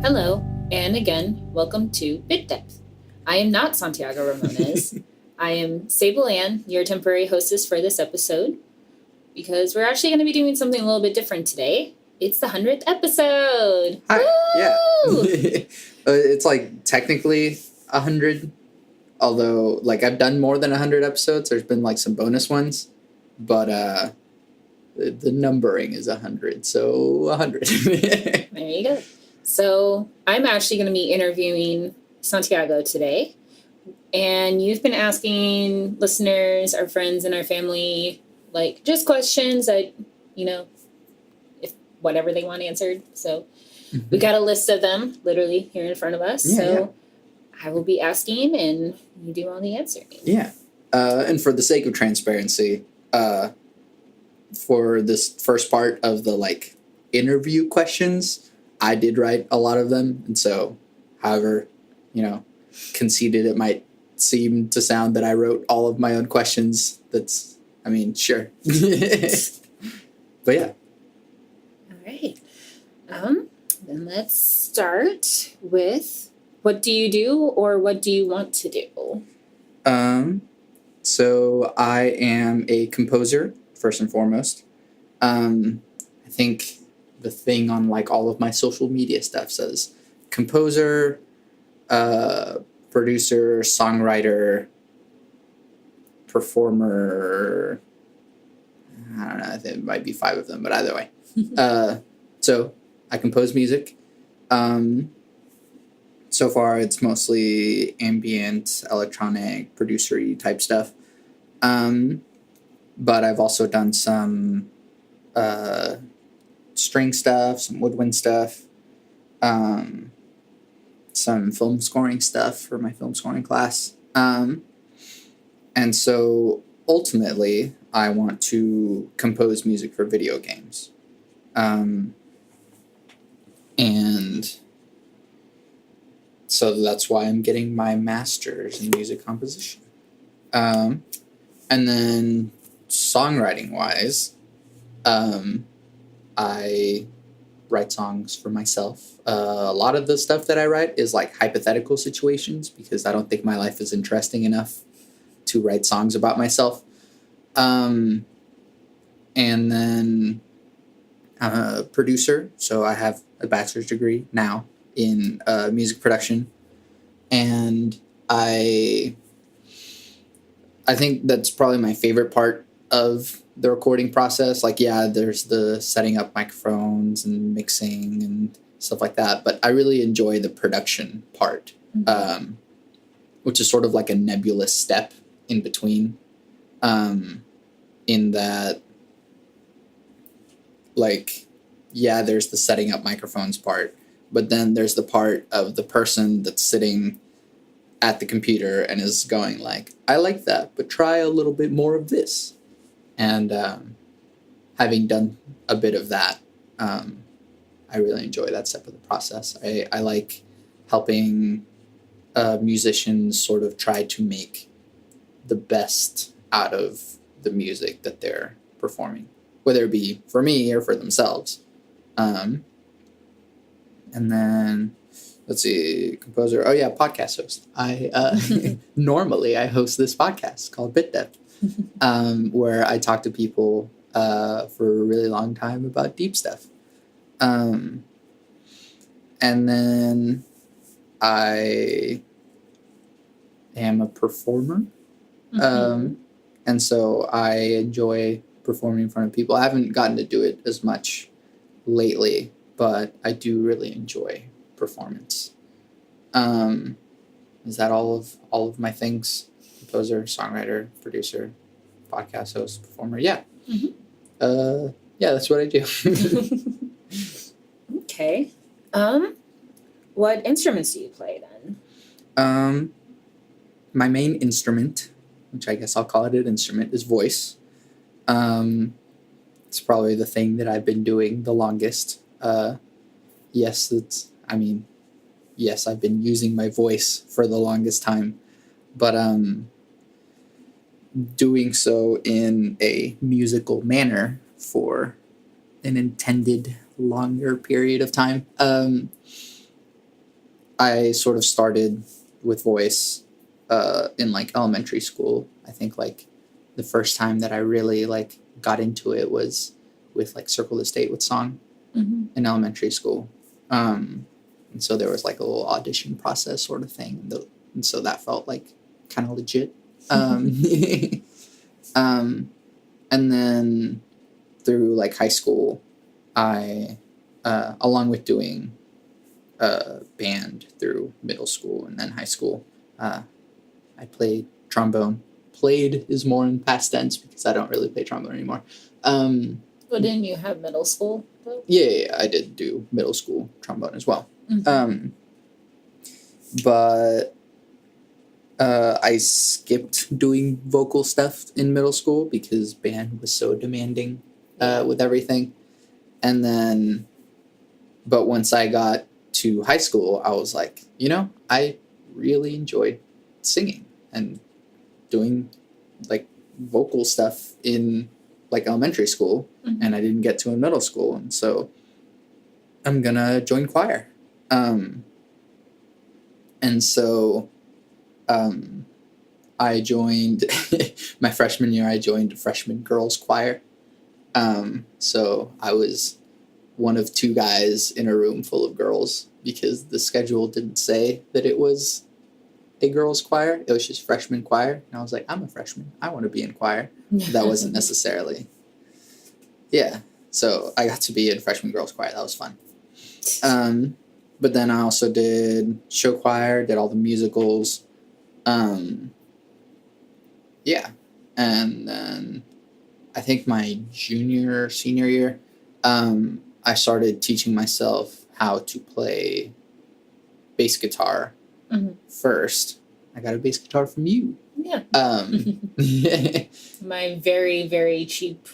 Hello, and again, welcome to Bit Depth. I am not Santiago Ramones. I am Sable, your temporary hostess for this episode, because we're actually going to be doing something a little bit different today. It's the 100th episode! Hi, Woo! yeah. It's like technically 100, although like I've done more than 100 episodes. There's been like some bonus ones, but the numbering is 100, so 100. There you go. So I'm actually going to be interviewing Santiago today. And you've been asking listeners, our friends, and our family, like, just questions that, if whatever they want answered. So we got a list of them literally here in front of us. Yeah. I will be asking and you do all the answering. Yeah. And for the sake of transparency, for this first part of the like interview questions, I did write a lot of them. And so, however, conceited it might seem to sound that I wrote all of my own questions. Sure. But yeah. All right. Then let's start with, what do you do or what do you want to do? So I am a composer, first and foremost. I think the thing on like all of my social media stuff says composer, producer, songwriter, performer. I don't know. I think it might be 5 of them, but either way. So I compose music. So far, it's mostly ambient, electronic, producer-y type stuff. But I've also done some string stuff, some woodwind stuff, some film scoring stuff for my film scoring class. And so ultimately, I want to compose music for video games. And so that's why I'm getting my master's in music composition. And then songwriting-wise, I write songs for myself. A lot of the stuff that I write is like hypothetical situations because I don't think my life is interesting enough to write songs about myself. And then I'm a producer, so I have a bachelor's degree now in music production. And I think that's probably my favorite part of the recording process. Like, yeah, there's the setting up microphones and mixing and stuff like that. But I really enjoy the production part, which is sort of like a nebulous step in between, in that, like, yeah, there's the setting up microphones part, but then there's the part of the person that's sitting at the computer and is going like, I like that, but try a little bit more of this. And having done a bit of that, I really enjoy that step of the process. I like helping musicians sort of try to make the best out of the music that they're performing, whether it be for me or for themselves. And then, let's see, composer. Oh yeah, podcast host. Normally I host this podcast called Bit Depth, where I talk to people for a really long time about deep stuff. And then I am a performer. And so I enjoy performing in front of people. I haven't gotten to do it as much lately, but I do really enjoy performance. Is that all of my things? Composer, songwriter, producer, podcast host, performer. Yeah. Yeah, that's what I do. Okay. What instruments do you play then? My main instrument, which I guess I'll call it an instrument, is voice. It's probably the thing that I've been doing the longest. Yes, I've been using my voice for the longest time, but doing so in a musical manner for an intended longer period of time. I sort of started with voice in like elementary school. I think like the first time that I really like got into it was with like Circle the State with song in elementary school. And so there was like a little audition process sort of thing. And so that felt like kind of legit. And then through like high school, I, along with doing band through middle school and then high school, I played trombone. Played is more in past tense because I don't really play trombone anymore. Well, didn't you have middle school, though? Yeah, I did do middle school trombone as well. But I skipped doing vocal stuff in middle school because band was so demanding with everything. And then, but once I got to high school, I was like, I really enjoyed singing and doing like vocal stuff in like elementary school, and I didn't get to in middle school. And so I'm gonna join choir. And so I joined my freshman year. I joined freshman girls choir. So I was one of two guys in a room full of girls because the schedule didn't say that it was a girls choir. It was just freshman choir. And I was like, I'm a freshman. I want to be in choir. That wasn't necessarily. Yeah. So I got to be in freshman girls choir. That was fun. But then I also did show choir, did all the musicals. Yeah. And then I think my senior year, I started teaching myself how to play bass guitar first. I got a bass guitar from you. Yeah. My very, very cheap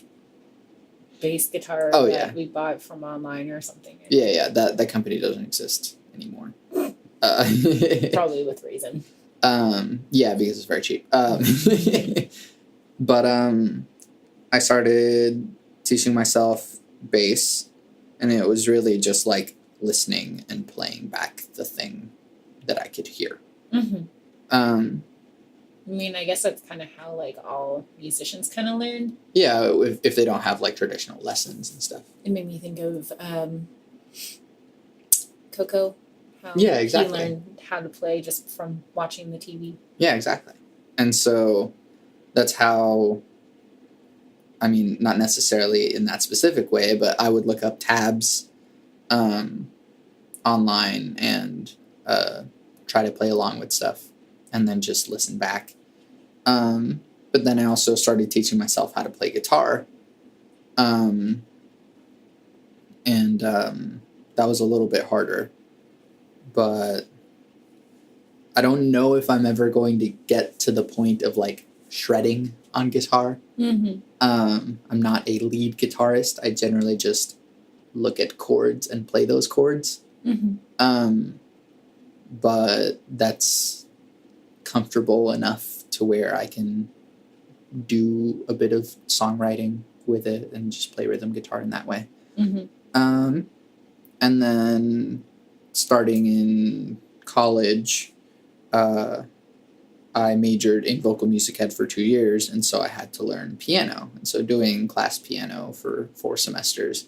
bass guitar that we bought from online or something. Yeah. That company doesn't exist anymore. Probably with reason. Yeah, because it's very cheap. But I started teaching myself bass, and it was really just like listening and playing back the thing that I could hear. I mean, I guess that's kind of how like all musicians kind of learn. Yeah, if they don't have like traditional lessons and stuff. It made me think of Coco. How exactly. He learned how to play just from watching the TV. Yeah, exactly. And so that's how, I mean, not necessarily in that specific way, but I would look up tabs online and try to play along with stuff and then just listen back. But then I also started teaching myself how to play guitar. And that was a little bit harder. But I don't know if I'm ever going to get to the point of like shredding on guitar. I'm not a lead guitarist. I generally just look at chords and play those chords. But that's comfortable enough to where I can do a bit of songwriting with it and just play rhythm guitar in that way. And then starting in college, I majored in vocal music ed for 2 years, and so I had to learn piano. And so doing class piano for 4 semesters,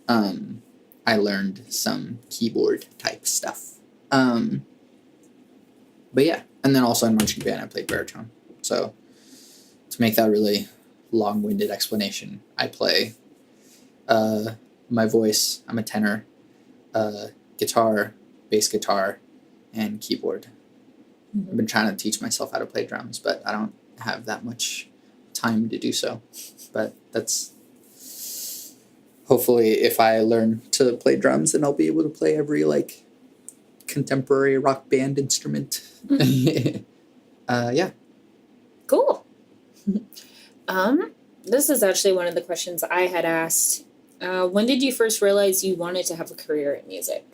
I learned some keyboard type stuff. But yeah, and then also in marching band, I played baritone. So to make that really long-winded explanation, I play my voice, I'm a tenor, guitar, bass guitar, and keyboard. I've been trying to teach myself how to play drums, but I don't have that much time to do so. But that's hopefully if I learn to play drums, then I'll be able to play every like contemporary rock band instrument. Yeah. Cool. This is actually one of the questions I had asked. When did you first realize you wanted to have a career in music?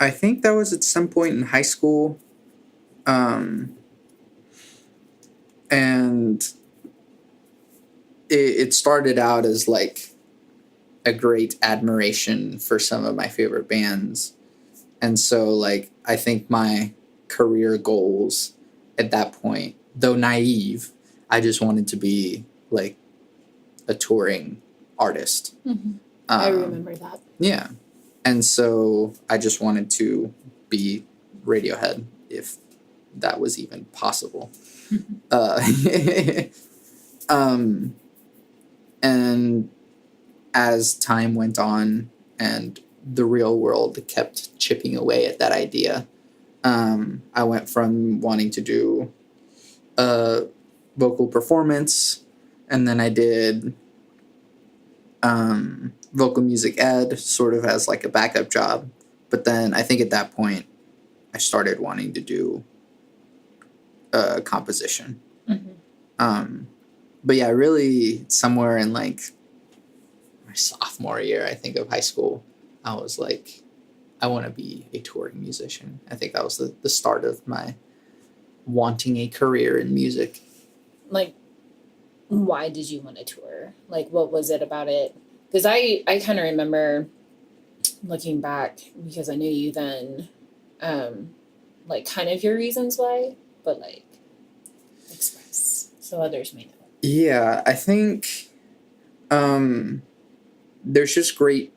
I think that was at some point in high school. And it started out as like a great admiration for some of my favorite bands. And so, like, I think my career goals at that point, though naive, I just wanted to be like a touring artist. I remember that. Yeah. And so I just wanted to be Radiohead, if that was even possible. uh, and as time went on and the real world kept chipping away at that idea, I went from wanting to do vocal performance, and then I did vocal music ed sort of as like a backup job. But then I think at that point I started wanting to do composition. But yeah, really somewhere in like my sophomore year, I think, of high school, I was like, I want to be a touring musician. I think that was the start of my wanting a career in music. Like, why did you want to tour? Like, what was it about it? Because I kind of remember looking back, because I knew you then, like, kind of your reasons why, but like, express so others may know. Yeah, I think there's just great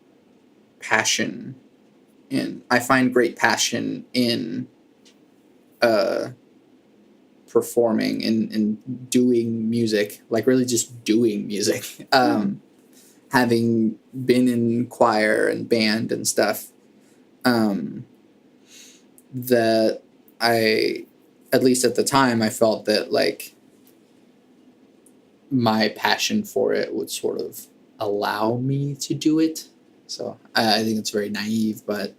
passion I find great passion in performing and doing music, like really just doing music. Having been in choir and band and stuff, that I, at least at the time, I felt that like my passion for it would sort of allow me to do it. So I think it's very naive, but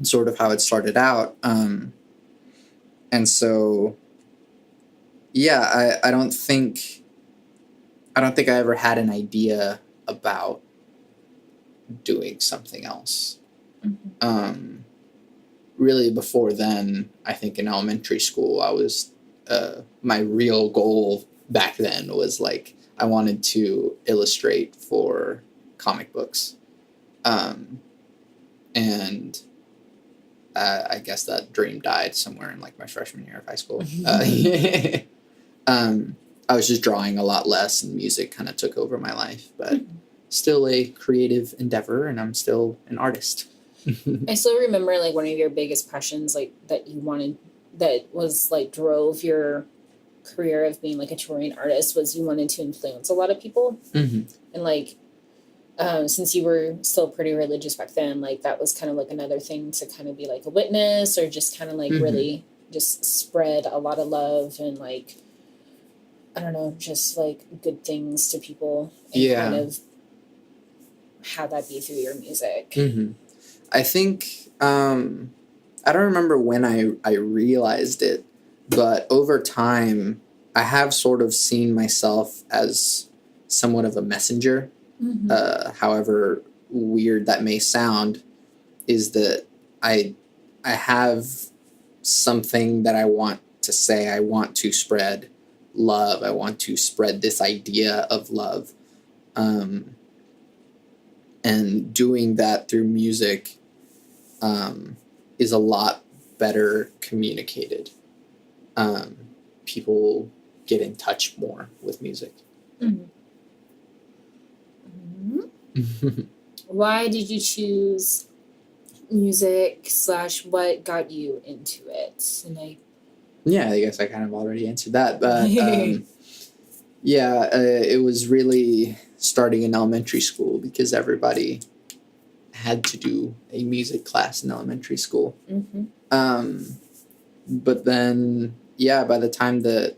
sort of how it started out. And so, yeah, I don't think I ever had an idea about doing something else. Really, before then, I think in elementary school, I was my real goal back then was like I wanted to illustrate for comic books, and I guess that dream died somewhere in like my freshman year of high school. I was just drawing a lot less, and music kind of took over my life, but still a creative endeavor, and I'm still an artist. I still remember like one of your biggest passions, like that you wanted, that was like drove your career of being like a touring artist, was you wanted to influence a lot of people. And like, since you were still pretty religious back then, like that was kind of like another thing to kind of be like a witness, or just kind of like really just spread a lot of love and like, I don't know, just like good things to people, and kind of have that be through your music. I think I don't remember when I realized it, but over time I have sort of seen myself as somewhat of a messenger. However weird that may sound, is that I have something that I want to say. I want to spread love. I want to spread this idea of love. And doing that through music is a lot better communicated. People get in touch more with music. Why did you choose music / what got you into it? And yeah, I guess I kind of already answered that, but it was really starting in elementary school, because everybody had to do a music class in elementary school. But then, by the time that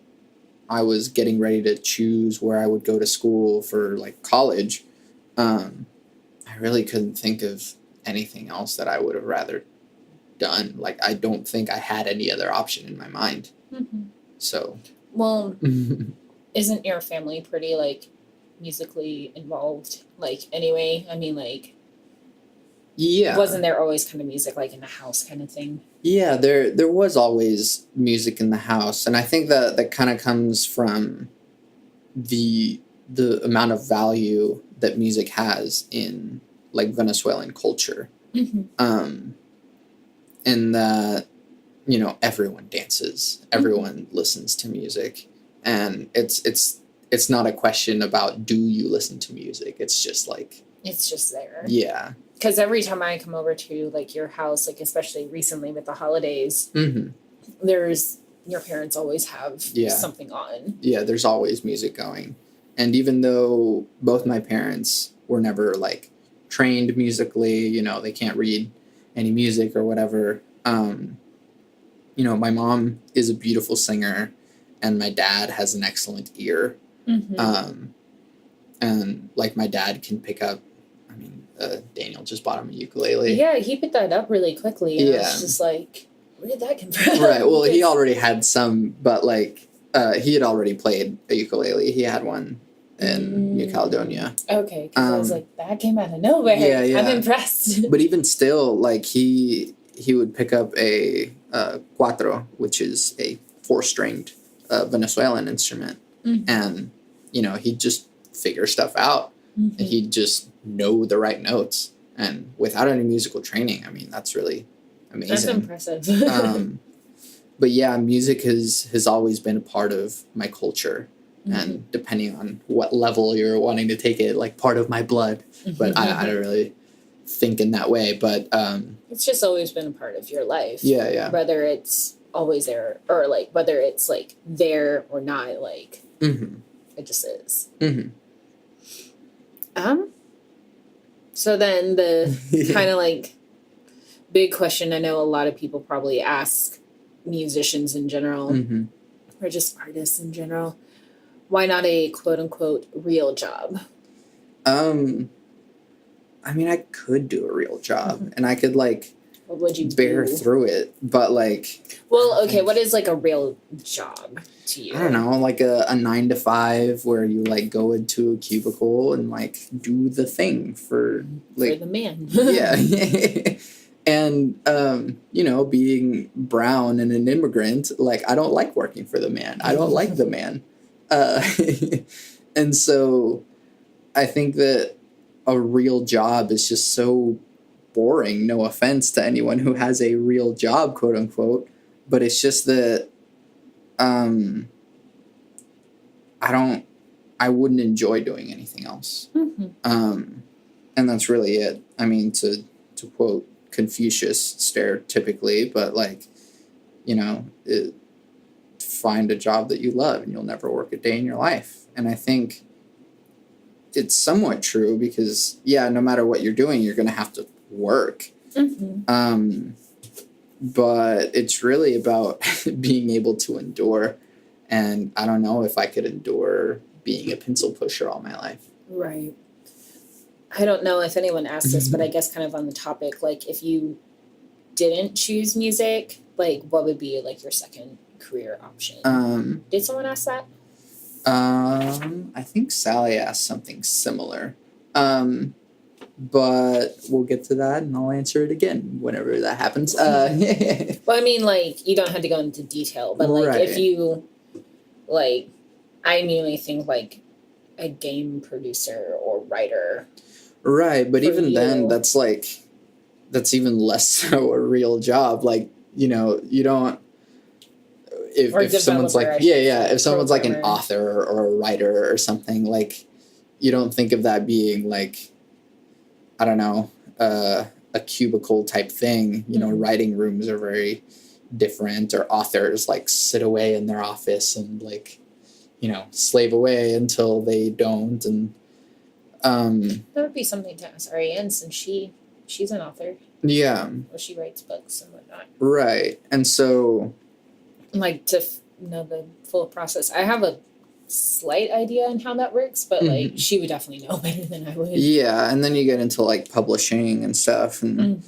I was getting ready to choose where I would go to school for like college, I really couldn't think of anything else that I would have rather done. Like, I don't think I had any other option in my mind. So, well, isn't your family pretty like musically involved? Like, anyway, I mean, like, wasn't there always kind of music like in the house kind of thing? Yeah, there was always music in the house, and I think that kind of comes from the amount of value that music has in like Venezuelan culture. Mm-hmm. In that, you know, everyone dances, everyone listens to music, and it's not a question about do you listen to music. It's just like It's just there. yeah. Because every time I come over to like your house, like especially recently with the holidays, there's your parents always have something on. Yeah, there's always music going. And even though both my parents were never like trained musically, you know, they can't read any music or whatever. You know, my mom is a beautiful singer, and my dad has an excellent ear. And like my dad can pick up. I mean, Daniel just bought him a ukulele. Yeah, he picked that up really quickly. And I was just like, where did that come from? Right. Well, he already had some, but like he had already played a ukulele. He had one in New Caledonia. Okay, because I was like, that came out of nowhere. Yeah. I'm impressed. But even still, like he would pick up a cuatro, which is a 4-stringed Venezuelan instrument, and you know he'd just figure stuff out. And he'd just know the right notes, and without any musical training, I mean that's really amazing. That's impressive. But yeah, music has always been a part of my culture. And depending on what level you're wanting to take it, like part of my blood. But I don't really think in that way. But it's just always been a part of your life. Yeah. Whether it's always there or like whether it's like there or not, like it just is. So then the kind of like big question I know a lot of people probably ask musicians in general or just artists in general. Why not a quote unquote real job? I mean, I could do a real job and I could like what would you bear through it, but like well, okay, what is like a real job to you? I don't know, like a 9 to 5 where you like go into a cubicle and like do the thing for like the man. Yeah. And you know, being brown and an immigrant, like I don't like working for the man. I don't like the man. And so I think that a real job is just so boring. No offense to anyone who has a real job, quote unquote, but it's just that I wouldn't enjoy doing anything else. And that's really it. I mean, to quote Confucius stereotypically, but like, you know, find a job that you love and you'll never work a day in your life. And I think it's somewhat true because, yeah, no matter what you're doing, you're going to have to work. But it's really about being able to endure. And I don't know if I could endure being a pencil pusher all my life. Right. I don't know if anyone asked this, but I guess kind of on the topic, like if you didn't choose music, like what would be like your second career option? Did someone ask that? I think Sally asked something similar. But we'll get to that and I'll answer it again whenever that happens. Well, I mean, like, you don't have to go into detail, but like if you, like, I immediately think like a game producer or writer. Right, but even then, that's even less so a real job. Like, you know, you don't. If someone's like, if someone's like an author or a writer or something, like, you don't think of that being like, I don't know, a cubicle type thing. You know, writing rooms are very different, or authors like sit away in their office and like, you know, slave away until they don't. And that would be something to ask Ariane since she's an author. Yeah. Or she writes books and whatnot. Right. And so like to know the full process. I have a slight idea on how that works, but like she would definitely know better than I would. Yeah, and then you get into like publishing and stuff and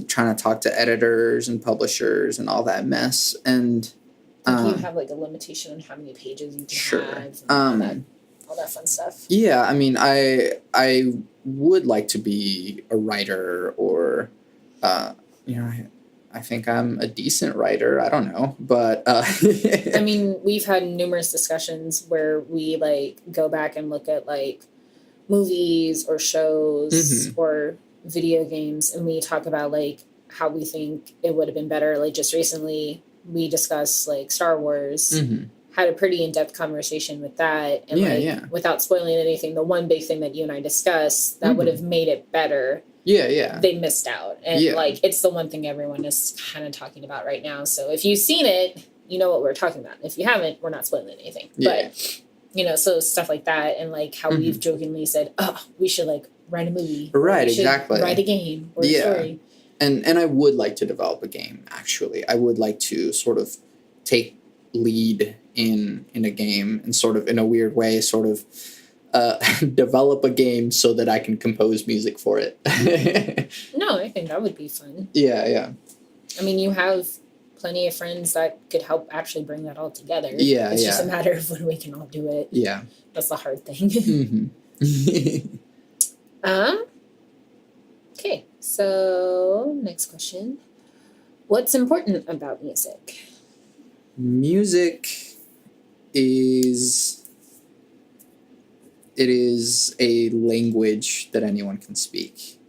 trying to talk to editors and publishers and all that mess. And you have like a limitation on how many pages you can have and all that fun stuff. Yeah, I mean, I would like to be a writer or, you know, I think I'm a decent writer. I don't know, but I mean, we've had numerous discussions where we like go back and look at like movies or shows or video games and we talk about like how we think it would have been better. Like just recently we discussed like Star Wars, Mm-hmm. had a pretty in-depth conversation with that. And without spoiling anything, the one big thing that you and I discussed that would have made it better. Yeah. They missed out. And like, it's the one thing everyone is kind of talking about right now. So if you've seen it, you know what we're talking about. If you haven't, we're not spoiling anything. Yeah. But, you know, so stuff like that. And like how we've jokingly said, oh, we should like write a movie. Right, exactly. Write a game or a story. And I would like to develop a game, actually. I would like to sort of take lead in a game and sort of, in a weird way, sort of develop a game so that I can compose music for it. No, I think that would be fun. Yeah. I mean, you have plenty of friends that could help actually bring that all together. Yeah, it's just a matter of when we can all do it. Yeah. That's the hard thing. Okay, so next question. What's important about music? Music is a language that anyone can speak.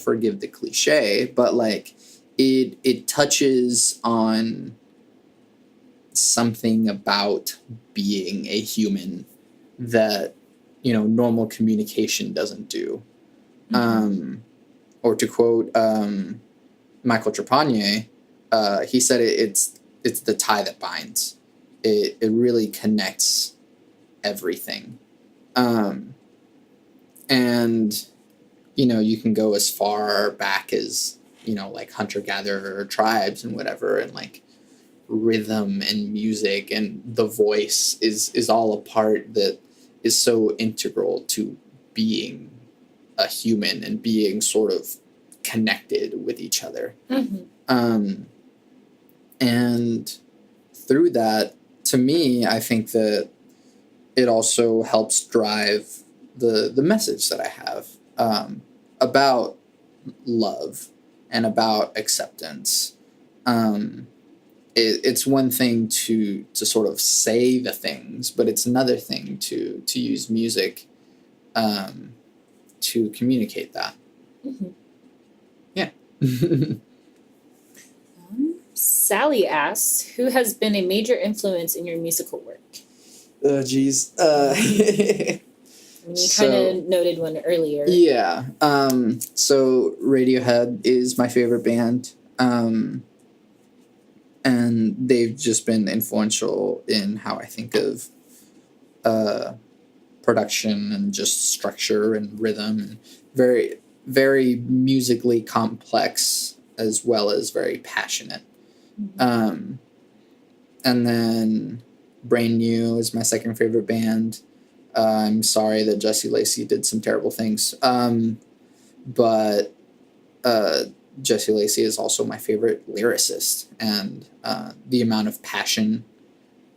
Forgive the cliche, but like it touches on something about being a human that, you know, normal communication doesn't do. Or to quote Michael Trepanier, he said it's the tie that binds. It really connects everything. And, you know, you can go as far back as, you know, like hunter-gatherer tribes and whatever, and like rhythm and music and the voice is all a part that is so integral to being a human and being sort of connected with each other. And through that, to me, I think that it also helps drive the message that I have about love and about acceptance. It's one thing to sort of say the things, but it's another thing to use music to communicate that. Yeah. Sally asks, who has been a major influence in your musical work? Oh, geez. You kind of noted one earlier. Yeah. So Radiohead is my favorite band. And they've just been influential in how I think of production and just structure and rhythm, and very, very musically complex as well as very passionate. And then Brand New is my second favorite band. I'm sorry that Jesse Lacey did some terrible things. But Jesse Lacey is also my favorite lyricist, and the amount of passion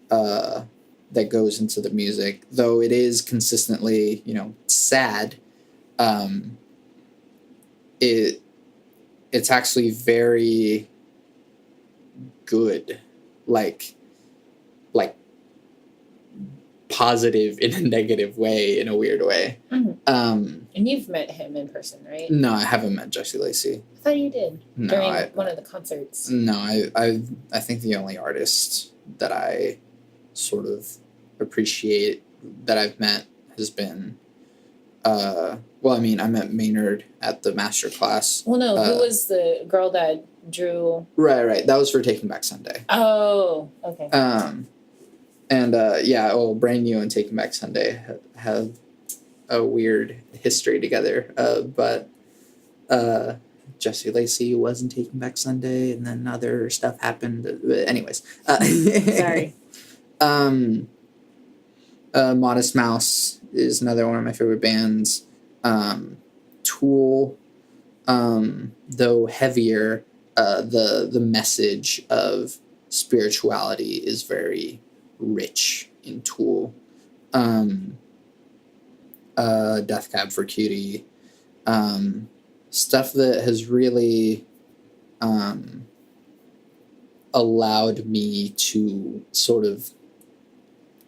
that goes into the music, though it is consistently, you know, sad, it's actually very good, like positive in a negative way, in a weird way. And you've met him in person, right? No, I haven't met Jesse Lacey. I thought you did. No, during one of the concerts. No, I think the only artist that I sort of appreciate that I've met has been well, I mean, I met Maynard at the master class. Well, no, who was the girl that drew? Right. That was for Taking Back Sunday. Oh, okay. And Brand New and Taking Back Sunday have a weird history together. But Jesse Lacey wasn't Taking Back Sunday, and then other stuff happened. Anyways. Sorry. Modest Mouse is another one of my favorite bands. Tool, though heavier, the message of spirituality is very rich in Tool. Death Cab for Cutie, stuff that has really allowed me to sort of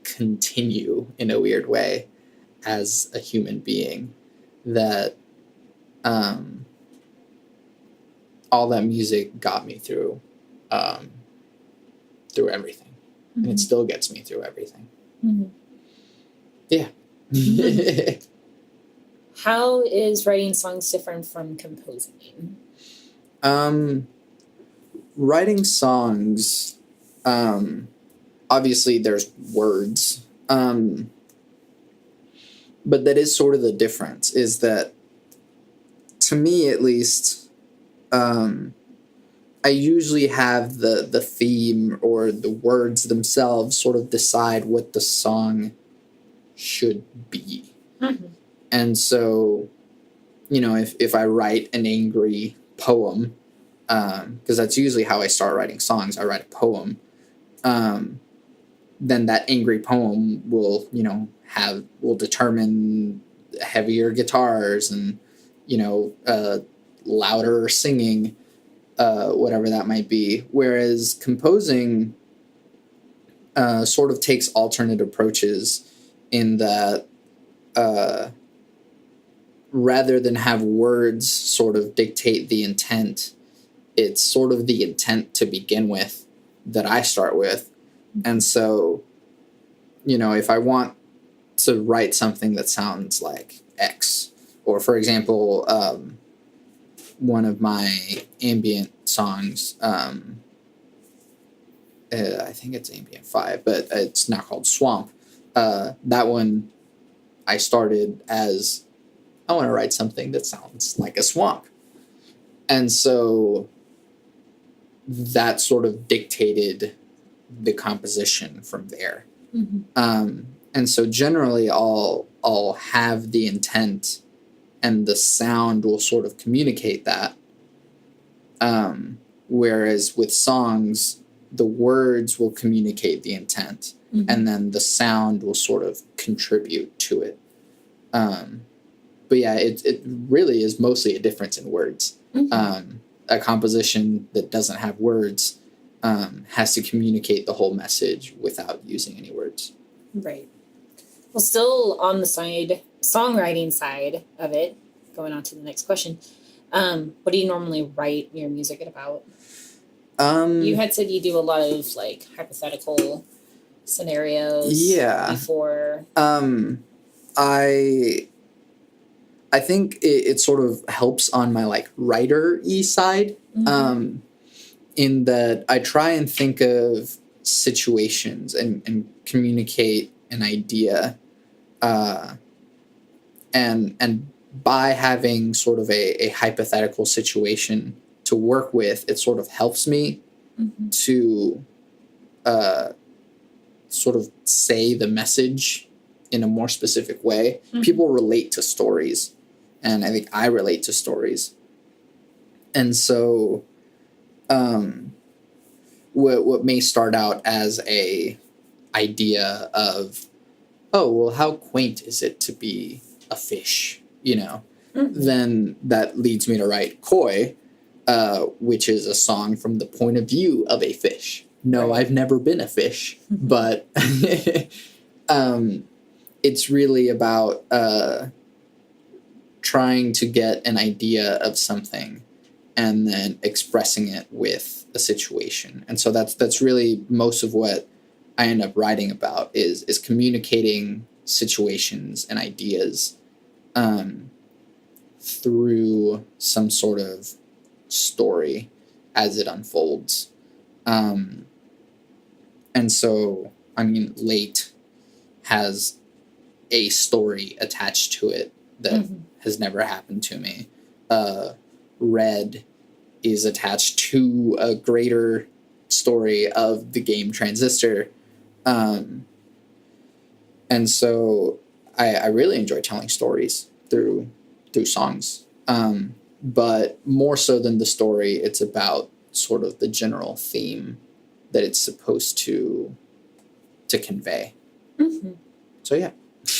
continue in a weird way as a human being, that all that music got me through through everything. And it still gets me through everything. Yeah. How is writing songs different from composing? Writing songs, obviously there's words, but that is sort of the difference, is that, to me at least, I usually have the theme or the words themselves sort of decide what the song should be. And so, if I write an angry poem, because that's usually how I start writing songs, I write a poem, then that angry poem will, will determine heavier guitars and, louder singing, whatever that might be. Whereas composing sort of takes alternate approaches in that rather than have words sort of dictate the intent, it's sort of the intent to begin with that I start with. And so, if I want to write something that sounds like X, or for example, one of my ambient songs, I think it's Ambient 5, but it's now called Swamp. That one I started as, I want to write something that sounds like a swamp. And so that sort of dictated the composition from there. And so generally I'll have the intent and the sound will sort of communicate that. Whereas with songs, the words will communicate the intent and then the sound will sort of contribute to it. But yeah, it really is mostly a difference in words. A composition that doesn't have words has to communicate the whole message without using any words. Right. Well, still on the songwriting side of it, going on to the next question, what do you normally write your music about? You had said you do a lot of like hypothetical scenarios before. I think it sort of helps on my like writer-y side, in that I try and think of situations and communicate an idea, and by having sort of a hypothetical situation to work with, it sort of helps me to sort of say the message in a more specific way. People relate to stories, and I think I relate to stories. And so what may start out as a idea of, oh, well, how quaint is it to be a fish, then that leads me to write Koi, which is a song from the point of view of a fish. No, right. I've never been a fish, but it's really about trying to get an idea of something and then expressing it with a situation. And so that's really most of what I end up writing about is communicating situations and ideas through some sort of story as it unfolds. And so, I mean, Late has a story attached to it that has never happened to me. Red is attached to a greater story of the game Transistor. And so I really enjoy telling stories through songs. But more so than the story, it's about sort of the general theme that it's supposed to convey. So yeah.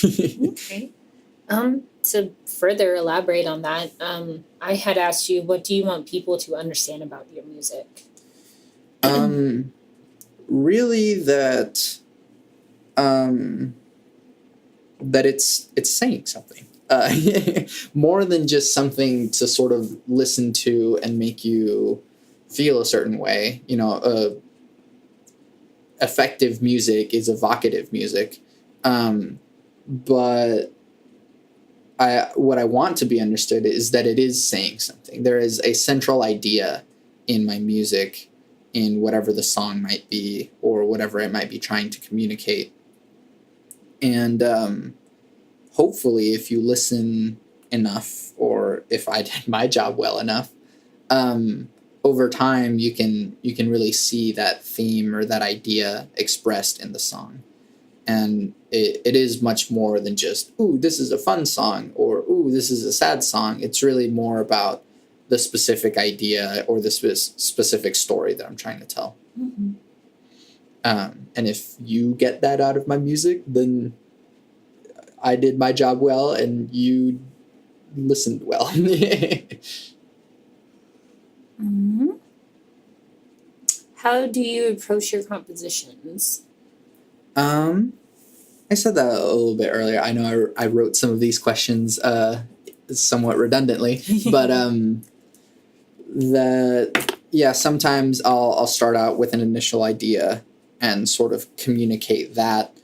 Okay. To further elaborate on that, I had asked you, what do you want people to understand about your music? Really that it's saying something. more than just something to sort of listen to and make you feel a certain way. Effective music is evocative music. But what I want to be understood is that it is saying something. There is a central idea in my music, in whatever the song might be or whatever it might be trying to communicate. And hopefully, if you listen enough, or if I did my job well enough, over time you can really see that theme or that idea expressed in the song. And it is much more than just, ooh, this is a fun song, or ooh, this is a sad song. It's really more about the specific idea or the specific story that I'm trying to tell. Mm-hmm. And if you get that out of my music, then I did my job well and you listened well. Mm-hmm. How do you approach your compositions? I said that a little bit earlier. I know I wrote some of these questions somewhat redundantly, but sometimes I'll start out with an initial idea and sort of communicate that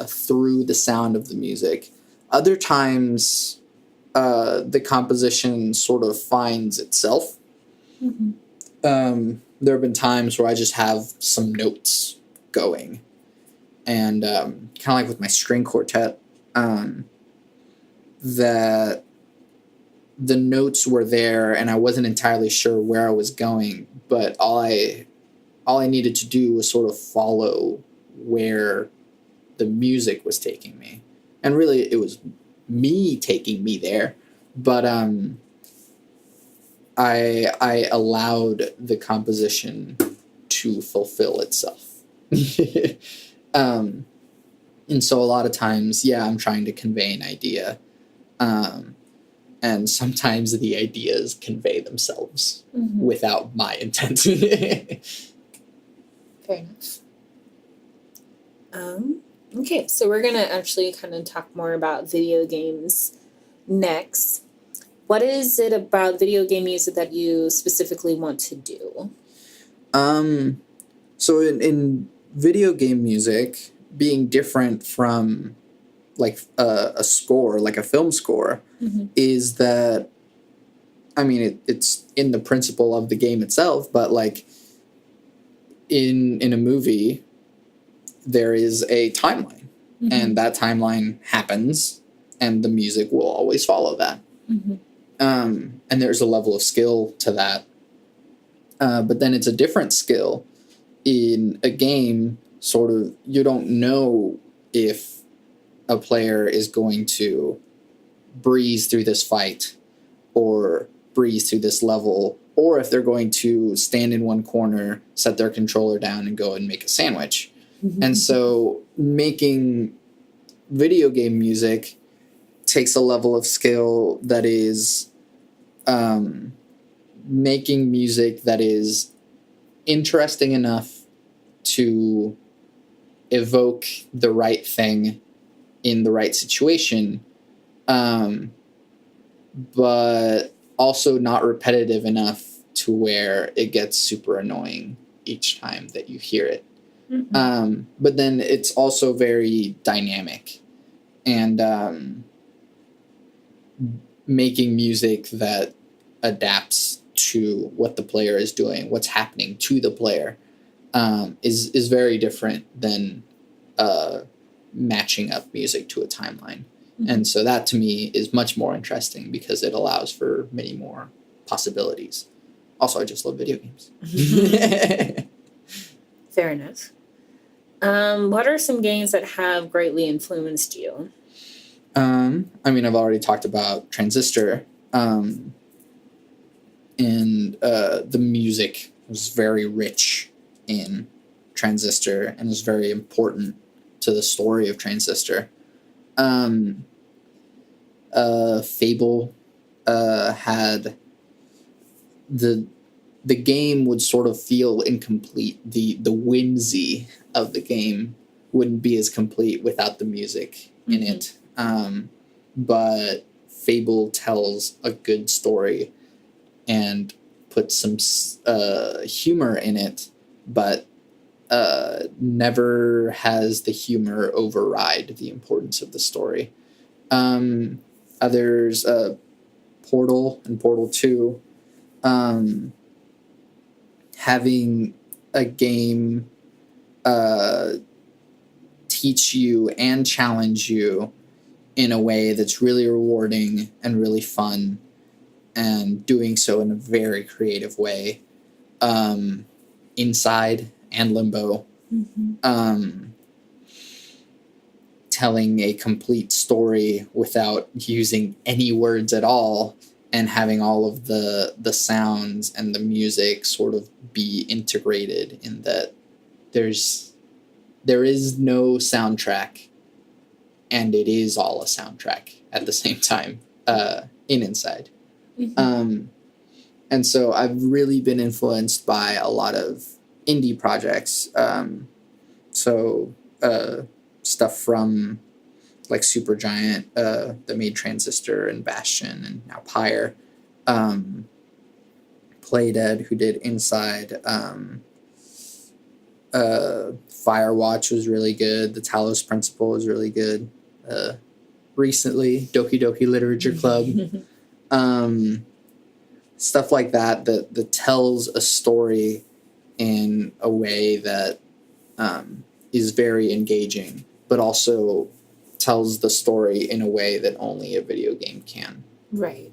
through the sound of the music. Other times, the composition sort of finds itself. Mm-hmm. There have been times where I just have some notes going. And kind of like with my string quartet, that the notes were there and I wasn't entirely sure where I was going, but all I needed to do was sort of follow where the music was taking me. And really it was me taking me there, but I allowed the composition to fulfill itself. And so a lot of times, I'm trying to convey an idea. And sometimes the ideas convey themselves without my intent. Fair enough. Okay, so we're going to actually kind of talk more about video games next. What is it about video game music that you specifically want to do? So in video game music, being different from like a score, like a film score, is that, I mean, it's in the principle of the game itself, but like in a movie, there is a timeline, and that timeline happens, and the music will always follow that. And there's a level of skill to that. But then it's a different skill in a game. Sort of, you don't know if a player is going to breeze through this fight or breeze through this level, or if they're going to stand in one corner, set their controller down, and go and make a sandwich. And so making video game music takes a level of skill that is making music that is interesting enough to evoke the right thing in the right situation, but also not repetitive enough to where it gets super annoying each time that you hear it. But then it's also very dynamic, and making music that adapts to what the player is doing, what's happening to the player, is very different than matching up music to a timeline. And so that to me is much more interesting because it allows for many more possibilities. Also, I just love video games. Fair enough. What are some games that have greatly influenced you? I mean, I've already talked about Transistor, and the music was very rich in Transistor and was very important to the story of Transistor. Fable had the game would sort of feel incomplete. The whimsy of the game wouldn't be as complete without the music in it. But Fable tells a good story and puts some humor in it, but never has the humor override the importance of the story. Others, Portal and Portal 2, having a game teach you and challenge you in a way that's really rewarding and really fun, and doing so in a very creative way. Inside and Limbo, telling a complete story without using any words at all, and having all of the sounds and the music sort of be integrated, in that there is no soundtrack, and it is all a soundtrack at the same time, in Inside. And so I've really been influenced by a lot of indie projects. Stuff from like Supergiant, that made Transistor and Bastion and now Pyre. Playdead, who did Inside. Firewatch was really good. The Talos Principle was really good. Recently, Doki Doki Literature Club. Stuff like that tells a story in a way that is very engaging, but also tells the story in a way that only a video game can. Right.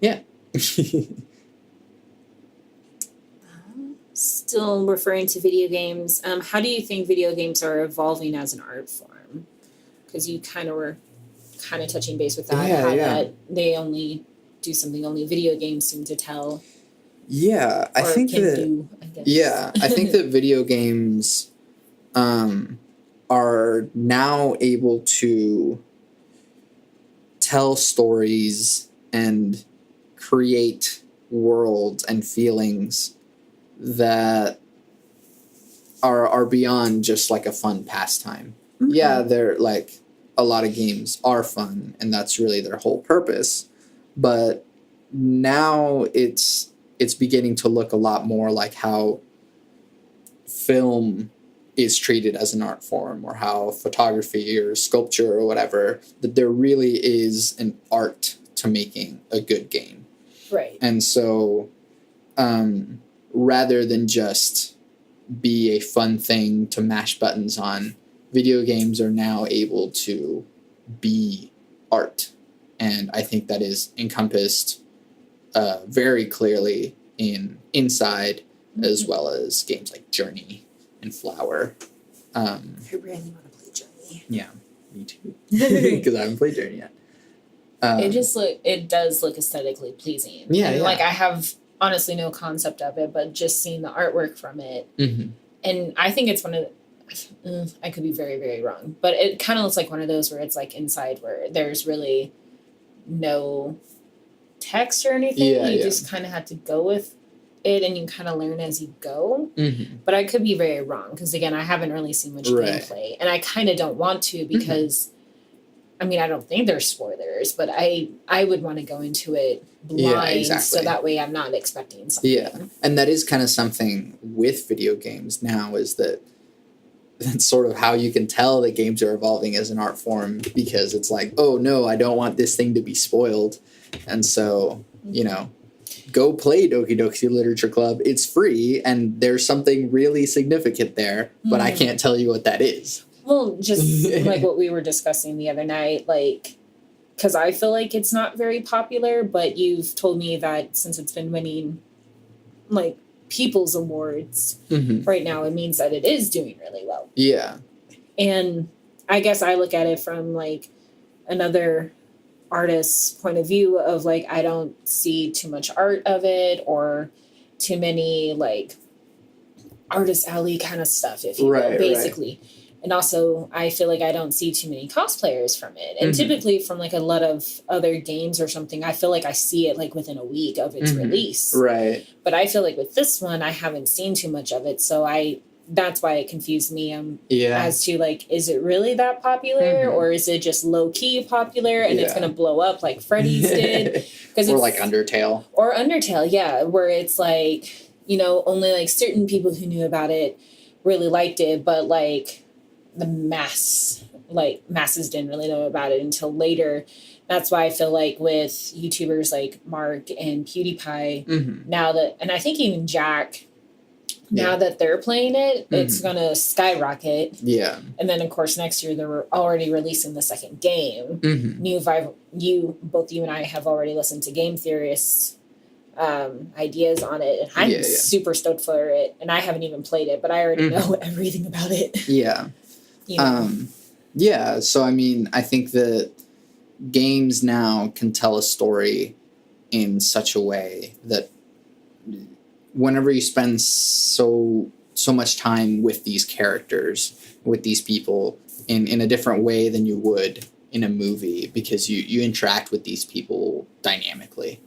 Yeah. Still referring to video games, how do you think video games are evolving as an art form? Because you kind of were touching base with that, that they only do something only video games seem to tell. Yeah, I think that video games are now able to tell stories and create worlds and feelings that are beyond just like a fun pastime. Yeah, they're like, a lot of games are fun, and that's really their whole purpose. But now it's beginning to look a lot more like how film is treated as an art form, or how photography or sculpture or whatever, that there really is an art to making a good game. Right. And so rather than just be a fun thing to mash buttons on, video games are now able to be art. And I think that is encompassed very clearly in Inside, as well as games like Journey and Flower. I really want to play Journey. Yeah, me too. Because I haven't played Journey yet. It does look aesthetically pleasing. Yeah, and like I have honestly no concept of it, but just seeing the artwork from it. And I think it's one of I could be very, very wrong, but it kind of looks like one of those where it's like Inside, where there's really no text or anything. You just kind of have to go with it, and you kind of learn as you go. But I could be very wrong, because again, I haven't really seen much gameplay, and I kind of don't want to, because I mean, I don't think there's spoilers, but I would want to go into it blind, so that way I'm not expecting something. Yeah, and that is kind of something with video games now, is that that's sort of how you can tell that games are evolving as an art form, because it's like, oh no, I don't want this thing to be spoiled. And so, go play Doki Doki Literature Club. It's free, and there's something really significant there, but I can't tell you what that is. Well, just like what we were discussing the other night, like, because I feel like it's not very popular, but you've told me that since it's been winning, like, People's Awards right now, it means that it is doing really well. Yeah. And I guess I look at it from, like, another artist's point of view of, like, I don't see too much art of it, or too many, like, artist alley kind of stuff, if you will, basically. Right. And also, I feel like I don't see too many cosplayers from it. And typically from, like, a lot of other games or something, I feel like I see it, like, within a week of its release. Right. But I feel like with this one, I haven't seen too much of it. So I that's why it confused me Yeah. as to like, is it really that popular or is it just low key popular and it's gonna blow up like Freddy's did? Or like Undertale. Or Undertale, yeah, where it's like, you know, only like certain people who knew about it really liked it, but like the masses didn't really know about it until later. That's why I feel like with YouTubers like Mark and PewDiePie, now that, and I think even Jack, now that they're playing it, it's gonna skyrocket. Yeah. And then of course next year they were already releasing the second game. Both you and I have already listened to Game Theorists ideas on it, and I'm super stoked for it. And I haven't even played it, but I already know everything about it. Yeah. You know? Yeah. So I mean, I think that games now can tell a story in such a way that whenever you spend so much time with these characters, with these people in a different way than you would in a movie, because you interact with these people dynamically.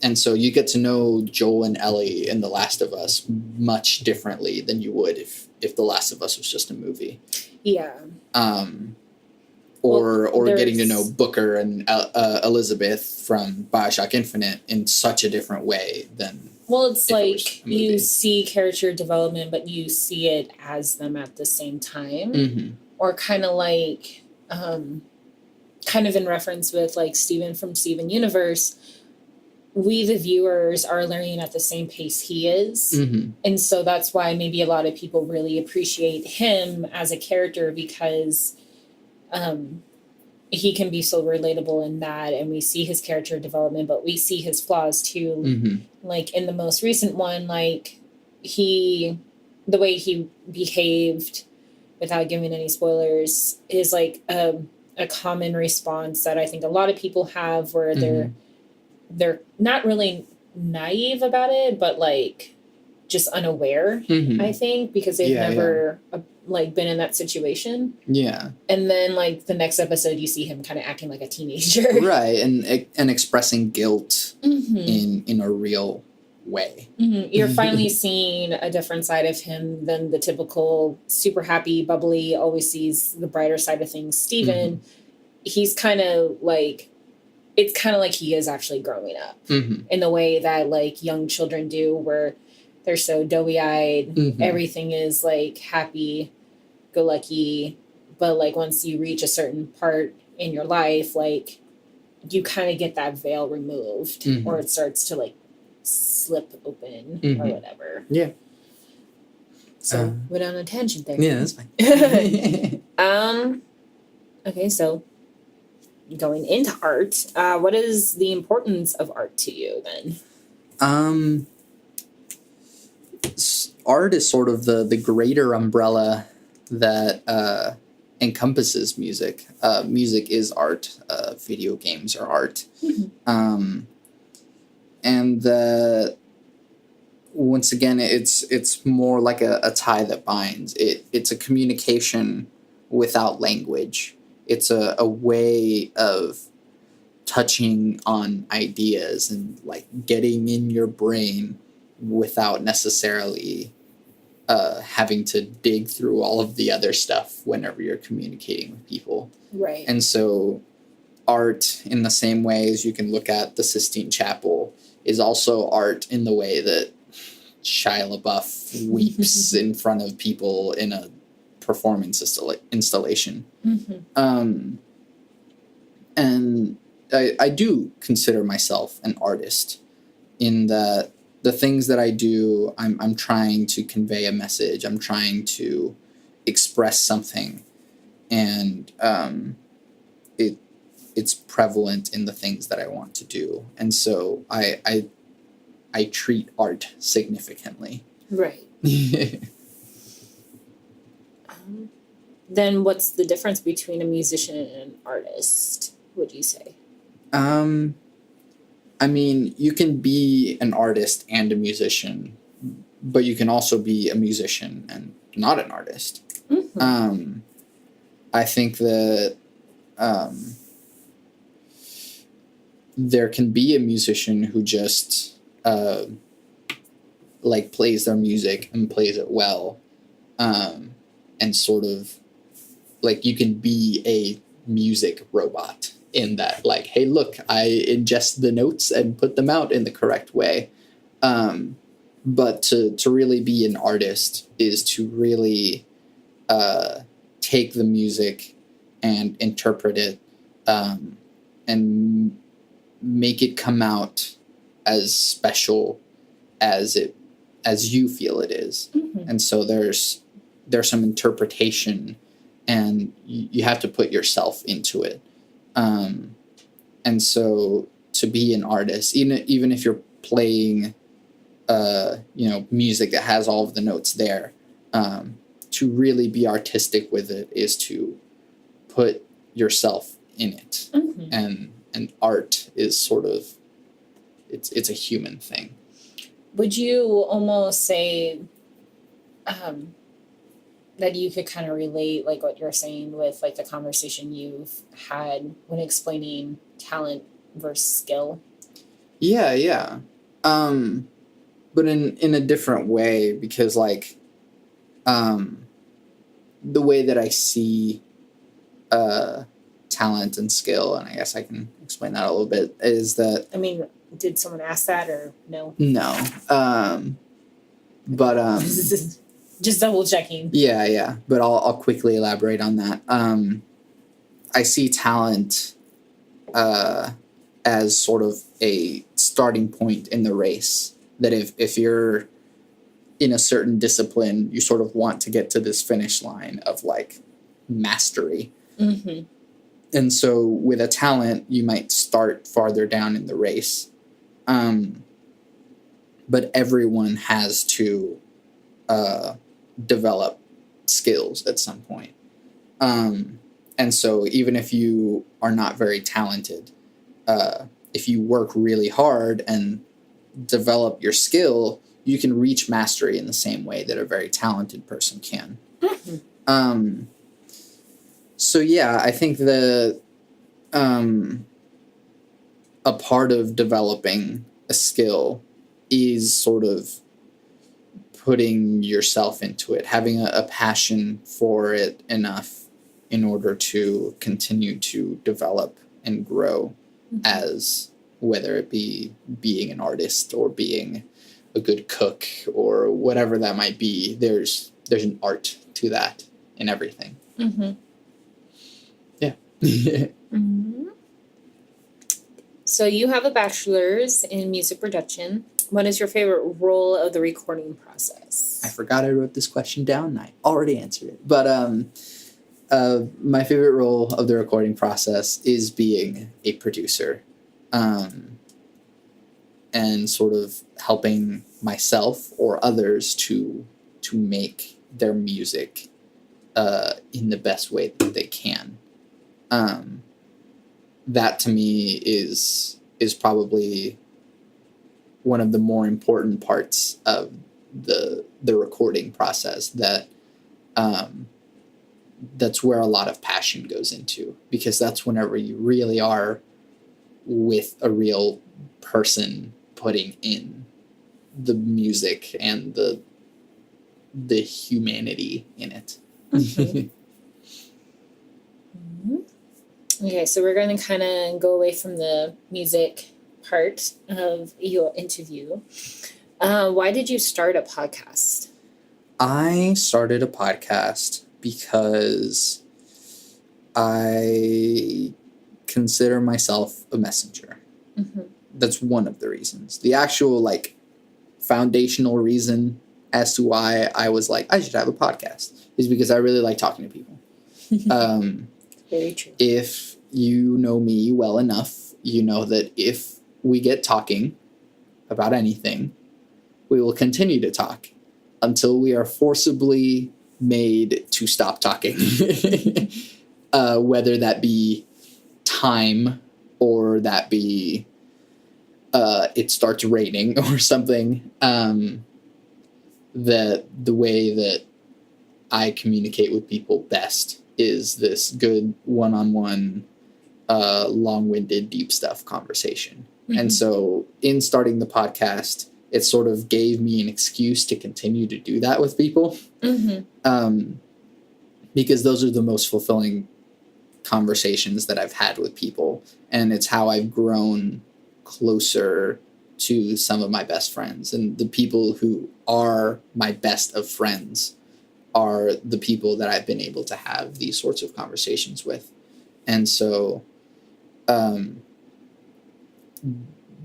And so you get to know Joel and Ellie in The Last of Us much differently than you would if The Last of Us was just a movie. Yeah. Or getting to know Booker and Elizabeth from BioShock Infinite in such a different way than... Well, it's like you see character development, but you see it as them at the same time. Or kind of like, kind of in reference with like Steven from Steven Universe, we the viewers are learning at the same pace he is. And so that's why maybe a lot of people really appreciate him as a character, because he can be so relatable in that, and we see his character development, but we see his flaws too. Like in the most recent one, like the way he behaved, without giving any spoilers, is like a common response that I think a lot of people have, where they're not really naive about it, but like just unaware, I think, because they've never like been in that situation. Yeah. And then like the next episode you see him kind of acting like a teenager. Right, and expressing guilt in a real way. You're finally seeing a different side of him than the typical super happy, bubbly, always sees the brighter side of things Steven. He's kind of like, it's kind of like he is actually growing up in the way that like young children do, where they're so doughy-eyed. Everything is like happy-go-lucky. But like once you reach a certain part in your life, like you kind of get that veil removed, or it starts to like slip open or whatever. Yeah. So went on a tangent there. Yeah, that's fine. Okay, so going into art, what is the importance of art to you then? Art is sort of the greater umbrella that encompasses music. Music is art. Video games are art. And once again, it's more like a tie that binds. It's a communication without language. It's a way of touching on ideas and like getting in your brain without necessarily having to dig through all of the other stuff whenever you're communicating with people. Right. And so art, in the same way as you can look at the Sistine Chapel, is also art in the way that Shia LaBeouf weeps in front of people in a performance installation. And I do consider myself an artist in that the things that I do, I'm trying to convey a message. I'm trying to express something, and it's prevalent in the things that I want to do. And so I treat art significantly. Right. Then what's the difference between a musician and an artist, would you say? I mean, you can be an artist and a musician, but you can also be a musician and not an artist. I think that there can be a musician who just like plays their music and plays it well, and sort of like you can be a music robot in that, like, hey, look, I ingest the notes and put them out in the correct way. But to really be an artist is to really take the music and interpret it, and make it come out as special as you feel it is. Mm-hmm. And so there's some interpretation, and you have to put yourself into it. And so to be an artist, even if you're playing music that has all of the notes there, to really be artistic with it is to put yourself in it. Mm-hmm. And art is sort of, it's a human thing. Would you almost say that you could kind of relate, like what you're saying with like the conversation you've had when explaining talent versus skill? Yeah. But in a different way, because like, the way that I see talent and skill, and I guess I can explain that a little bit, is that, I mean, did someone ask that or no? no, but Just double checking. yeah, but I'll quickly elaborate on that. I see talent as sort of a starting point in the race, that if you're in a certain discipline, you sort of want to get to this finish line of like mastery. Mm-hmm. And so with a talent, you might start farther down in the race. But everyone has to develop skills at some point. And so even if you are not very talented, if you work really hard and develop your skill, you can reach mastery in the same way that a very talented person can. Mm-hmm. So yeah, I think the a part of developing a skill is sort of putting yourself into it, having a passion for it enough in order to continue to develop and grow, Mm-hmm. as whether it be being an artist or being a good cook or whatever that might be. There's an art to that in everything. Mm-hmm. Yeah. Mm-hmm. So you have a bachelor's in music production. What is your favorite role of the recording process? I forgot I wrote this question down and I already answered it. But my favorite role of the recording process is being a producer, and sort of helping myself or others to make their music in the best way that they can. That to me is probably one of the more important parts of the recording process, that that's where a lot of passion goes into, because that's whenever you really are with a real person putting in the music and the humanity in it. Mm-hmm. Mm-hmm. Okay, so we're going to kind of go away from the music part of your interview. Why did you start a podcast? I started a podcast because I consider myself a messenger. Mm-hmm. That's one of the reasons. The actual like foundational reason as to why I was like, I should have a podcast, is because I really like talking to people. Very true. If you know me well enough, you know that if we get talking about anything, we will continue to talk until we are forcibly made to stop talking. Whether that be time or that be it starts raining or something. The way that I communicate with people best is this good one-on-one, long-winded, deep stuff conversation. Mm-hmm. And so in starting the podcast, it sort of gave me an excuse to continue to do that with people. Because those are the most fulfilling conversations that I've had with people. And it's how I've grown closer to some of my best friends. And the people who are my best of friends are the people that I've been able to have these sorts of conversations with. And so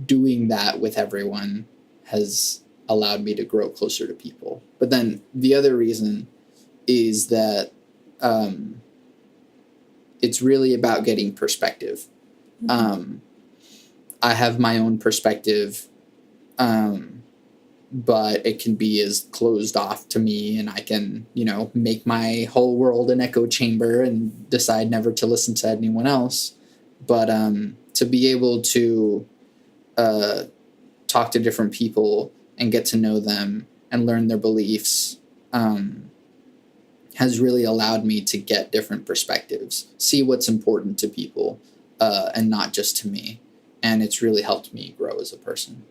doing that with everyone has allowed me to grow closer to people. But then the other reason is that it's really about getting perspective. I have my own perspective, but it can be as closed off to me, and I can, make my whole world an echo chamber and decide never to listen to anyone else. But to be able to talk to different people and get to know them and learn their beliefs has really allowed me to get different perspectives, see what's important to people, and not just to me. And it's really helped me grow as a person.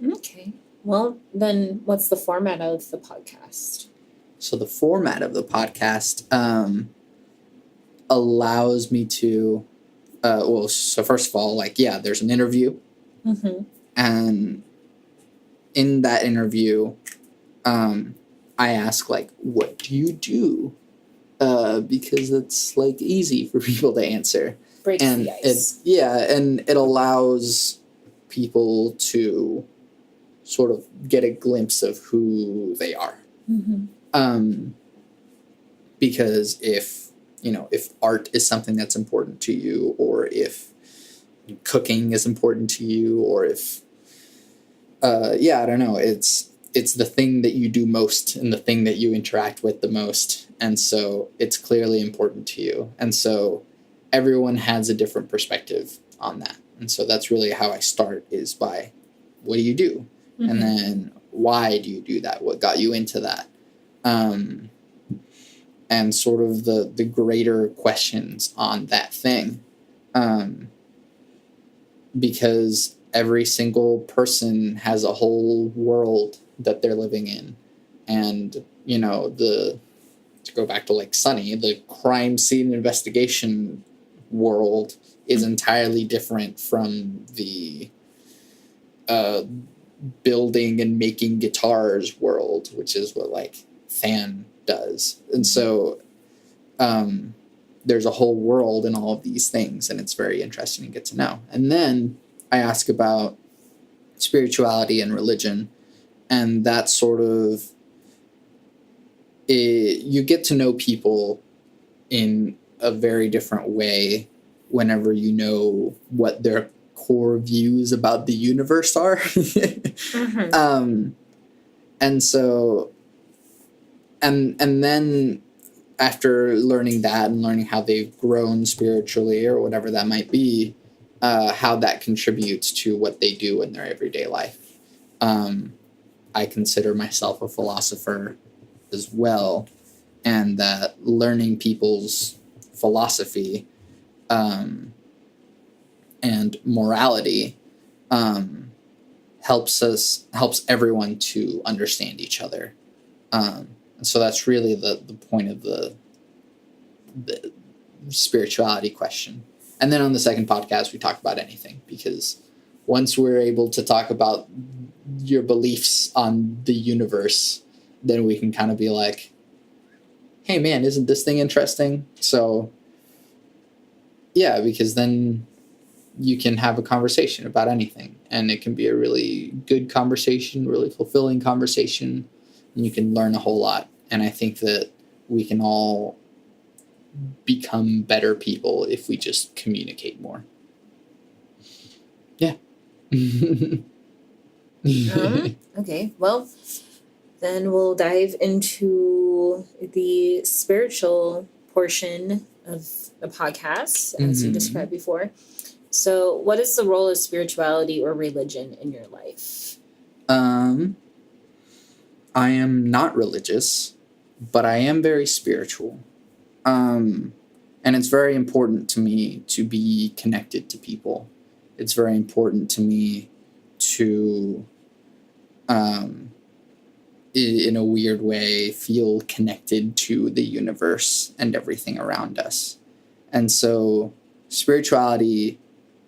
Okay. Well, then what's the format of the podcast? So the format of the podcast allows me to, so first of all, there's an interview. And in that interview, I ask, what do you do? Because it's, easy for people to answer. Breaks the ice. And it allows people to sort of get a glimpse of who they are. Because if art is something that's important to you, or if cooking is important to you, or if, I don't know, it's the thing that you do most and the thing that you interact with the most. And so it's clearly important to you. And so everyone has a different perspective on that. And so that's really how I start, is by, what do you do? And then, why do you do that? What got you into that? And sort of the greater questions on that thing. Because every single person has a whole world that they're living in. And, to go back to Sunny, the crime scene investigation world is entirely different from the building and making guitars world, which is what Fan does. And so there's a whole world in all of these things, and it's very interesting to get to know. And then I ask about spirituality and religion, and that sort of, you get to know people in a very different way whenever you know what their core views about the universe are. And so, and then after learning that and learning how they've grown spiritually or whatever that might be, how that contributes to what they do in their everyday life. I consider myself a philosopher as well, and that learning people's philosophy and morality helps everyone to understand each other. And so that's really the point of the spirituality question. And then on the second podcast, we talk about anything, because once we're able to talk about your beliefs on the universe, then we can kind of be like, hey man, isn't this thing interesting? So yeah, because then you can have a conversation about anything, and it can be a really good conversation, really fulfilling conversation, and you can learn a whole lot. And I think that we can all become better people if we just communicate more. Yeah. Okay, well, then we'll dive into the spiritual portion of the podcast, as you described before. So what is the role of spirituality or religion in your life? I am not religious, but I am very spiritual. And it's very important to me to be connected to people. It's very important to me to, in a weird way, feel connected to the universe and everything around us. And so spirituality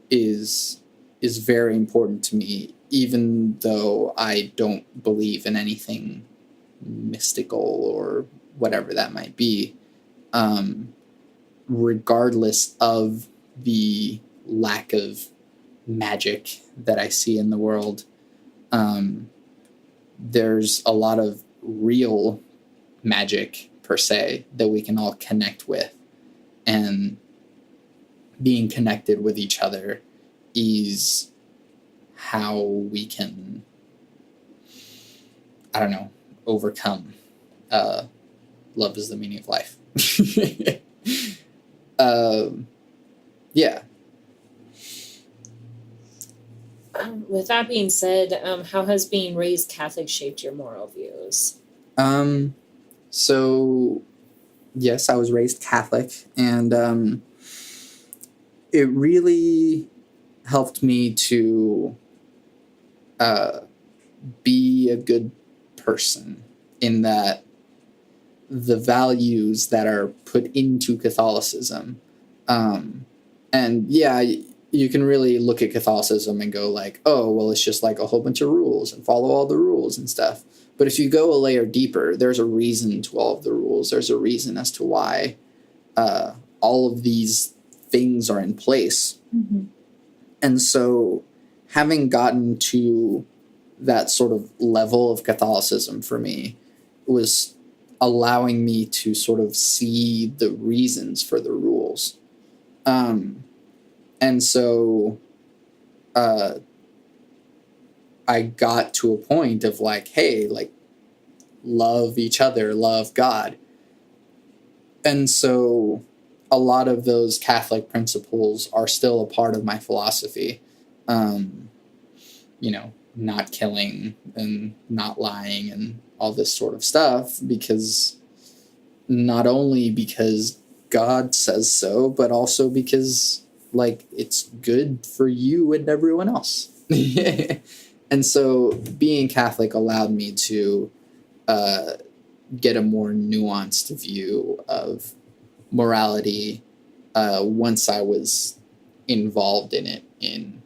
is very important to me, even though I don't believe in anything mystical or whatever that might be. Regardless of the lack of magic that I see in the world, there's a lot of real magic, per se, that we can all connect with. And being connected with each other is how we can, I don't know, overcome. Love is the meaning of life. Yeah. With that being said, how has being raised Catholic shaped your moral views? So, yes, I was raised Catholic, and it really helped me to be a good person, in that the values that are put into Catholicism, and yeah, you can really look at Catholicism and go like, oh, well, it's just like a whole bunch of rules and follow all the rules and stuff. But if you go a layer deeper, there's a reason to all of the rules. There's a reason as to why all of these things are in place. Mm-hmm. And so having gotten to that sort of level of Catholicism for me was allowing me to sort of see the reasons for the rules. And so I got to a point of like, hey, like, love each other, love God. And so a lot of those Catholic principles are still a part of my philosophy. You know, not killing and not lying and all this sort of stuff, because not only because God says so, but also because, like, it's good for you and everyone else. And so being Catholic allowed me to get a more nuanced view of morality once I was involved in it in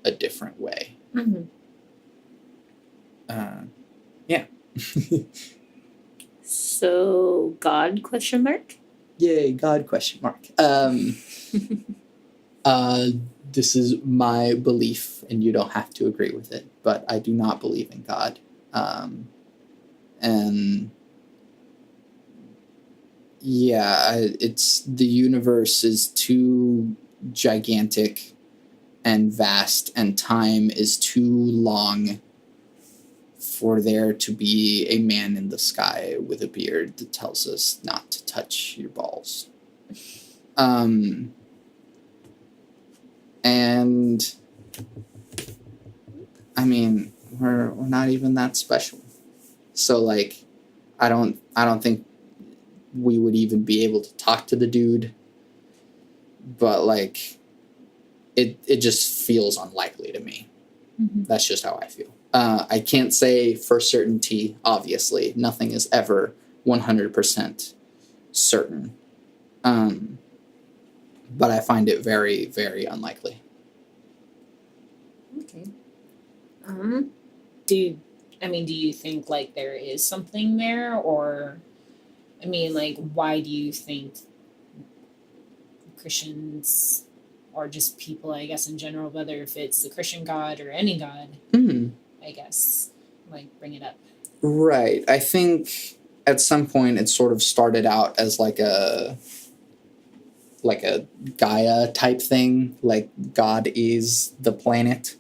a different way. Mm-hmm. Yeah. So, God, question mark? Yay, God, question mark. This is my belief, and you don't have to agree with it, but I do not believe in God. And yeah, it's, the universe is too gigantic and vast, and time is too long for there to be a man in the sky with a beard that tells us not to touch your balls. And I mean, we're not even that special. So like, I don't think we would even be able to talk to the dude. But like, it just feels unlikely to me. Mm-hmm. That's just how I feel. I can't say for certainty, obviously. Nothing is ever 100% certain. But I find it very, very unlikely. Okay. Do you think like there is something there, or I mean, like, why do you think Christians, or just people, I guess, in general, whether if it's the Christian God or any God, I guess, like, bring it up? Right. I think at some point it sort of started out as like a Gaia type thing, like God is the planet.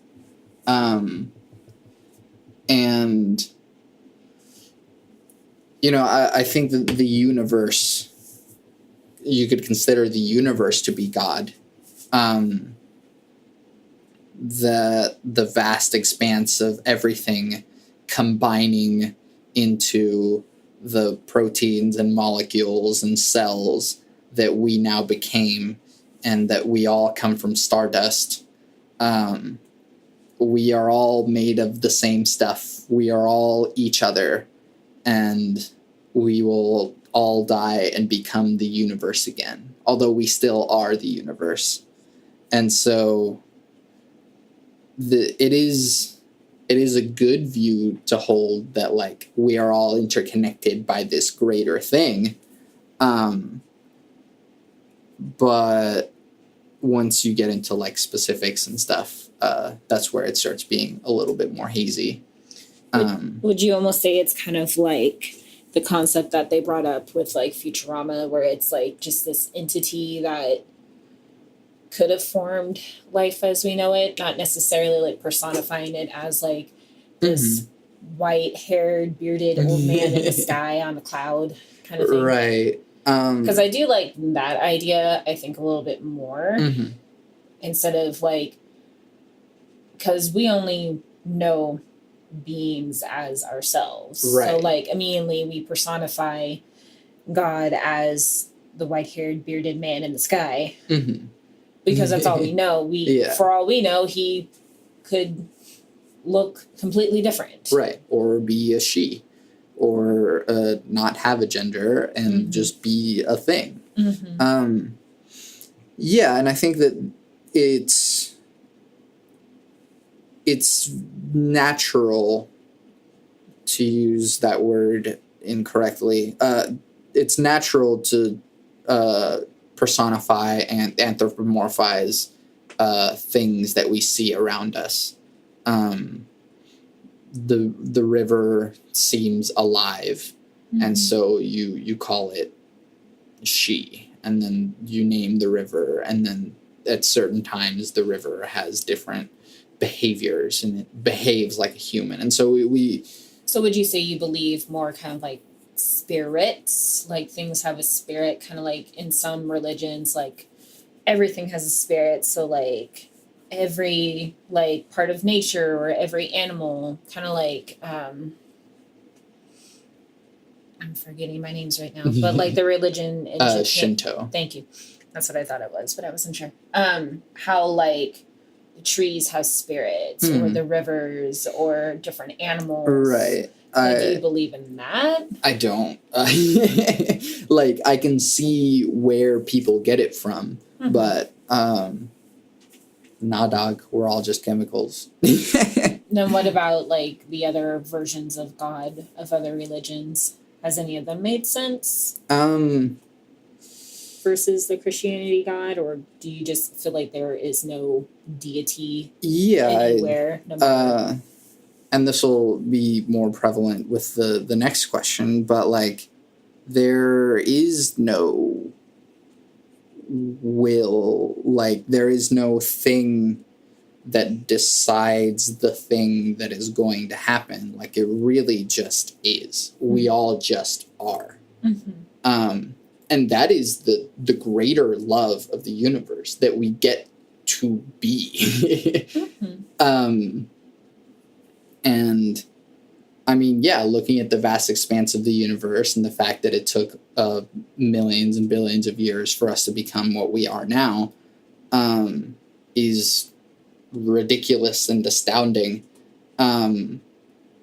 And, you know, I think that the universe, you could consider the universe to be God. The vast expanse of everything combining into the proteins and molecules and cells that we now became, and that we all come from stardust. we are all made of the same stuff. We are all each other, and we will all die and become the universe again, although we still are the universe. And so it is a good view to hold that, like, we are all interconnected by this greater thing. But once you get into like specifics and stuff, that's where it starts being a little bit more hazy. Would you almost say it's kind of like the concept that they brought up with like Futurama, where it's like just this entity that could have formed life as we know it, not necessarily like personifying it as like this white-haired, bearded old man in the sky on a cloud kind of thing? Right. Because I do like that idea, I think, a little bit more. Instead of like, because we only know beings as ourselves. Right. So like immediately we personify God as the white-haired, bearded man in the sky. Because that's all we know. For all we know, he could look completely different. Right. Or be a she. Or not have a gender and just be a thing. Yeah, and I think that it's natural, to use that word incorrectly. It's natural to personify and anthropomorphize things that we see around us. The river seems alive, and so you call it she, and then you name the river, and then at certain times the river has different behaviors and it behaves like a human. And so we So would you say you believe more kind of like spirits, like things have a spirit, kind of like in some religions, like everything has a spirit, so like every like part of nature or every animal, kind of like I'm forgetting my names right now, but like the religion in Japan, Shinto. Thank you. That's what I thought it was, but I wasn't sure. How like the trees have spirits or the rivers or different animals. Right. Do you believe in that? I don't. Like, I can see where people get it from, but nah, dog, we're all just chemicals. Then what about like the other versions of God of other religions? Has any of them made sense? Versus the Christianity God, or do you just feel like there is no deity anywhere? And this will be more prevalent with the next question, but like, there is no will, like there is no thing that decides the thing that is going to happen. Like, it really just is. We all just are. And that is the greater love of the universe, that we get to be. And I mean, yeah, looking at the vast expanse of the universe and the fact that it took millions and billions of years for us to become what we are now, is ridiculous and astounding. And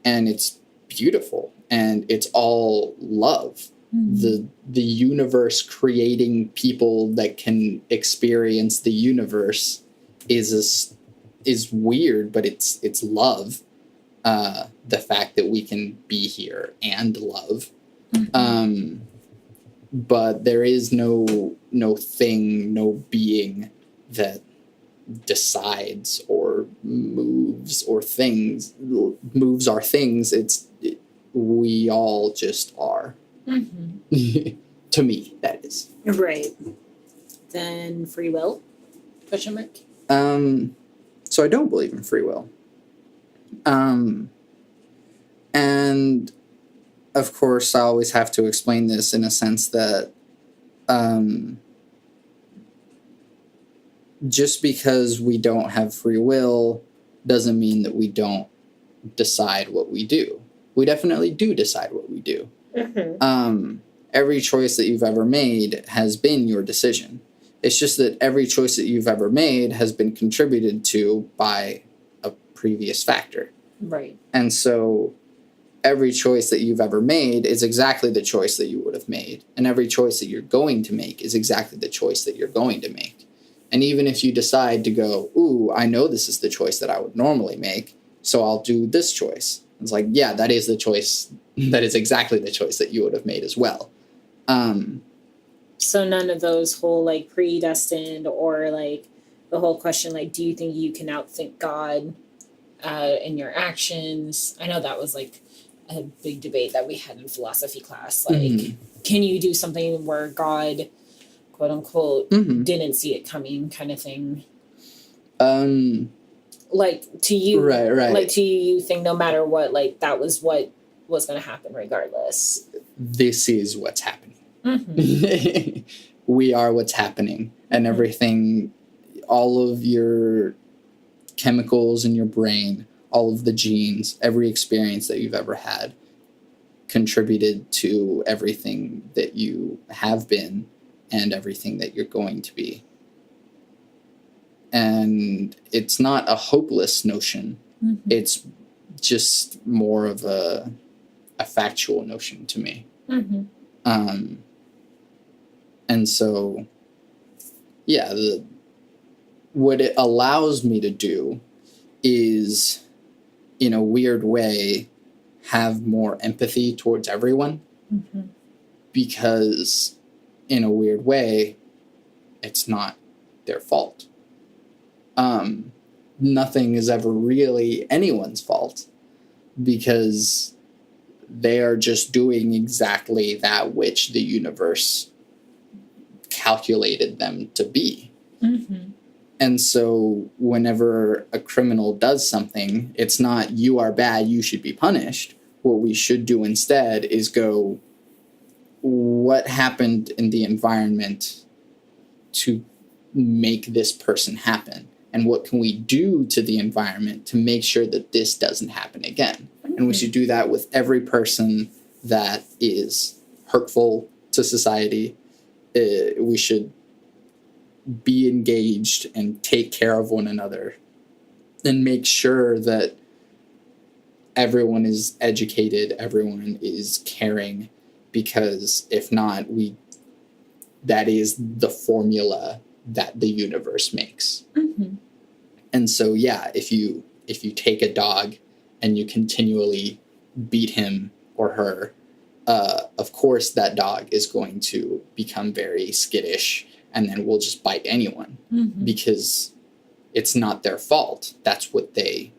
it's beautiful, and it's all love. The universe creating people that can experience the universe is weird, but it's love. The fact that we can be here and love. But there is no thing, no being that decides or moves our things. We all just are. To me, that is. Right. Then free will? Question mark? So I don't believe in free will. And of course, I always have to explain this in a sense that just because we don't have free will doesn't mean that we don't decide what we do. We definitely do decide what we do. Every choice that you've ever made has been your decision. It's just that every choice that you've ever made has been contributed to by a previous factor. Right. And so every choice that you've ever made is exactly the choice that you would have made. And every choice that you're going to make is exactly the choice that you're going to make. And even if you decide to go, ooh, I know this is the choice that I would normally make, so I'll do this choice. It's like, yeah, that is the choice. That is exactly the choice that you would have made as well. So none of those whole like predestined or like the whole question like, do you think you can outthink God in your actions? I know that was like a big debate that we had in philosophy class. Like, can you do something where God, quote unquote, didn't see it coming, kind of thing? Like to you, right. Like to you, you think no matter what, like that was what was going to happen regardless. This is what's happening. We are what's happening, and everything, all of your chemicals in your brain, all of the genes, every experience that you've ever had contributed to everything that you have been and everything that you're going to be. And it's not a hopeless notion. It's just more of a factual notion to me. And so, yeah, what it allows me to do is, in a weird way, have more empathy towards everyone. Because, in a weird way, it's not their fault. Nothing is ever really anyone's fault, because they are just doing exactly that which the universe calculated them to be. And so whenever a criminal does something, it's not, you are bad, you should be punished. What we should do instead is go, what happened in the environment to make this person happen? And what can we do to the environment to make sure that this doesn't happen again? And we should do that with every person that is hurtful to society. We should be engaged and take care of one another and make sure that everyone is educated, everyone is caring, because if not, that is the formula that the universe makes. And so, yeah, if you take a dog and you continually beat him or her, of course that dog is going to become very skittish and then will just bite anyone, because it's not their fault. That's what they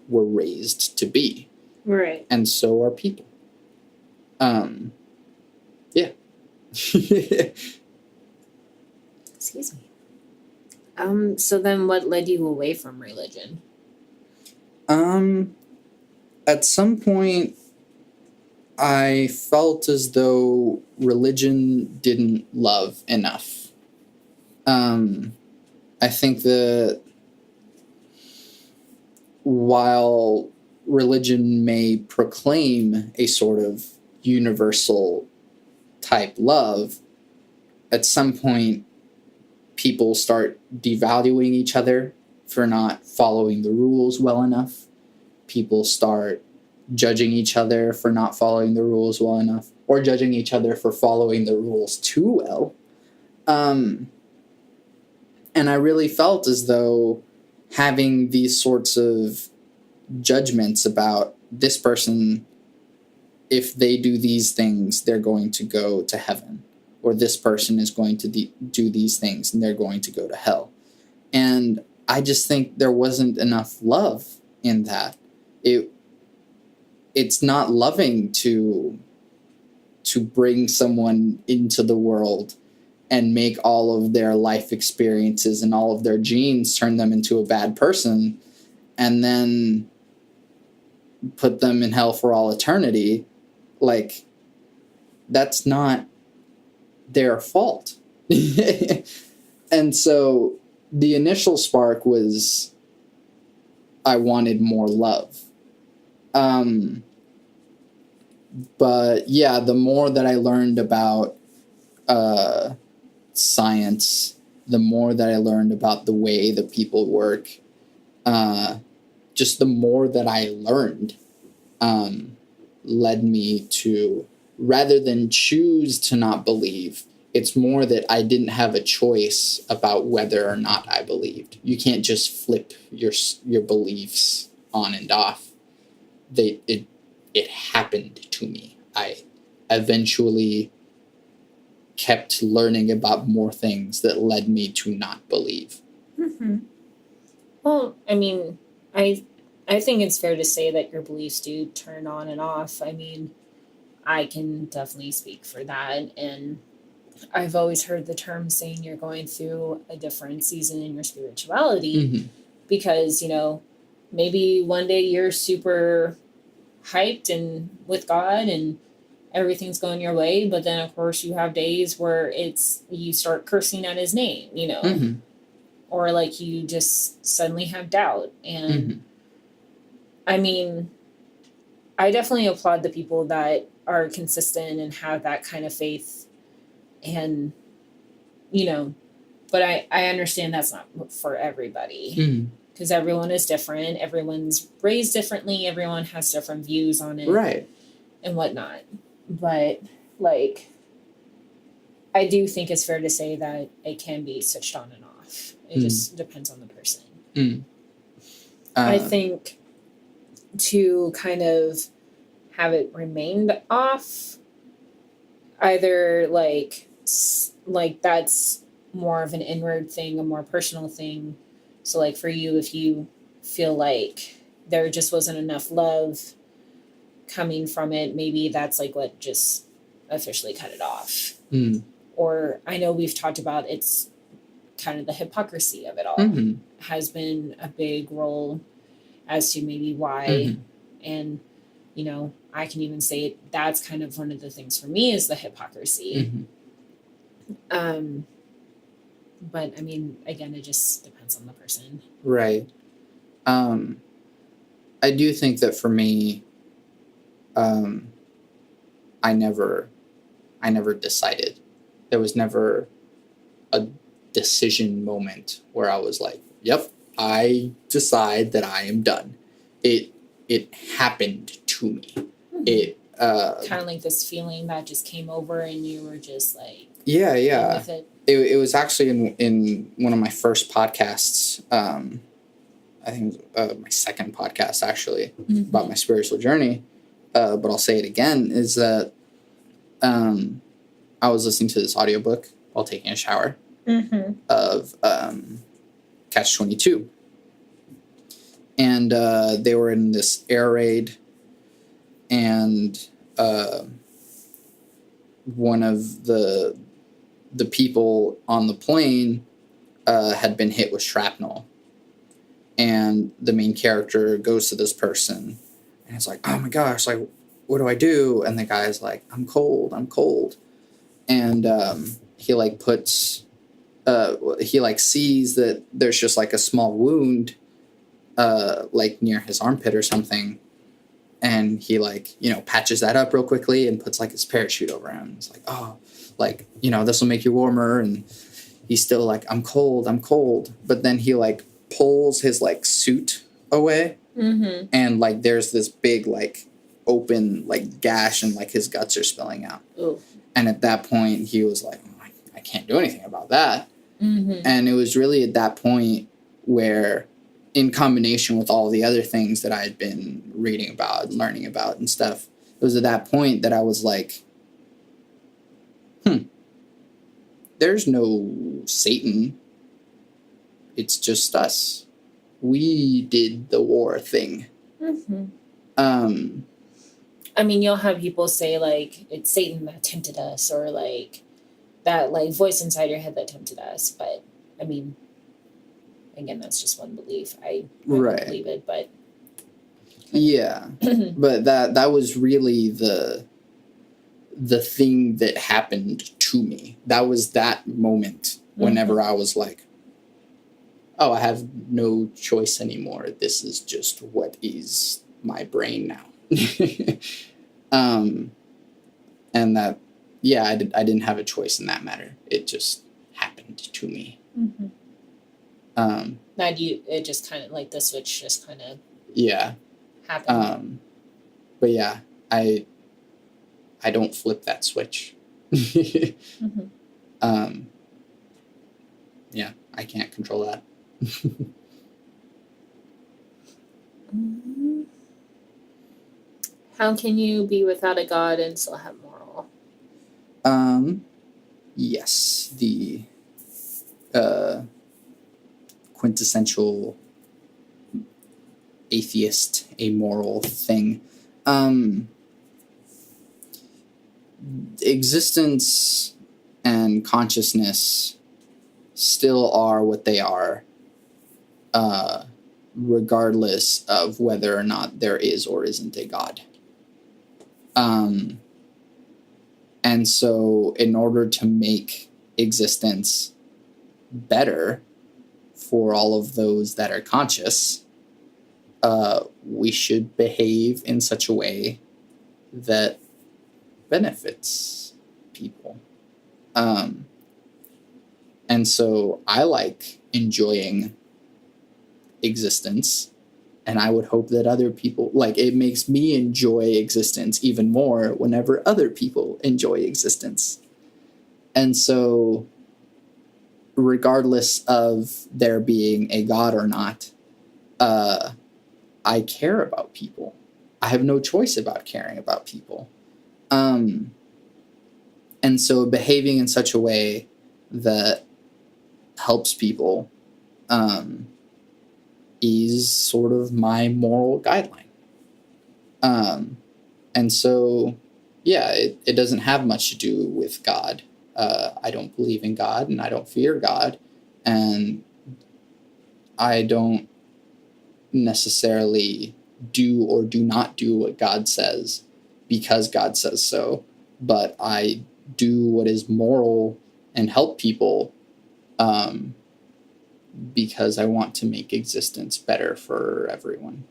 were raised to be. Right. And so are people. Yeah. Excuse me. So then what led you away from religion? At some point, I felt as though religion didn't love enough. I think that while religion may proclaim a sort of universal type love, at some point people start devaluing each other for not following the rules well enough. People start judging each other for not following the rules well enough, or judging each other for following the rules too well. And I really felt as though having these sorts of judgments about this person, if they do these things, they're going to go to heaven, or this person is going to do these things and they're going to go to hell. And I just think there wasn't enough love in that. It's not loving to bring someone into the world and make all of their life experiences and all of their genes turn them into a bad person and then put them in hell for all eternity. Like, that's not their fault. And so the initial spark was I wanted more love. But yeah, the more that I learned about science, the more that I learned about the way that people work, just the more that I learned led me to, rather than choose to not believe, it's more that I didn't have a choice about whether or not I believed. You can't just flip your beliefs on and off. It happened to me. I eventually kept learning about more things that led me to not believe. Mm-hmm. Well, I mean, I think it's fair to say that your beliefs do turn on and off. I mean, I can definitely speak for that, and I've always heard the term saying you're going through a different season in your spirituality Mm-hmm. because, maybe one day you're super hyped and with God and everything's going your way, but then of course you have days where you start cursing at his name, Mm-hmm. or like you just suddenly have doubt. And Mm-hmm. I mean, I definitely applaud the people that are consistent and have that kind of faith. And, but I understand that's not for everybody Mm-hmm. because everyone is different. Everyone's raised differently. Everyone has different views on it. Right. And whatnot. But, like, I do think it's fair to say that it can be switched on and off. It just depends on the person. Mm. I think to kind of have it remained off, either like that's more of an inward thing, a more personal thing. So like for you, if you feel like there just wasn't enough love coming from it, maybe that's like what just officially cut it off. Mm. Or I know we've talked about it's kind of the hypocrisy of it all Mm-hmm. has been a big role as to maybe why. Mm-hmm. And I can even say that's kind of one of the things for me is the hypocrisy. Mm-hmm. But I mean, again, it just depends on the person. Right. I do think that for me, I never decided. There was never a decision moment where I was like, "Yep, I decide that I am done." It happened to me. Mm-hmm. It kind of like this feeling that just came over, and you were just like, yeah. with it. It was actually in one of my first podcasts. I think my second podcast actually about my spiritual journey. But I'll say it again, is that I was listening to this audiobook while taking a shower of Catch-22. And they were in this air raid, and one of the people on the plane had been hit with shrapnel. And the main character goes to this person, and it's like, "Oh my gosh, like, what do I do?" And the guy's like, I'm cold. And he like puts, he like sees that there's just like a small wound, like near his armpit or something. And he like, patches that up real quickly and puts like his parachute over him. It's like, oh, like, this will make you warmer. And he's still like, I'm cold. But then he like pulls his like suit away. Mm-hmm. And like there's this big like open like gash, and like his guts are spilling out. Ooh. And at that point he was like, oh, I can't do anything about that. Mm-hmm. And it was really at that point where, in combination with all the other things that I had been reading about and learning about and stuff, it was at that point that I was like, there's no Satan. It's just us. We did the war thing. Mm-hmm. I mean, you'll have people say like it's Satan that tempted us, or like that like voice inside your head that tempted us. But I mean, again, that's just one belief. I Right. don't believe it, but yeah. But that was really the thing that happened to me. That was that moment whenever I was like, oh, I have no choice anymore. This is just what is my brain now. And that, yeah, I didn't have a choice in that matter. It just happened to me. Now it just kind of like the switch just kind of Yeah. happen. But yeah, I don't flip that switch. Mm-hmm. Yeah, I can't control that. Mm-hmm. How can you be without a God and still have moral? Yes, the quintessential atheist, amoral thing. Existence and consciousness still are what they are, regardless of whether or not there is or isn't a God. And so, in order to make existence better for all of those that are conscious, we should behave in such a way that benefits people. And so I like enjoying existence, and I would hope that other people, like, it makes me enjoy existence even more whenever other people enjoy existence. And so, regardless of there being a God or not, I care about people. I have no choice about caring about people. And so behaving in such a way that helps people is sort of my moral guideline. And so, yeah, it doesn't have much to do with God. I don't believe in God, and I don't fear God, and I don't necessarily do or do not do what God says because God says so, but I do what is moral and help people because I want to make existence better for everyone.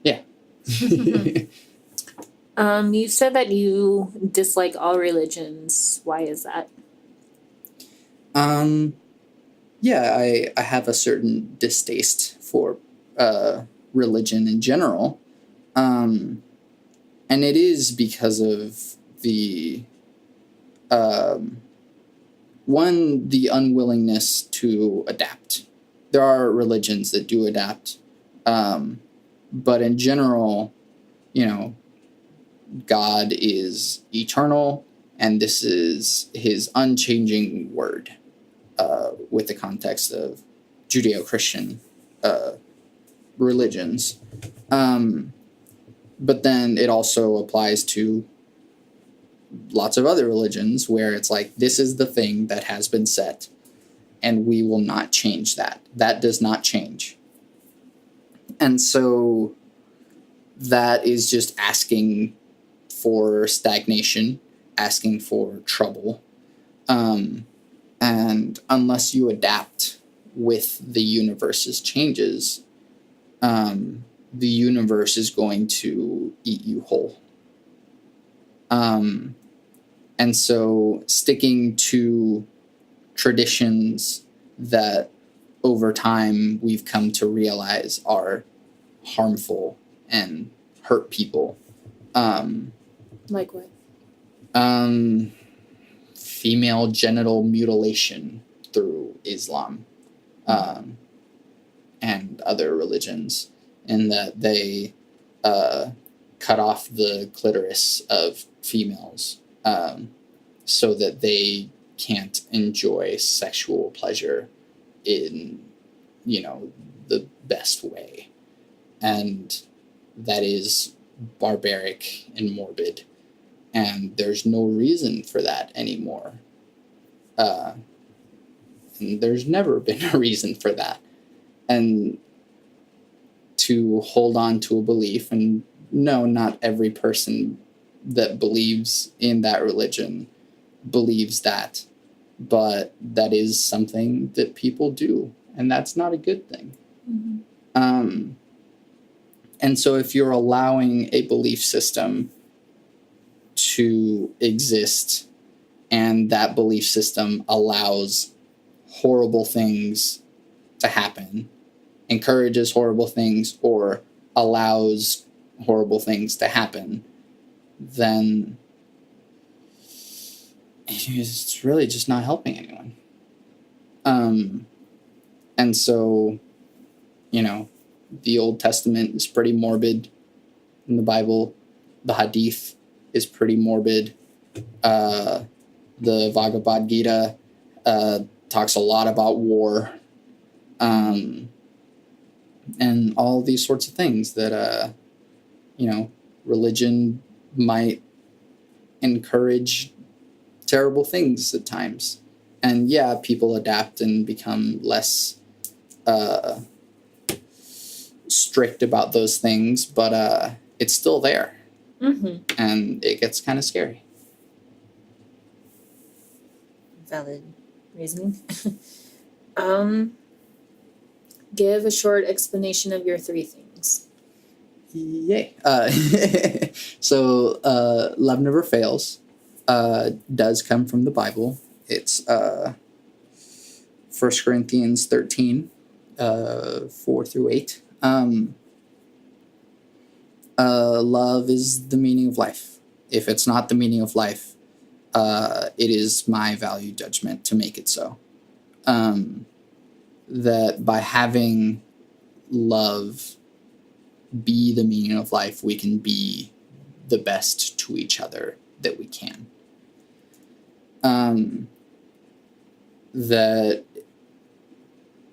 Yeah. You said that you dislike all religions. Why is that? Yeah, I have a certain distaste for religion in general. And it is because of the one, the unwillingness to adapt. There are religions that do adapt, but in general, you know, God is eternal, and this is his unchanging word, with the context of Judeo-Christian religions. But then it also applies to lots of other religions where it's like, this is the thing that has been set, and we will not change that. That does not change. And so that is just asking for stagnation, asking for trouble. And unless you adapt with the universe's changes, the universe is going to eat you whole. And so sticking to traditions that over time we've come to realize are harmful and hurt people. Like what? Female genital mutilation through Islam, and other religions, in that they cut off the clitoris of females so that they can't enjoy sexual pleasure in, the best way. And that is barbaric and morbid. And there's no reason for that anymore. And there's never been a reason for that. And to hold on to a belief, and no, not every person that believes in that religion believes that, but that is something that people do, and that's not a good thing. Mm-hmm. And so if you're allowing a belief system to exist, and that belief system allows horrible things to happen, encourages horrible things or allows horrible things to happen, then it's really just not helping anyone. And so, the Old Testament is pretty morbid in the Bible. The Hadith is pretty morbid. The Bhagavad Gita talks a lot about war. And all these sorts of things that, religion might encourage terrible things at times. And yeah, people adapt and become less strict about those things, but it's still there. Mm-hmm. And it gets kind of scary. Valid reasoning. Give a short explanation of your 3 things. Yay. So, love never fails does come from the Bible. It's 1 Corinthians 13, 4-8. Love is the meaning of life. If it's not the meaning of life, it is my value judgment to make it so. That by having love be the meaning of life, we can be the best to each other that we can. That,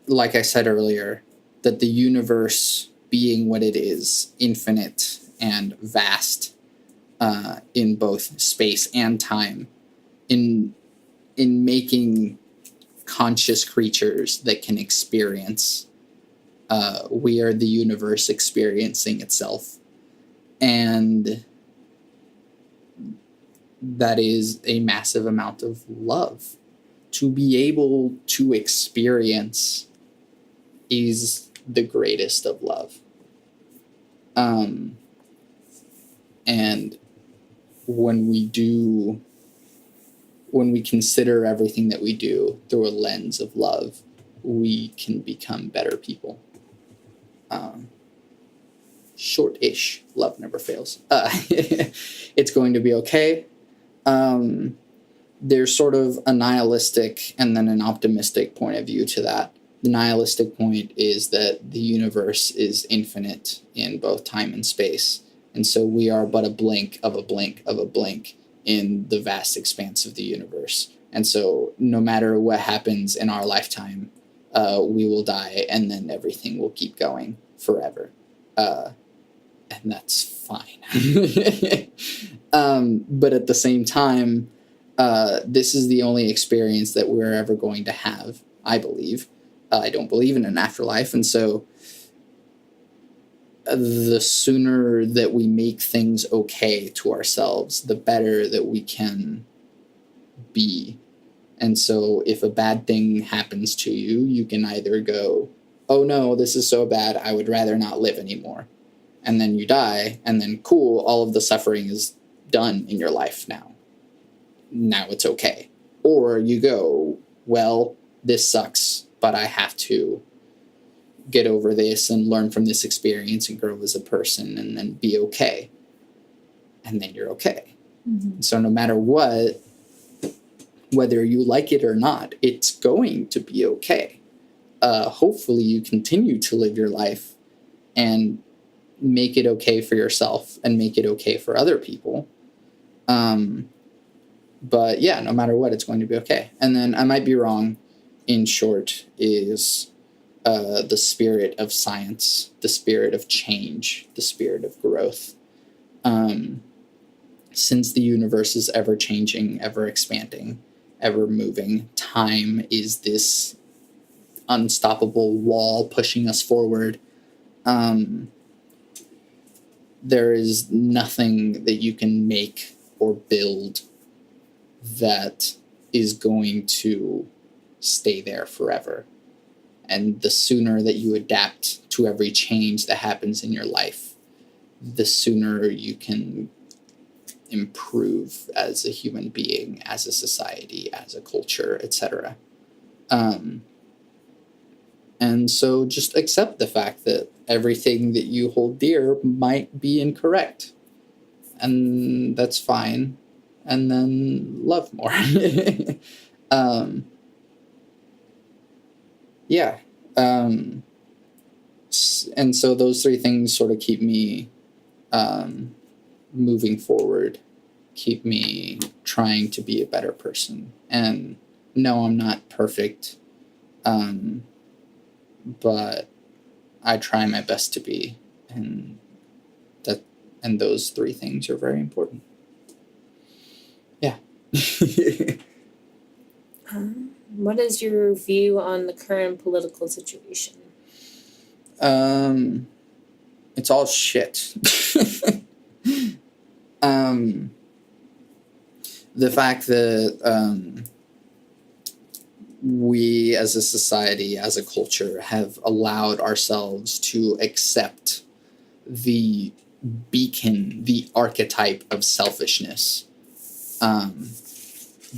like I said earlier, that the universe being what it is, infinite and vast, in both space and time, in making conscious creatures that can experience, we are the universe experiencing itself. And that is a massive amount of love. To be able to experience is the greatest of love. And when we consider everything that we do through a lens of love, we can become better people. Short-ish, love never fails. It's going to be okay. There's sort of a nihilistic and then an optimistic point of view to that. The nihilistic point is that the universe is infinite in both time and space. And so we are but a blink of a blink of a blink in the vast expanse of the universe. And so no matter what happens in our lifetime, we will die and then everything will keep going forever. And that's fine. But at the same time, this is the only experience that we're ever going to have, I believe. I don't believe in an afterlife, and so the sooner that we make things okay to ourselves, the better that we can be. And so if a bad thing happens to you, you can either go, oh no, this is so bad, I would rather not live anymore. And then you die, and then cool, all of the suffering is done in your life now. Now it's okay. Or you go, well, this sucks, but I have to get over this and learn from this experience and grow as a person and then be okay. And then you're okay. Mm-hmm. So no matter what, whether you like it or not, it's going to be okay. Hopefully you continue to live your life and make it okay for yourself and make it okay for other people. But yeah, no matter what, it's going to be okay. And then I might be wrong. In short, is the spirit of science, the spirit of change, the spirit of growth. Since the universe is ever changing, ever expanding, ever moving, time is this unstoppable wall pushing us forward. There is nothing that you can make or build that is going to stay there forever. And the sooner that you adapt to every change that happens in your life, the sooner you can improve as a human being, as a society, as a culture, etc. And And so just accept the fact that everything that you hold dear might be incorrect. And that's fine. And then love more. Yeah. And so those three things sort of keep me moving forward, keep me trying to be a better person. And no, I'm not perfect, but I try my best to be, and those three things are very important. Yeah. What is your view on the current political situation? It's all shit. The fact that we as a society, as a culture, have allowed ourselves to accept the beacon, the archetype of selfishness,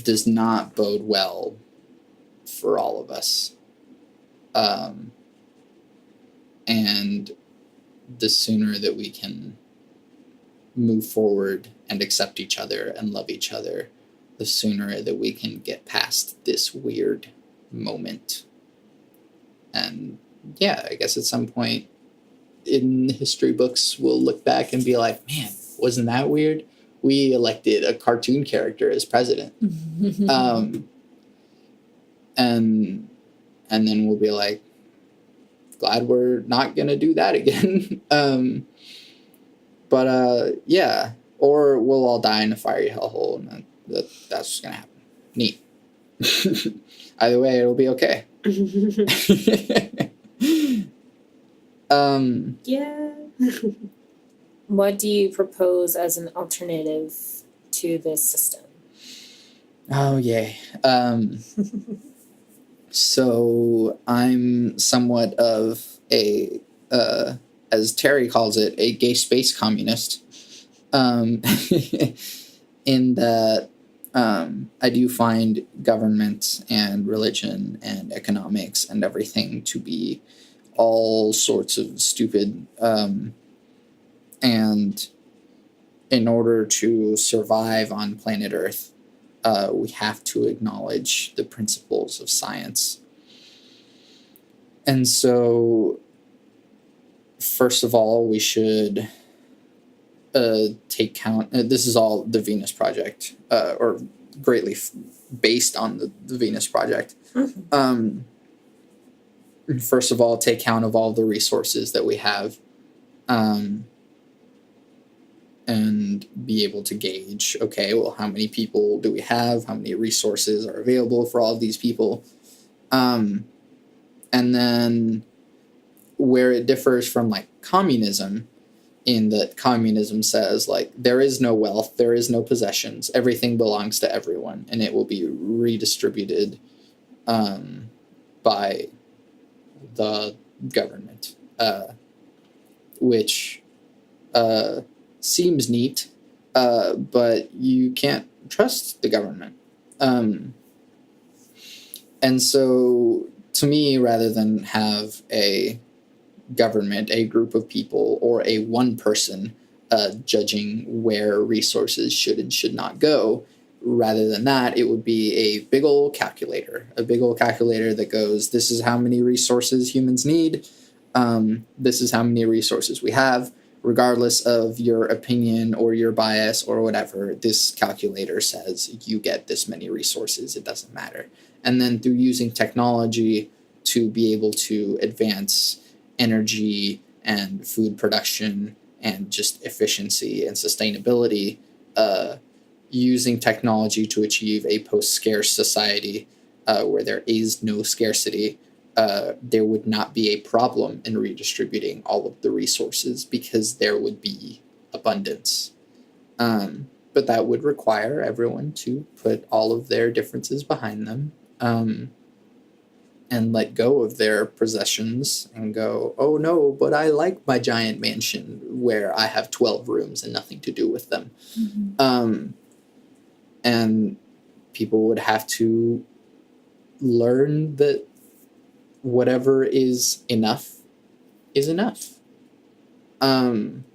does not bode well for all of us. And the sooner that we can move forward and accept each other and love each other, the sooner that we can get past this weird moment. And yeah, I guess at some point in history books, we'll look back and be like, man, wasn't that weird? We elected a cartoon character as president. And then we'll be like, glad we're not going to do that again. Yeah, or we'll all die in a fiery hellhole, and that's just going to happen. Neat. Either way, it'll be okay. Yeah. What do you propose as an alternative to this system? Oh, yay. So I'm somewhat of a, as Terry calls it, a gay space communist. In that I do find government and religion and economics and everything to be all sorts of stupid. And in order to survive on planet Earth, we have to acknowledge the principles of science. And so, first of all, we should take count. This is all the Venus Project, or greatly based on the Venus Project. Mm-hmm. First of all, take count of all the resources that we have, and be able to gauge, okay, well, how many people do we have? How many resources are available for all of these people? And then where it differs from like communism, in that communism says like there is no wealth, there is no possessions, everything belongs to everyone, and it will be redistributed by the government, which seems neat, but you can't trust the government. And so to me, rather than have a government, a group of people, or a one person judging where resources should and should not go, rather than that, it would be a big old calculator that goes, this is how many resources humans need. This is how many resources we have. Regardless of your opinion or your bias or whatever, this calculator says you get this many resources. It doesn't matter. And then through using technology to be able to advance energy and food production and just efficiency and sustainability, using technology to achieve a post-scarce society where there is no scarcity, there would not be a problem in redistributing all of the resources because there would be abundance. But that would require everyone to put all of their differences behind them, and let go of their possessions and go, oh no, but I like my giant mansion where I have 12 rooms and nothing to do with them. Mm-hmm. And people would have to learn that whatever is enough is enough. And,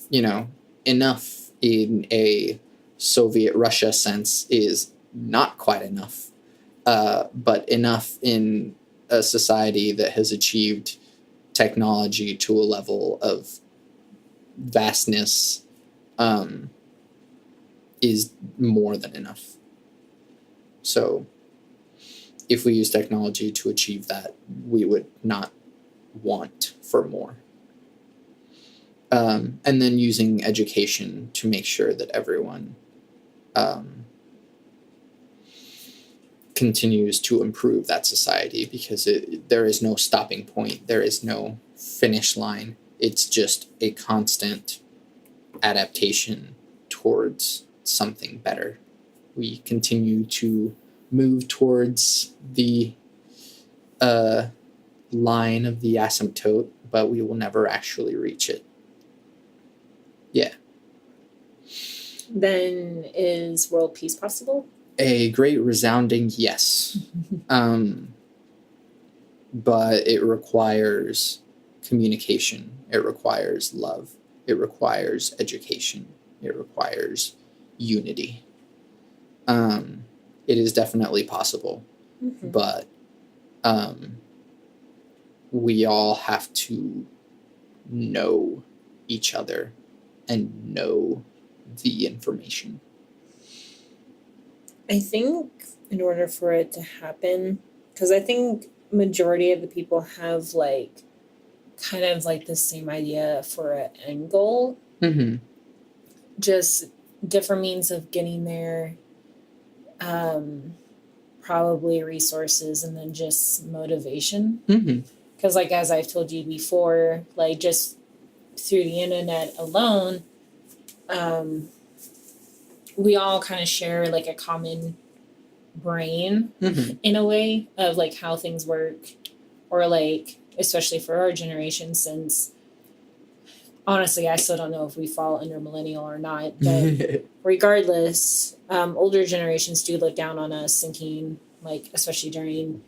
you know, enough in a Soviet Russia sense is not quite enough. But enough in a society that has achieved technology to a level of vastness is more than enough. So if we use technology to achieve that, we would not want for more. And then using education to make sure that everyone continues to improve that society, because there is no stopping point. There is no finish line. It's just a constant adaptation towards something better. We continue to move towards the line of the asymptote, but we will never actually reach it. Yeah. Then is world peace possible? A great resounding yes. But it requires communication. It requires love. It requires education. It requires unity. It is definitely possible, but we all have to know each other and know the information. I think in order for it to happen, because I think majority of the people have like kind of like the same idea for an end goal, just different means of getting there, probably resources, and then just motivation. Because like as I've told you before, like just through the internet alone, we all kind of share like a common brain in a way of like how things work, or like especially for our generation, since honestly I still don't know if we fall under millennial or not, but regardless, older generations do look down on us, thinking like, especially during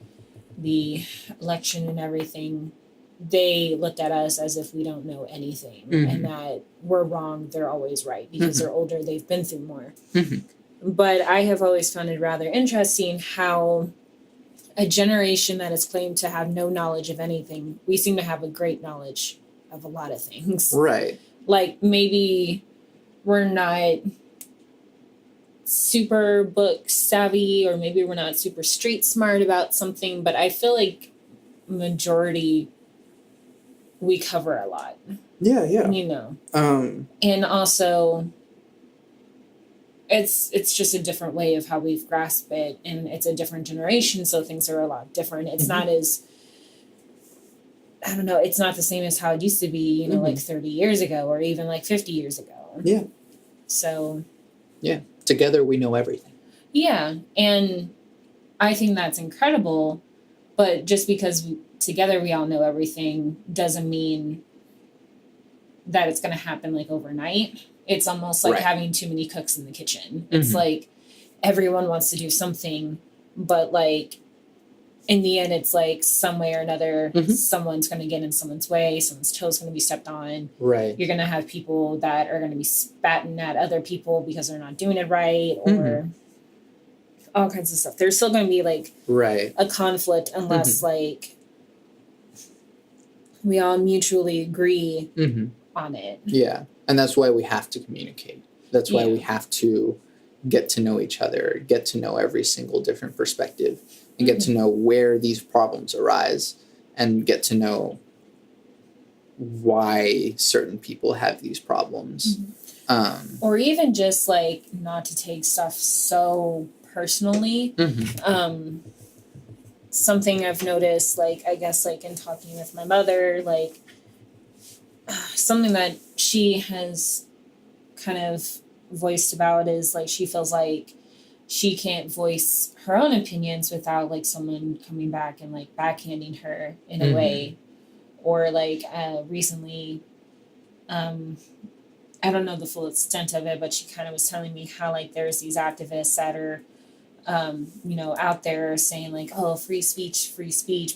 the election and everything, they looked at us as if we don't know anything and that we're wrong, they're always right because they're older, they've been through more. But I have always found it rather interesting how a generation that is claimed to have no knowledge of anything, we seem to have a great knowledge of a lot of things. Right. Like maybe we're not super book savvy, or maybe we're not super street smart about something, but I feel like majority we cover a lot. Yeah. You know. And also it's just a different way of how we've grasped it, and it's a different generation, so things are a lot different. It's not as, I don't know, it's not the same as how it used to be, you know, like 30 years ago or even like 50 years ago. Yeah. So yeah, together we know everything. Yeah, and I think that's incredible, but just because together we all know everything doesn't mean that it's going to happen like overnight. It's almost like having too many cooks in the kitchen. It's like everyone wants to do something, but like in the end, it's like some way or another, someone's going to get in someone's way, someone's toe's going to be stepped on. Right. You're going to have people that are going to be spatting at other people because they're not doing it right, or all kinds of stuff. There's still going to be like a conflict unless like we all mutually agree on it. Yeah. And that's why we have to communicate. That's why we have to get to know each other, get to know every single different perspective, and get to know where these problems arise, and get to know why certain people have these problems. Or even just like not to take stuff so personally. Something I've noticed, like I guess like in talking with my mother, like something that she has kind of voiced about is like she feels like she can't voice her own opinions without like someone coming back and like backhanding her in a way. Or like recently, I don't know the full extent of it, but she kind of was telling me how like there's these activists that are out there saying like, oh, free speech,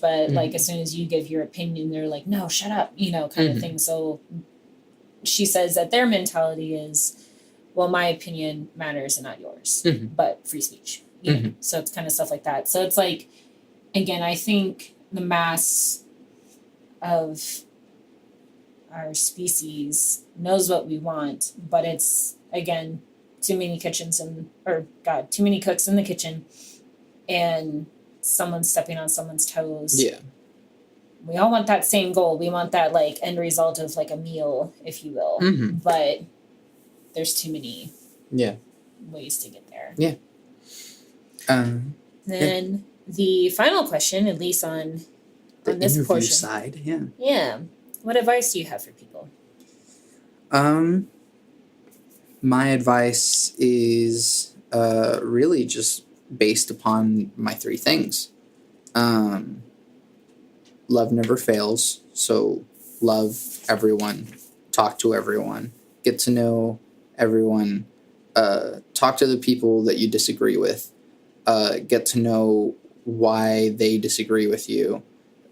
but like as soon as you give your opinion, they're like, no, shut up, kind of thing. So she says that their mentality is, well, my opinion matters and not yours, but free speech. So it's kind of stuff like that. So it's like, again, I think the mass of our species knows what we want, but it's, again, too many cooks in the kitchen, and someone's stepping on someone's toes. Yeah. We all want that same goal. We want that like end result of like a meal, if you will. But there's too many ways to get there. Yeah. Then the final question, at least on this portion side, Yeah. What advice do you have for people? My advice is really just based upon my 3 things. Love never fails, so love everyone, talk to everyone, get to know everyone, talk to the people that you disagree with, get to know why they disagree with you,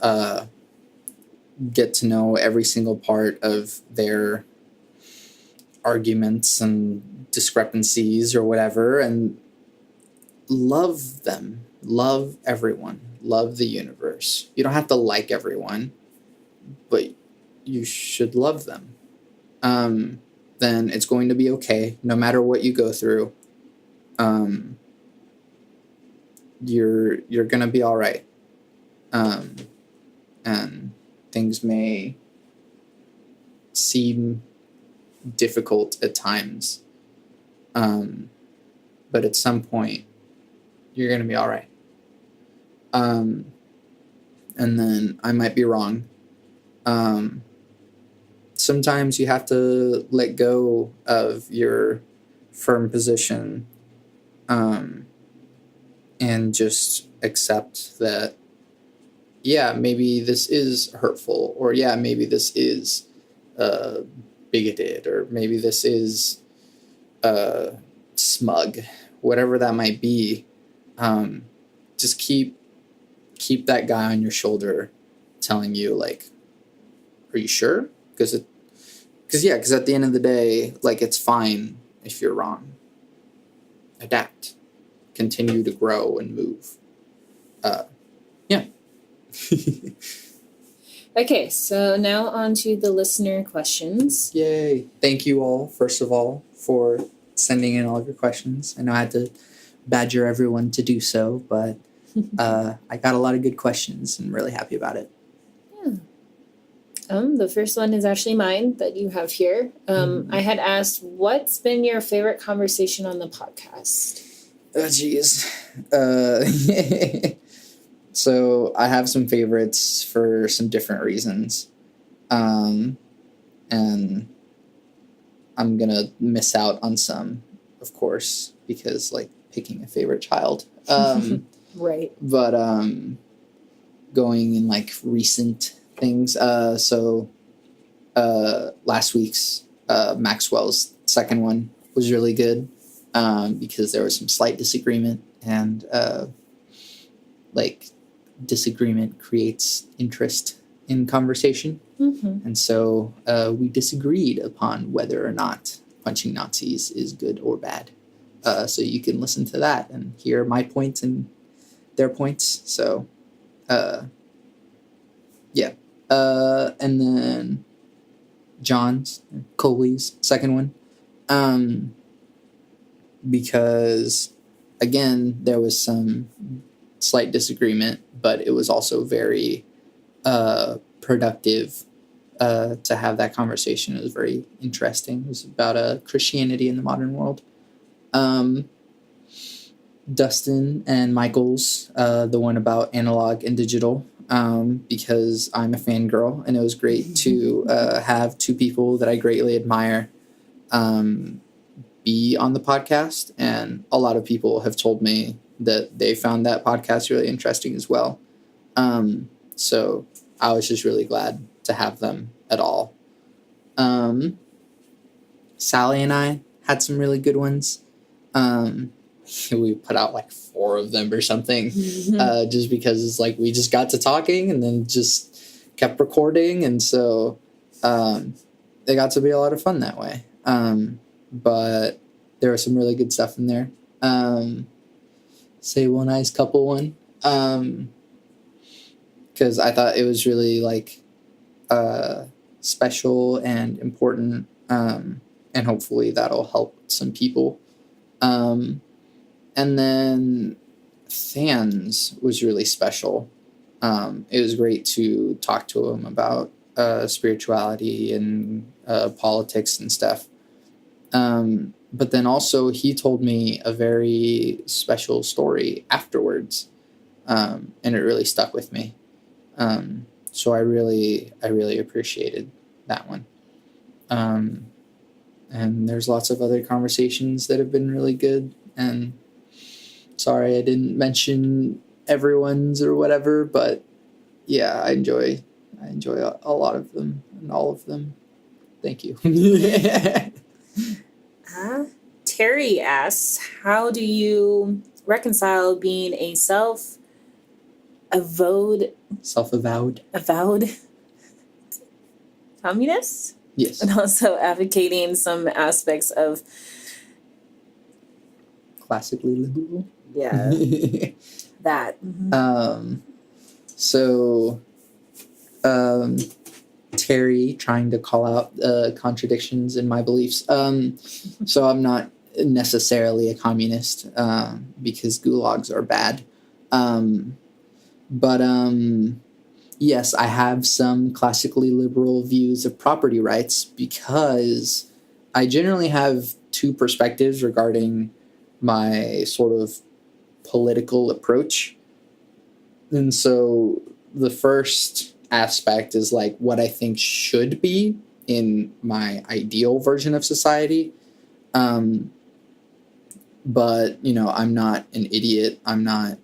get to know every single part of their arguments and discrepancies or whatever, and love them, love everyone, love the universe. You don't have to like everyone, but you should love them. Then it's going to be okay, no matter what you go through. You're gonna be all right. And things may seem difficult at times, but at some point you're gonna be all right. And then I might be wrong. Sometimes you have to let go of your firm position, and just accept that, yeah, maybe this is hurtful, or yeah, maybe this is bigoted, or maybe this is smug, whatever that might be. Just keep that guy on your shoulder telling you, like, are you sure? Because at the end of the day, like, it's fine if you're wrong. Adapt. Continue to grow and move. Yeah. Okay, so now on to the listener questions. Yay. Thank you all, first of all, for sending in all of your questions. I know I had to badger everyone to do so, but I got a lot of good questions and I'm really happy about it. Yeah. The first one is actually mine that you have here. I had asked, what's been your favorite conversation on the podcast? Oh, geez. So I have some favorites for some different reasons. And I'm going to miss out on some, of course, because, like, picking a favorite child. Right. But going in, like, recent things. So last week's Maxwell's second one was really good. Because there was some slight disagreement, and disagreement creates interest in conversation. And so we disagreed upon whether or not punching Nazis is good or bad. So you can listen to that and hear my points and their points. So yeah. And then Coley's second one. Because, again, there was some slight disagreement, but it was also very productive to have that conversation. It was very interesting. It was about Christianity in the modern world. Dustin and Michael's, the one about analog and digital, because I'm a fangirl, and it was great to have 2 people that I greatly admire be on the podcast, and a lot of people have told me that they found that podcast really interesting as well. So I was just really glad to have them at all. Sally and I had some really good ones. We put out like 4 4 of them or something, just because it's like we just got to talking and then just kept recording, and so it got to be a lot of fun that way. But there was some really good stuff in there. Sable and I's couple one, because I thought it was really like special and important, and hopefully that'll help some people. And then Fans was really special. It was great to talk to him about spirituality and politics and stuff. But then also he told me a very special story afterwards, and it really stuck with me. So I really appreciated that one. And there's lots of other conversations that have been really good. And sorry I didn't mention everyone's or whatever, but yeah, I enjoy a lot of them and all of them. Thank you. Terry asks, how do you reconcile being a self-avowed communist? Yes. And also advocating some aspects of Classically liberal. Yeah. That. So Terry trying to call out contradictions in my beliefs. So I'm not necessarily a communist, because gulags are bad. But yes, I have some classically liberal views of property rights, because I generally have two perspectives regarding my sort of political approach. And so the first aspect is like what I think should be in my ideal version of society. But, I'm not an idiot. I'm not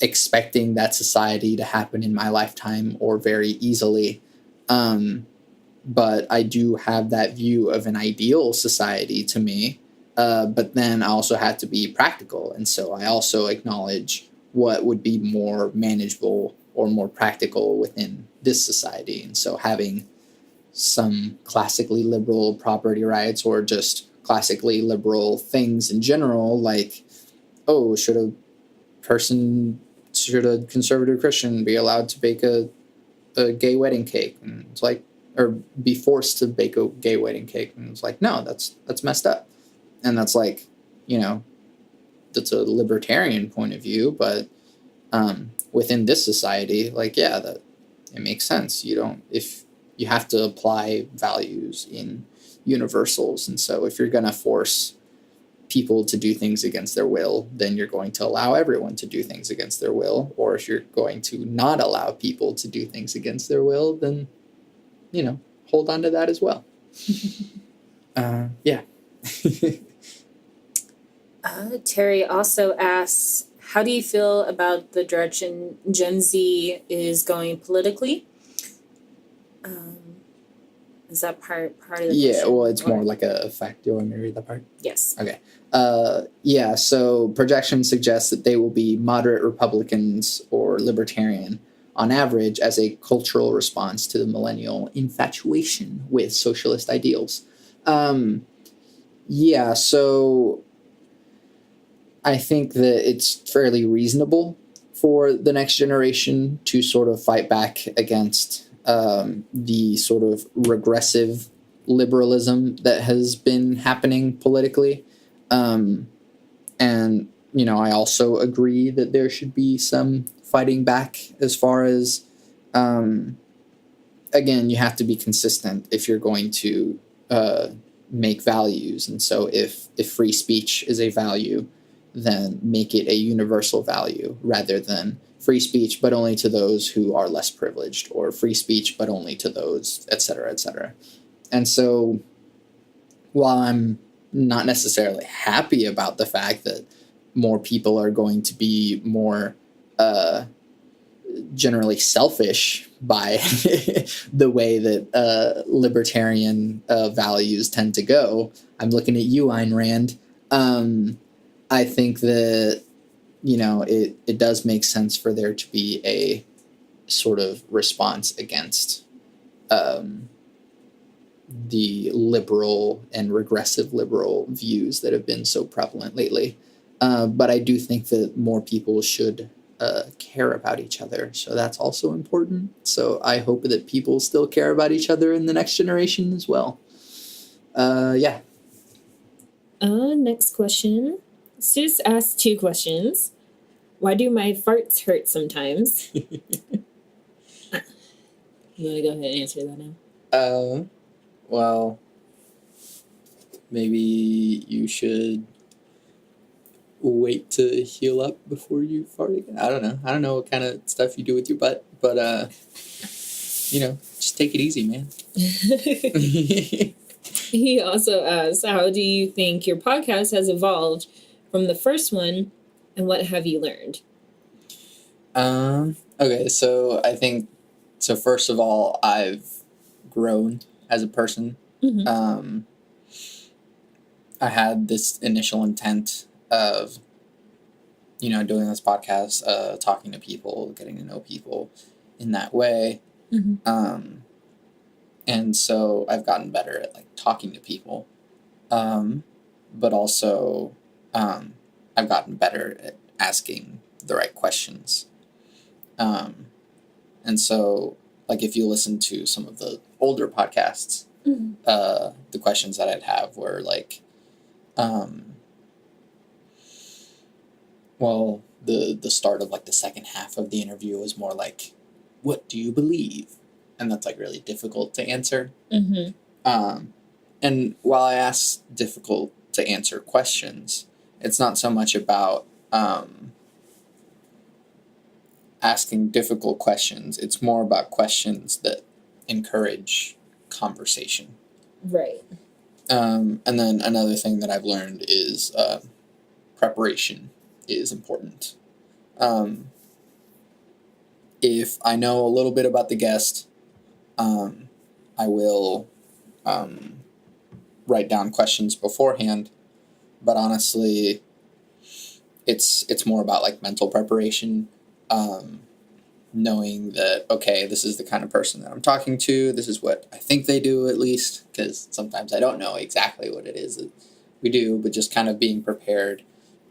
expecting that society to happen in my lifetime or very easily. But I do have that view of an ideal society to me. But then I also have to be practical. And so I also acknowledge what would be more manageable or more practical within this society. And so having some classically liberal property rights, or just classically liberal things in general, like, oh, should a conservative Christian be allowed to bake a gay wedding cake? And it's like, or be forced to bake a gay wedding cake. And it's like, no, that's messed up. And that's like, that's a libertarian point of view, but within this society, like, yeah, that it makes sense. If you have to apply values in universals. And so if you're going to force people to do things against their will, then you're going to allow everyone to do things against their will. Or if you're going to not allow people to do things against their will, then, hold on to that as well. Yeah. Terry also asks, how do you feel about the direction Gen Z is going politically? Is that part of the question? Yeah, well, it's more like a fact. Do you want me to read that part? Yes. Okay. Yeah, so projections suggest that they will be moderate Republicans or libertarian on average as a cultural response to the millennial infatuation with socialist ideals. Yeah, so I think that it's fairly reasonable for the next generation to sort of fight back against the sort of regressive liberalism that has been happening politically. And, I also agree that there should be some fighting back as far as, again, you have to be consistent if you're going to make values. And so if free speech is a value, then make it a universal value rather than free speech, but only to those who are less privileged, or free speech, but only to those, et cetera, et cetera. And so while I'm not necessarily happy about the fact that more people are going to be more generally selfish by the way that libertarian values tend to go, I'm looking at you, Ayn Rand. I think that, it does make sense for there to be a sort of response against the liberal and regressive liberal views that have been so prevalent lately. But I do think that more people should care about each other. So that's also important. So I hope that people still care about each other in the next generation as well. Yeah. Next question. Sus asked 2 questions. Why do my farts hurt sometimes? You want to go ahead and answer that now? Well, maybe you should wait to heal up before you fart again. I don't know. I don't know what kind of stuff you do with your butt, but just take it easy, man. He also asked, how do you think your podcast has evolved from the first one, and what have you learned? Okay, so I think, first of all, I've grown as a person. Mm-hmm. I had this initial intent of, doing this podcast, talking to people, getting to know people in that way. Mm-hmm. And so I've gotten better at like talking to people. But also, I've gotten better at asking the right questions. And so, like, if you listen to some of the older podcasts, Mm-hmm. The questions that I'd have were like, well, the start of like the second half of the interview was more like, what do you believe? And that's like really difficult to answer. Mm-hmm. And while I ask difficult to answer questions, it's not so much about asking difficult questions. It's more about questions that encourage conversation. Right. And then another thing that I've learned is preparation is important. If I know a little bit about the guest, I will write down questions beforehand. But honestly, it's more about like mental preparation. Knowing that, okay, this is the kind of person that I'm talking to. This is what I think they do, at least, because sometimes I don't know exactly what it is that we do, but just kind of being prepared,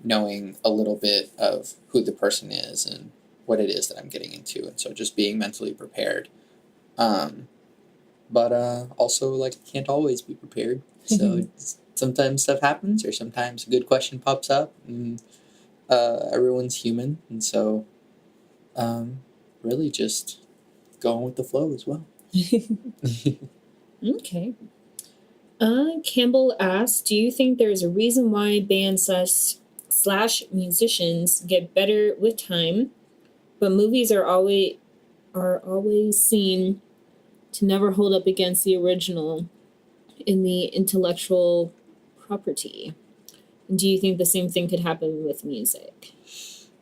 knowing a little bit of who the person is and what it is that I'm getting into. And so just being mentally prepared. But also, like, you can't always be prepared. So sometimes stuff happens, or sometimes a good question pops up, and everyone's human. And so really just going with the flow as well. Okay. Campbell asked, do you think there's a reason why bands slash musicians get better with time, but movies are always seen to never hold up against the original in the intellectual property? And do you think the same thing could happen with music?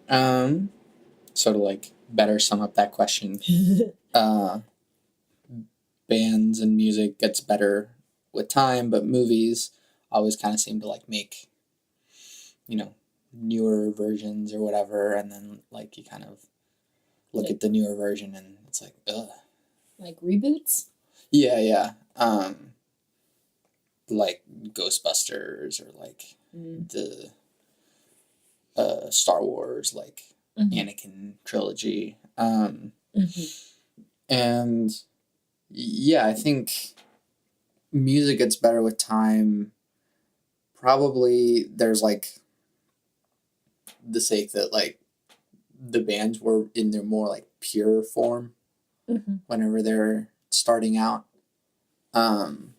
Sort of like better sum up that question. Bands and music gets better with time, but movies always kind of seem to like make, newer versions or whatever, and then like you kind of look at the newer version and it's like, ugh. Like reboots? Yeah. Like Ghostbusters or like the Star Wars, like Anakin trilogy. And yeah, I think music gets better with time. Probably there's like the sake that like the bands were in their more like pure form whenever they're starting out. And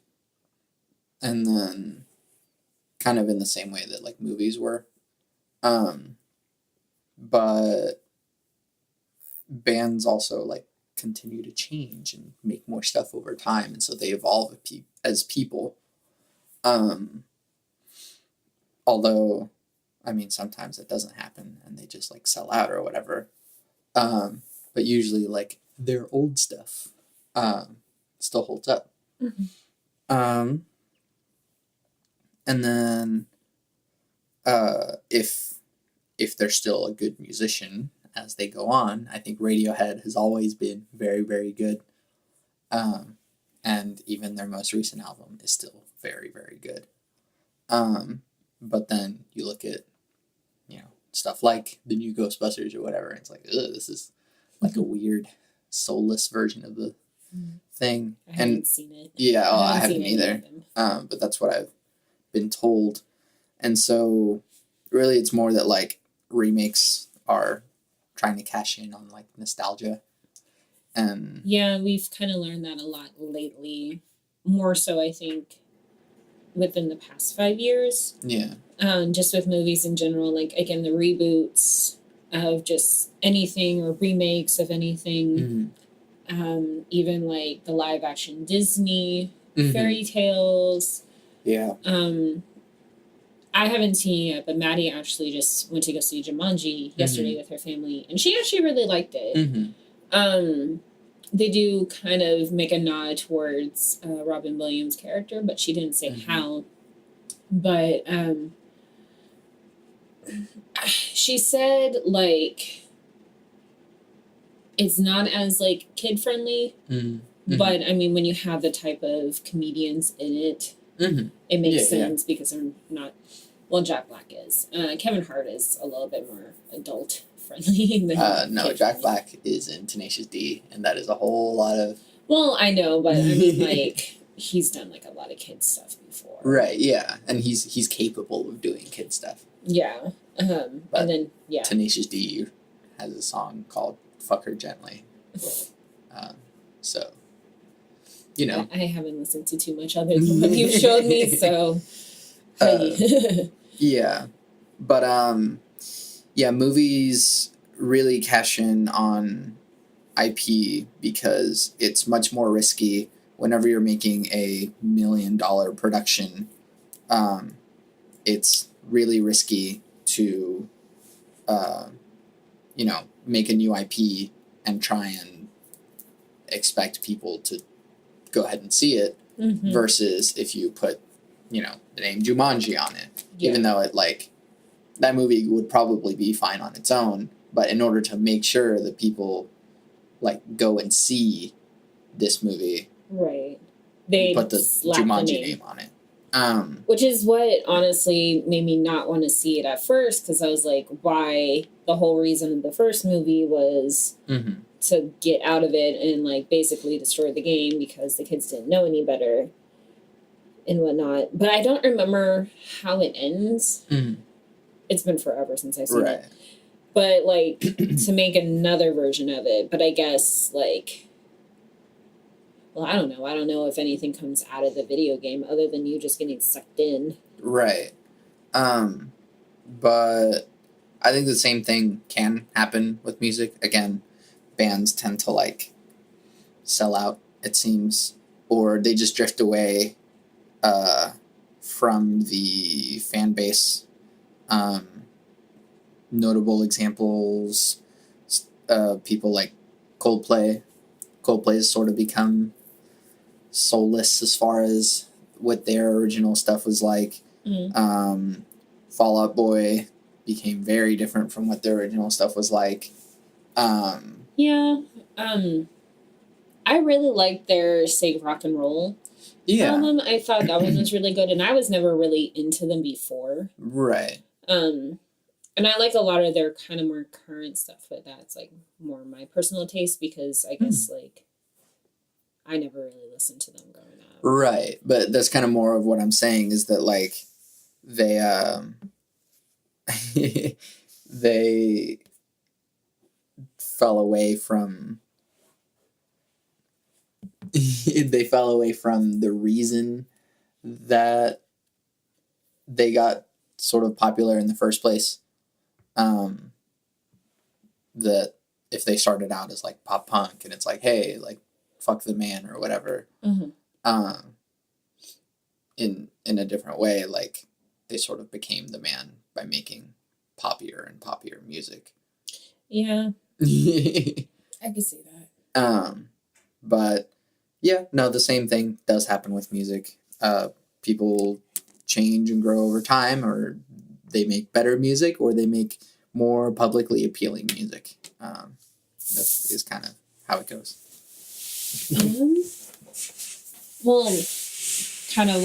then kind of in the same way that like movies were. But bands also like continue to change and make more stuff over time, and so they evolve as people. Although, I mean, sometimes it doesn't happen and they just like sell out or whatever. But usually like their old stuff still holds up. And then if they're still a good musician as they go on. I think Radiohead has always been very, very good. And even their most recent album is still very, very good. But then you look at, stuff like the new Ghostbusters or whatever, and it's like, ugh, this is like a weird, soulless version of the thing. I haven't seen it. Yeah, well, I seen haven't any either. of them. But that's what I've been told. And so, really, it's more that, like, remakes are trying to cash in on, like, nostalgia. And Yeah, we've kind of learned that a lot lately. More so, I think, within the past 5 years. yeah. Just with movies in general, like, again, the reboots of just anything or remakes of anything. Even, like, the live-action Disney fairy tales. Yeah. I haven't seen it, but Maddie actually just went to go see Jumanji yesterday with her family, and she actually really liked it. They do kind of make a nod towards Robin Williams' character, but she didn't say how. But she said, like, it's not as, like, kid-friendly, but, I mean, when you have the type of comedians in it, it makes sense because they're not... Well, Jack Black is. Kevin Hart is a little bit more adult-friendly than no, Jack Black is in Tenacious D, and that is a whole lot of... Well, I know, but I mean, like, he's done, like, a lot of kid stuff before. Right, yeah. And he's capable of doing kid stuff. Yeah. And then, yeah. Tenacious D has a song called Fuck Her Gently. So, you know. I haven't listened to too much other than what you've showed me, so... Yeah. But, yeah, movies really cash in on IP because it's much more risky whenever you're making a $1 million production. It's really risky to, make a new IP and try and expect people to go ahead and see it versus if you put, the name Jumanji on it. Yeah. Even though that movie would probably be fine on its own, but in order to make sure that people, go and see this movie, right, they put the Jumanji name on it. Which is what honestly made me not want to see it at first, because I was like, why? The whole reason of the first movie was to get out of it and basically destroy the game because the kids didn't know any better and whatnot. But I don't remember how it ends. It's been forever since I've seen it. But to make another version of it, but I guess well, I don't know. I don't know if anything comes out of the video game other than you just getting sucked in. Right. But I think the same thing can happen with music. Again, bands tend to sell out, it seems, or they just drift away from the fan base. Notable examples, people like Coldplay. Coldplay has sort of become soulless as far as what their original stuff was like. Fall Out Boy became very different from what their original stuff was like. I really liked their Save Rock and Roll album. I thought that one was really good, and I was never really into them before. Right. And I like a lot of their kind of more current stuff, but that's more my personal taste because I guess I never really listened to them growing up. Right, but that's kind of more of what I'm saying is that they they fell away from the reason that they got sort of popular in the first place. That if they started out as pop punk and it's hey, fuck the man or whatever, in a different way, they sort of became the man by making poppier and poppier music. Yeah. I can see that. But yeah, no, the same thing does happen with music. People change and grow over time, or they make better music or they make more publicly appealing music. That is kind of how it goes. Well, kind of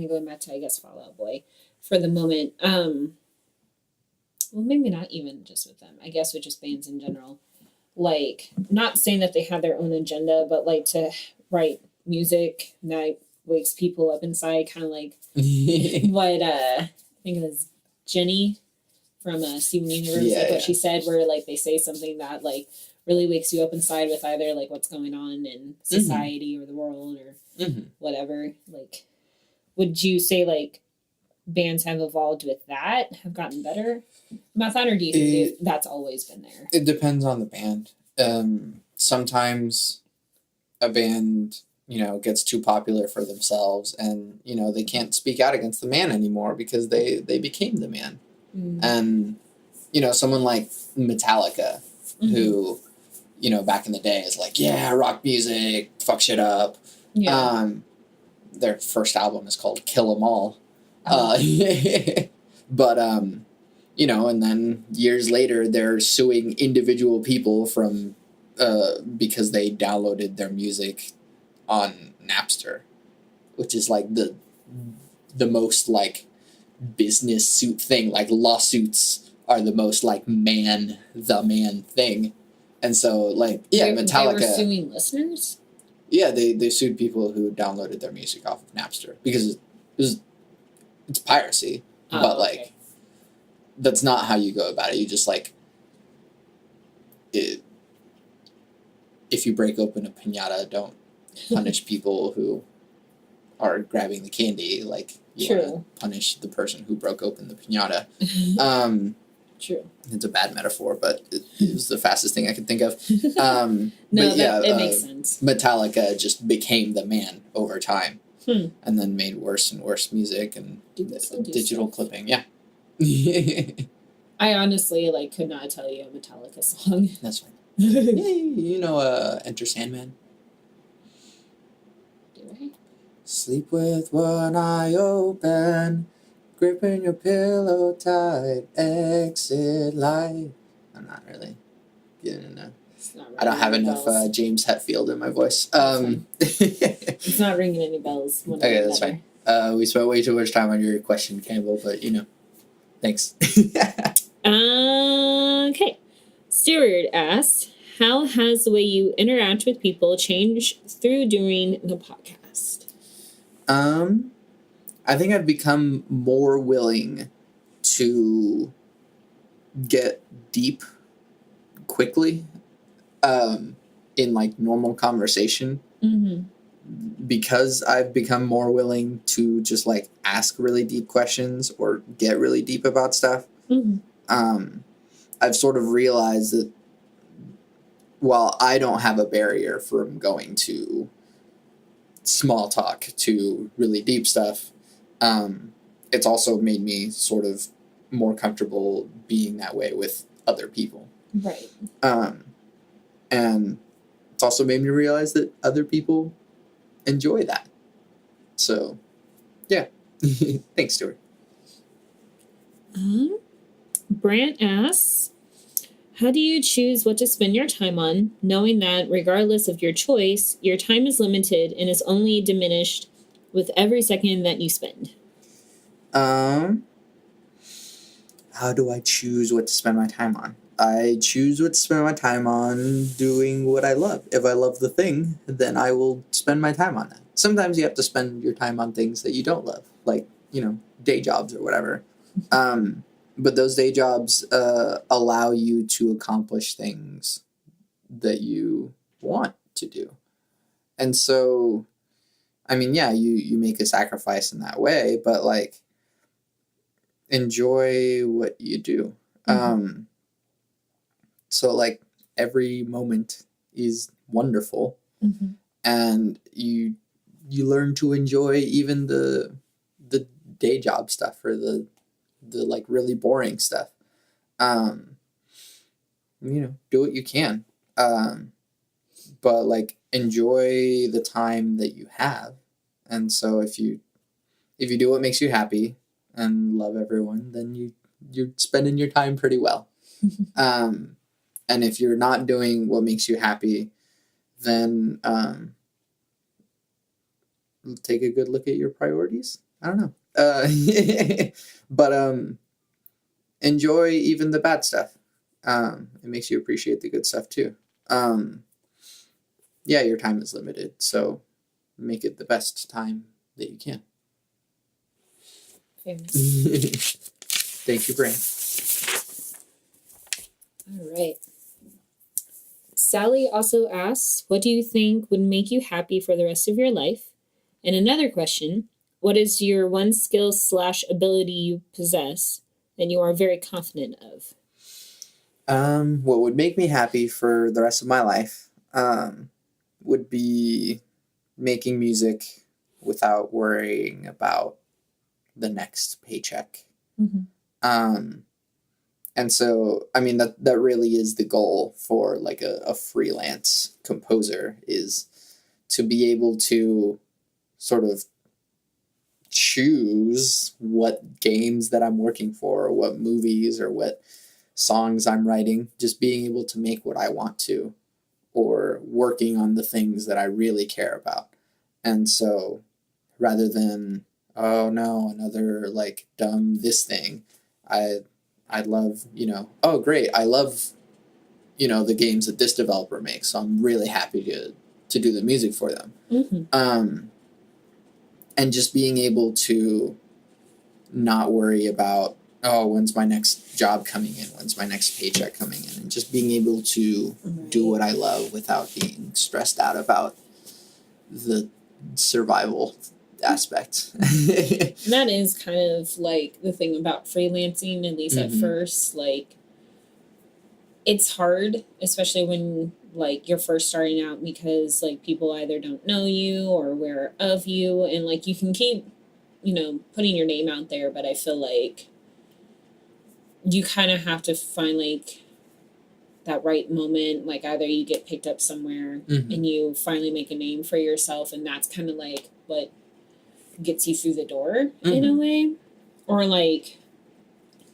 going back to, I guess, Fall Out Boy for the moment. Well, maybe not even just with them. I guess with just bands in general. Like, not saying that they have their own agenda, but like to write music that wakes people up inside, kind of like what I think it was Jenny from Steven Universe, what she said, where like they say something that like really wakes you up inside with either like what's going on in society or the world or whatever. Like, would you say like bands have evolved with that, have gotten better about that, or do you think that's always been there? It depends on the band. Sometimes a band, gets too popular for themselves and, they can't speak out against the man anymore because they became the man. And, someone like Metallica, who, back in the day is like, yeah, rock music, fuck shit up. Yeah. Their first album is called Kill 'Em All. But, and then years later, they're suing individual people from because they downloaded their music on Napster, which is like the most like business suit thing. Like lawsuits are the most like the man thing, and so like Metallica. They were suing listeners. Yeah, they sued people who downloaded their music off of Napster because it's piracy, but like that's not how you go about it. You just like if you break open a piñata, don't punish people who are grabbing the candy. Like you want to punish the person who broke open the piñata. True. It's a bad metaphor, but it was the fastest thing I could think of. It makes sense. Metallica just became the man over time, and then made worse and worse music and digital clipping. Yeah. I honestly could not tell you a Metallica song. That's fine. Yeah, Enter Sandman. Do I? Sleep with one eye open, gripping your pillow tight, exit light. I'm not really getting enough. I don't have enough James Hetfield in my voice. It's not ringing any bells. Okay, that's fine. We spent way too much time on your question, Campbell, but thanks. Okay. Stuart asked, how has the way you interact with people changed through doing the podcast? I think I've become more willing to get deep quickly in like normal conversation. Because I've become more willing to just like ask really deep questions or get really deep about stuff. I've sort of realized that while I don't have a barrier from going to small talk to really deep stuff, it's also made me sort of more comfortable being that way with other people. Right. And it's also made me realize that other people enjoy that. So, yeah. Thanks, Stuart. Brant asks, how do you choose what to spend your time on, knowing that regardless of your choice, your time is limited and is only diminished with every second that you spend? How do I choose what to spend my time on? I choose what to spend my time on doing what I love. If I love the thing, then I will spend my time on that. Sometimes you have to spend your time on things that you don't love, like, day jobs or whatever. But those day jobs allow you to accomplish things that you want to do. And so, I mean, yeah, you make a sacrifice in that way, but like, enjoy what you do. So like every moment is wonderful, and you learn to enjoy even the day job stuff or the like really boring stuff. Do what you can, but like enjoy the time that you have. And so if you do what makes you happy, and love everyone, then you're spending your time pretty well. And if you're not doing what makes you happy, then take a good look at your priorities. I don't know. But enjoy even the bad stuff. It makes you appreciate the good stuff too. Yeah, your time is limited, so make it the best time that you can. Famous. Thank you, Brain. All right. Sally also asks, what do you think would make you happy for the rest of your life? And another question, what is your one skill / ability you possess and you are very confident of? What would make me happy for the rest of my life would be making music without worrying about the next paycheck. Mm-hmm. And so, I mean, that really is the goal for like a freelance composer, is to be able to sort of choose what games that I'm working for, or what movies, or what songs I'm writing, just being able to make what I want to, or working on the things that I really care about. And so rather than, oh no, another like dumb this thing, I love, oh great, I love, the games that this developer makes, so I'm really happy to do the music for them. Mm-hmm. And just being able to not worry about, oh, when's my next job coming in? When's my next paycheck coming in? And just being able to do what I love without being stressed out about the survival aspect. That is kind of like the thing about freelancing, at least at first. Like, it's hard, especially when like you're first starting out, because like people either don't know you or aware of you, and like you can keep putting your name out there, but I feel like you kind of have to find like that right moment, like either you get picked up somewhere and you finally make a name for yourself, and that's kind of like what gets you through the door in a way, or like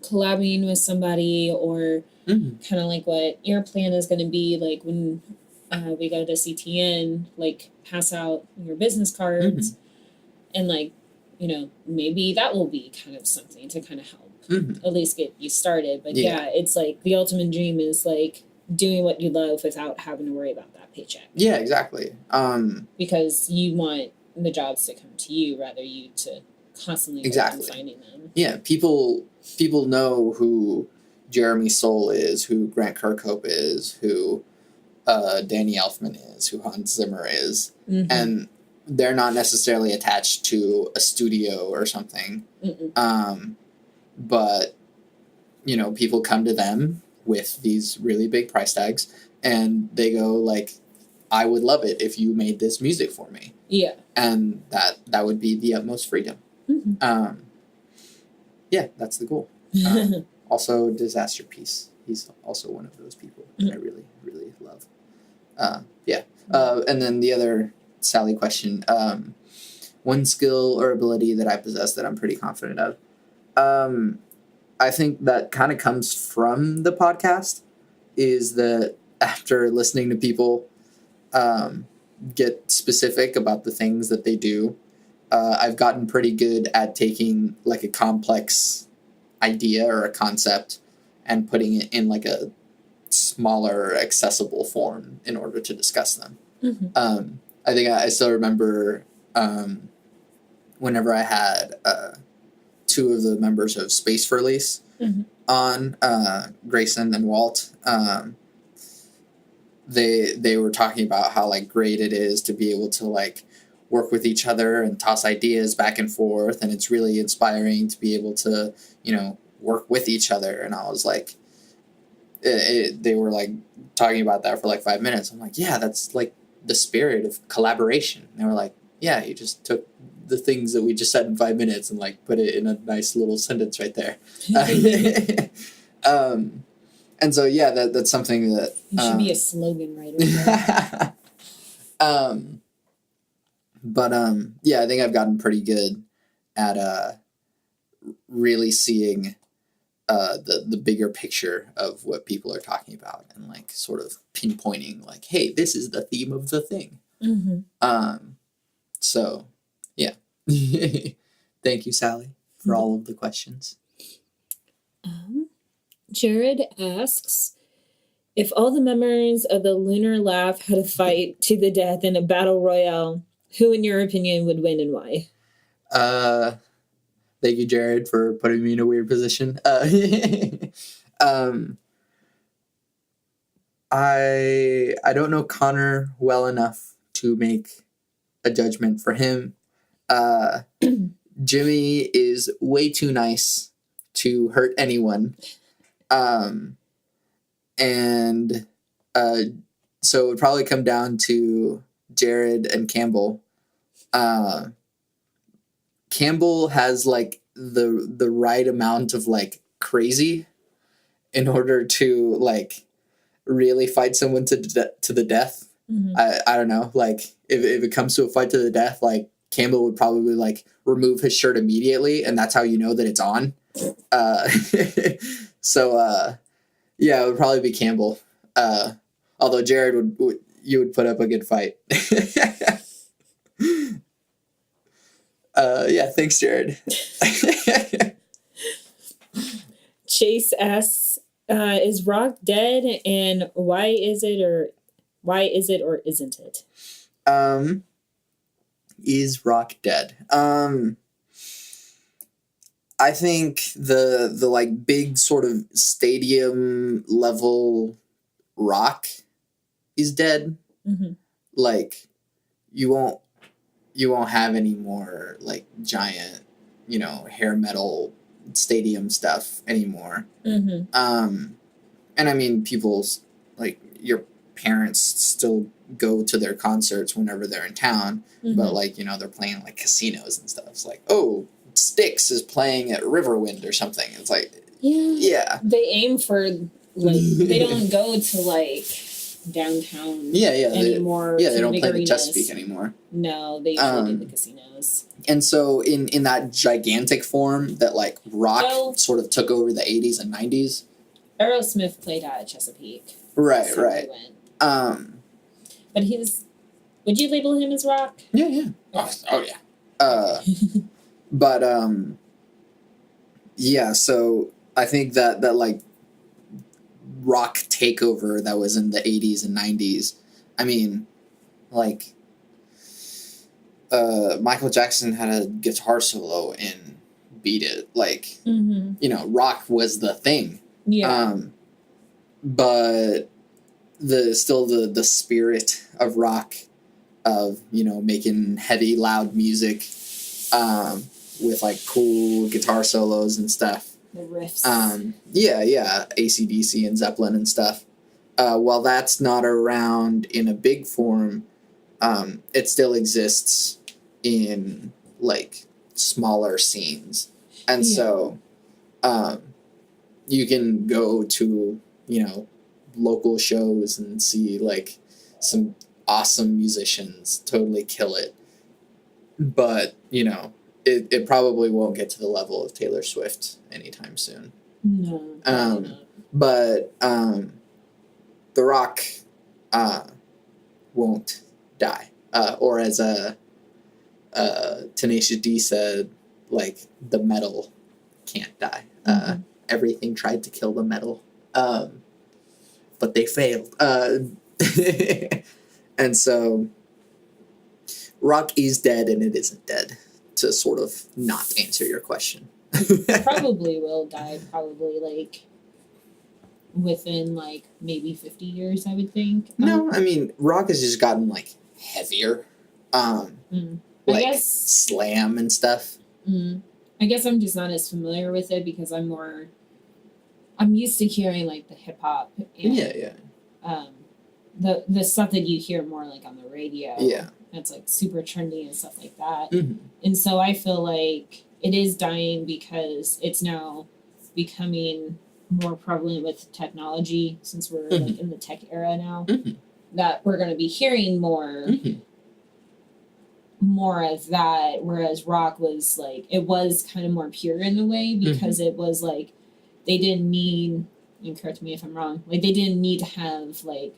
collabing with somebody, or kind of like what your plan is going to be, like when we go to CTN, like pass out your business cards, and like maybe that will be kind of something to kind of help at least get you started. But yeah, it's like the ultimate dream is like doing what you love without having to worry about that paycheck. Yeah, exactly. Because you want the jobs to come to you rather you to constantly go out and finding them. Yeah, people know who Jeremy Soule is, who Grant Kirkhope is, who Danny Elfman is, who Hans Zimmer is, and they're not necessarily attached to a studio or something. But people come to them with these really big price tags, and they go like, I would love it if you made this music for me. Yeah. And that would be the utmost freedom. Yeah, that's the goal. Also, Disaster Piece. He's also one of those people that I really, really love. And then the other Sally question, one skill or ability that I possess that I'm pretty confident of. I think that kind of comes from the podcast, is that after listening to people get specific about the things that they do, I've gotten pretty good at taking like a complex idea or a concept and putting it in like a smaller, accessible form in order to discuss them. I think I still remember whenever I had two of the members of Space for Release on, Grayson and Walt. They were talking about how like great it is to be able to like work with each other and toss ideas back and forth, and it's really inspiring to be able to work with each other. And I was like, they were like talking about that for like 5 minutes. I'm like, yeah, that's like the spirit of collaboration. And they were like, yeah, you just took the things that we just said in 5 minutes and like put it in a nice little sentence right there. And so yeah, that's something that it should be a slogan right over there. But yeah, I think I've gotten pretty good at really seeing the bigger picture of what people are talking about and like sort of pinpointing like, hey, this is the theme of the thing. So yeah. Thank you, Sally, for all of the questions. Jared asks, if all the members of the Lunar Laugh had a fight to the death in a battle royale, who, in your opinion, would win and why? Thank you, Jared, for putting me in a weird position. I don't know Connor well enough to make a judgment for him. Jimmy is way too nice to hurt anyone. And so it would probably come down to Jared and Campbell. Campbell has like the right amount of like crazy in order to like really fight someone to the death. I don't know, like if it comes to a fight to the death, like Campbell would probably like remove his shirt immediately, and that's how you know that it's on. So yeah, it would probably be Campbell. Although Jared would put up a good fight. Yeah, thanks, Jared. Chase asks, is Rock dead, and why is it or isn't it? Is Rock dead? I think the like big sort of stadium level Rock is dead. Like you won't have any more like giant, hair metal stadium stuff anymore. And I mean, people's like your parents still go to their concerts whenever they're in town, but like they're playing like casinos and stuff. It's like, oh, Styx is playing at Riverwind or something. It's like, yeah. They aim for like they don't go to like downtown anymore. They don't play the Chesapeake anymore. No, they usually do the casinos. And so in that gigantic form that like Rock sort of took over the 80s and 90s. Aerosmith played at Chesapeake. Right. But would you label him as Rock? Yeah. Oh yeah. But yeah, so I think that like Rock takeover that was in the 80s and 90s. I mean, like Michael Jackson had a guitar solo in Beat It. Like, Rock was the thing. Yeah. But the spirit of Rock of, making heavy, loud music with like cool guitar solos and stuff. The riffs. Yeah, AC/DC and Zeppelin and stuff. While that's not around in a big form, it still exists in like smaller scenes. And so you can go to, local shows and see like some awesome musicians totally kill it. But, it probably won't get to the level of Taylor Swift anytime soon. No. But The Rock won't die. Or as Tenacious D said, like, the metal can't die. Everything tried to kill the metal, but they failed. And so Rock is dead and it isn't dead, to sort of not answer your question. Probably will die, like within like maybe 50 years, I would think. No, I mean, Rock has just gotten like heavier. Like I guess, slam and stuff. I guess I'm just not as familiar with it because I'm used to hearing like the hip hop. Yeah. The stuff that you hear more like on the radio. Yeah. That's like super trendy and stuff like that. And so I feel like it is dying because it's now becoming more prevalent with technology, since we're like in the tech era now, that we're going to be hearing more more of that, whereas rock was like, it was kind of more pure in a way, because it was like they didn't need, and correct me if I'm wrong, like they didn't need to have like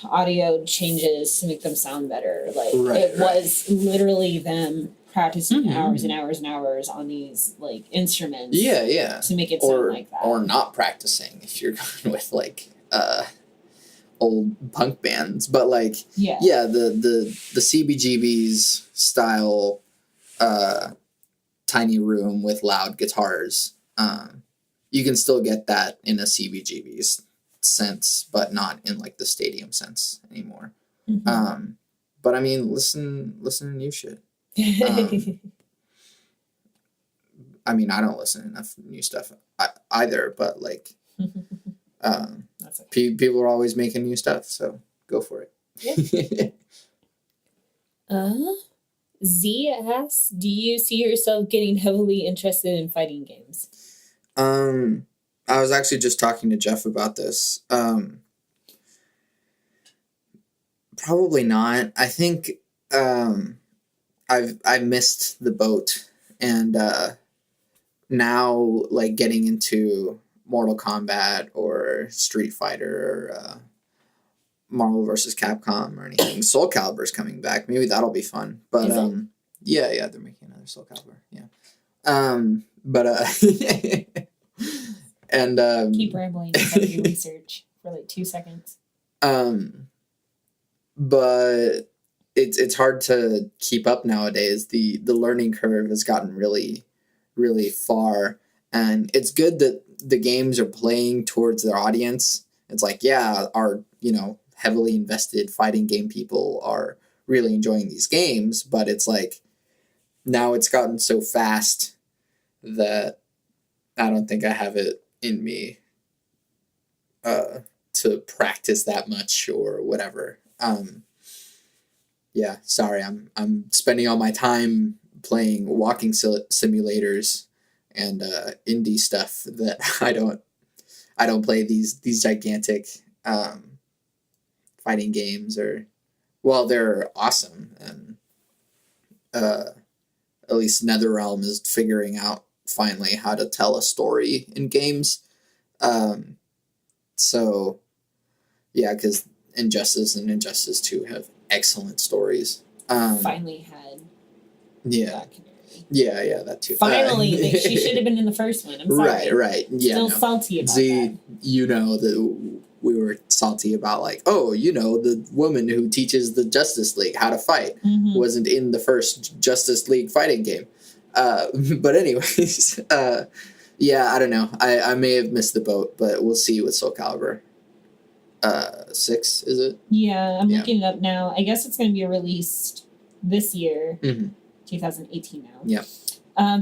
audio changes to make them sound better. Like it was literally them practicing hours and hours and hours on these like instruments. Yeah. To make it sound like that. Or not practicing if you're going with like old punk bands. But like the CBGB's style tiny room with loud guitars. You can still get that in a CBGB's sense, but not in like the stadium sense anymore. But I mean, listen to new shit. I mean, I don't listen to enough new stuff either, but like That's okay. people are always making new stuff, so go for it. Z asks, do you see yourself getting heavily interested in fighting games? I was actually just talking to Jeff about this. Probably not. I think I've missed the boat, and now like getting into Mortal Kombat or Street Fighter or Marvel vs. Capcom or anything. Soul Calibur's coming back. Maybe that'll be fun. But yeah, they're making another Soul Calibur. Yeah. But and keep rambling about your research for like 2 seconds. But it's hard to keep up nowadays. The learning curve has gotten really, really far, and it's good that the games are playing towards their audience. It's like, yeah, our heavily invested fighting game people are really enjoying these games, but it's like now it's gotten so fast that I don't think I have it in me to practice that much or whatever. Yeah, sorry, I'm spending all my time playing walking simulators and indie stuff that I don't play these gigantic fighting games, or well, they're awesome, and at least NetherRealm is figuring out finally how to tell a story in games. So yeah, because Injustice and Injustice 2 have excellent stories. Finally had Black Canary. Yeah, that too. Finally, she should have been in the first one. I'm sorry. Right. Yeah, Still salty about that. That we were salty about, like, the woman who teaches the Justice League how to fight wasn't in the first Justice League fighting game. But anyways, yeah, I don't know. I may have missed the boat, but we'll see with Soul Calibur. 6, is it? Yeah, I'm looking it up now. I guess it's going to be released this year, 2018 now. Yeah.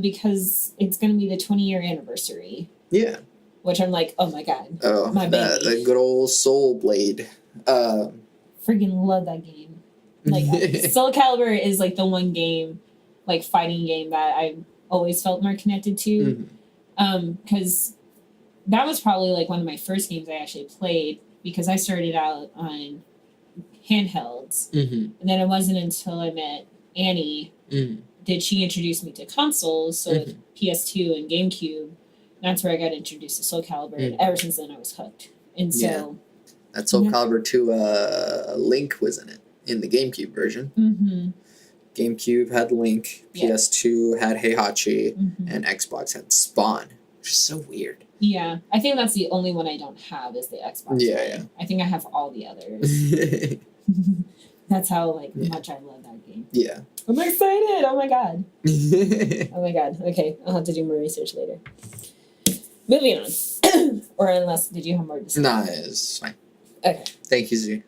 Because it's going to be the 20-year anniversary. Yeah. Which I'm like, oh my god. Oh, my baby. That good old Soul Blade. Freaking love that game. Like, Soul Calibur is like the one game, like fighting game, that I always felt more connected to. Because that was probably like one of my first games I actually played, because I started out on handhelds. And then it wasn't until I met Annie did she introduce me to consoles, so with PS2 and GameCube. That's where I got introduced to Soul Calibur, and ever since then I was hooked. And so that Soul Calibur 2, Link was in it, in the GameCube version. GameCube had Link, PS2 had Heihachi, and Xbox had Spawn, which is so weird. Yeah, I think that's the only one I don't have is the Xbox. Yeah. I think I have all the others. That's how much I love that game. Yeah. I'm excited! Oh my god. Oh my god. Okay, I'll have to do more research later. Moving on. Or unless, did you have more to say? Nah, it's fine. Okay. Thank you, Z.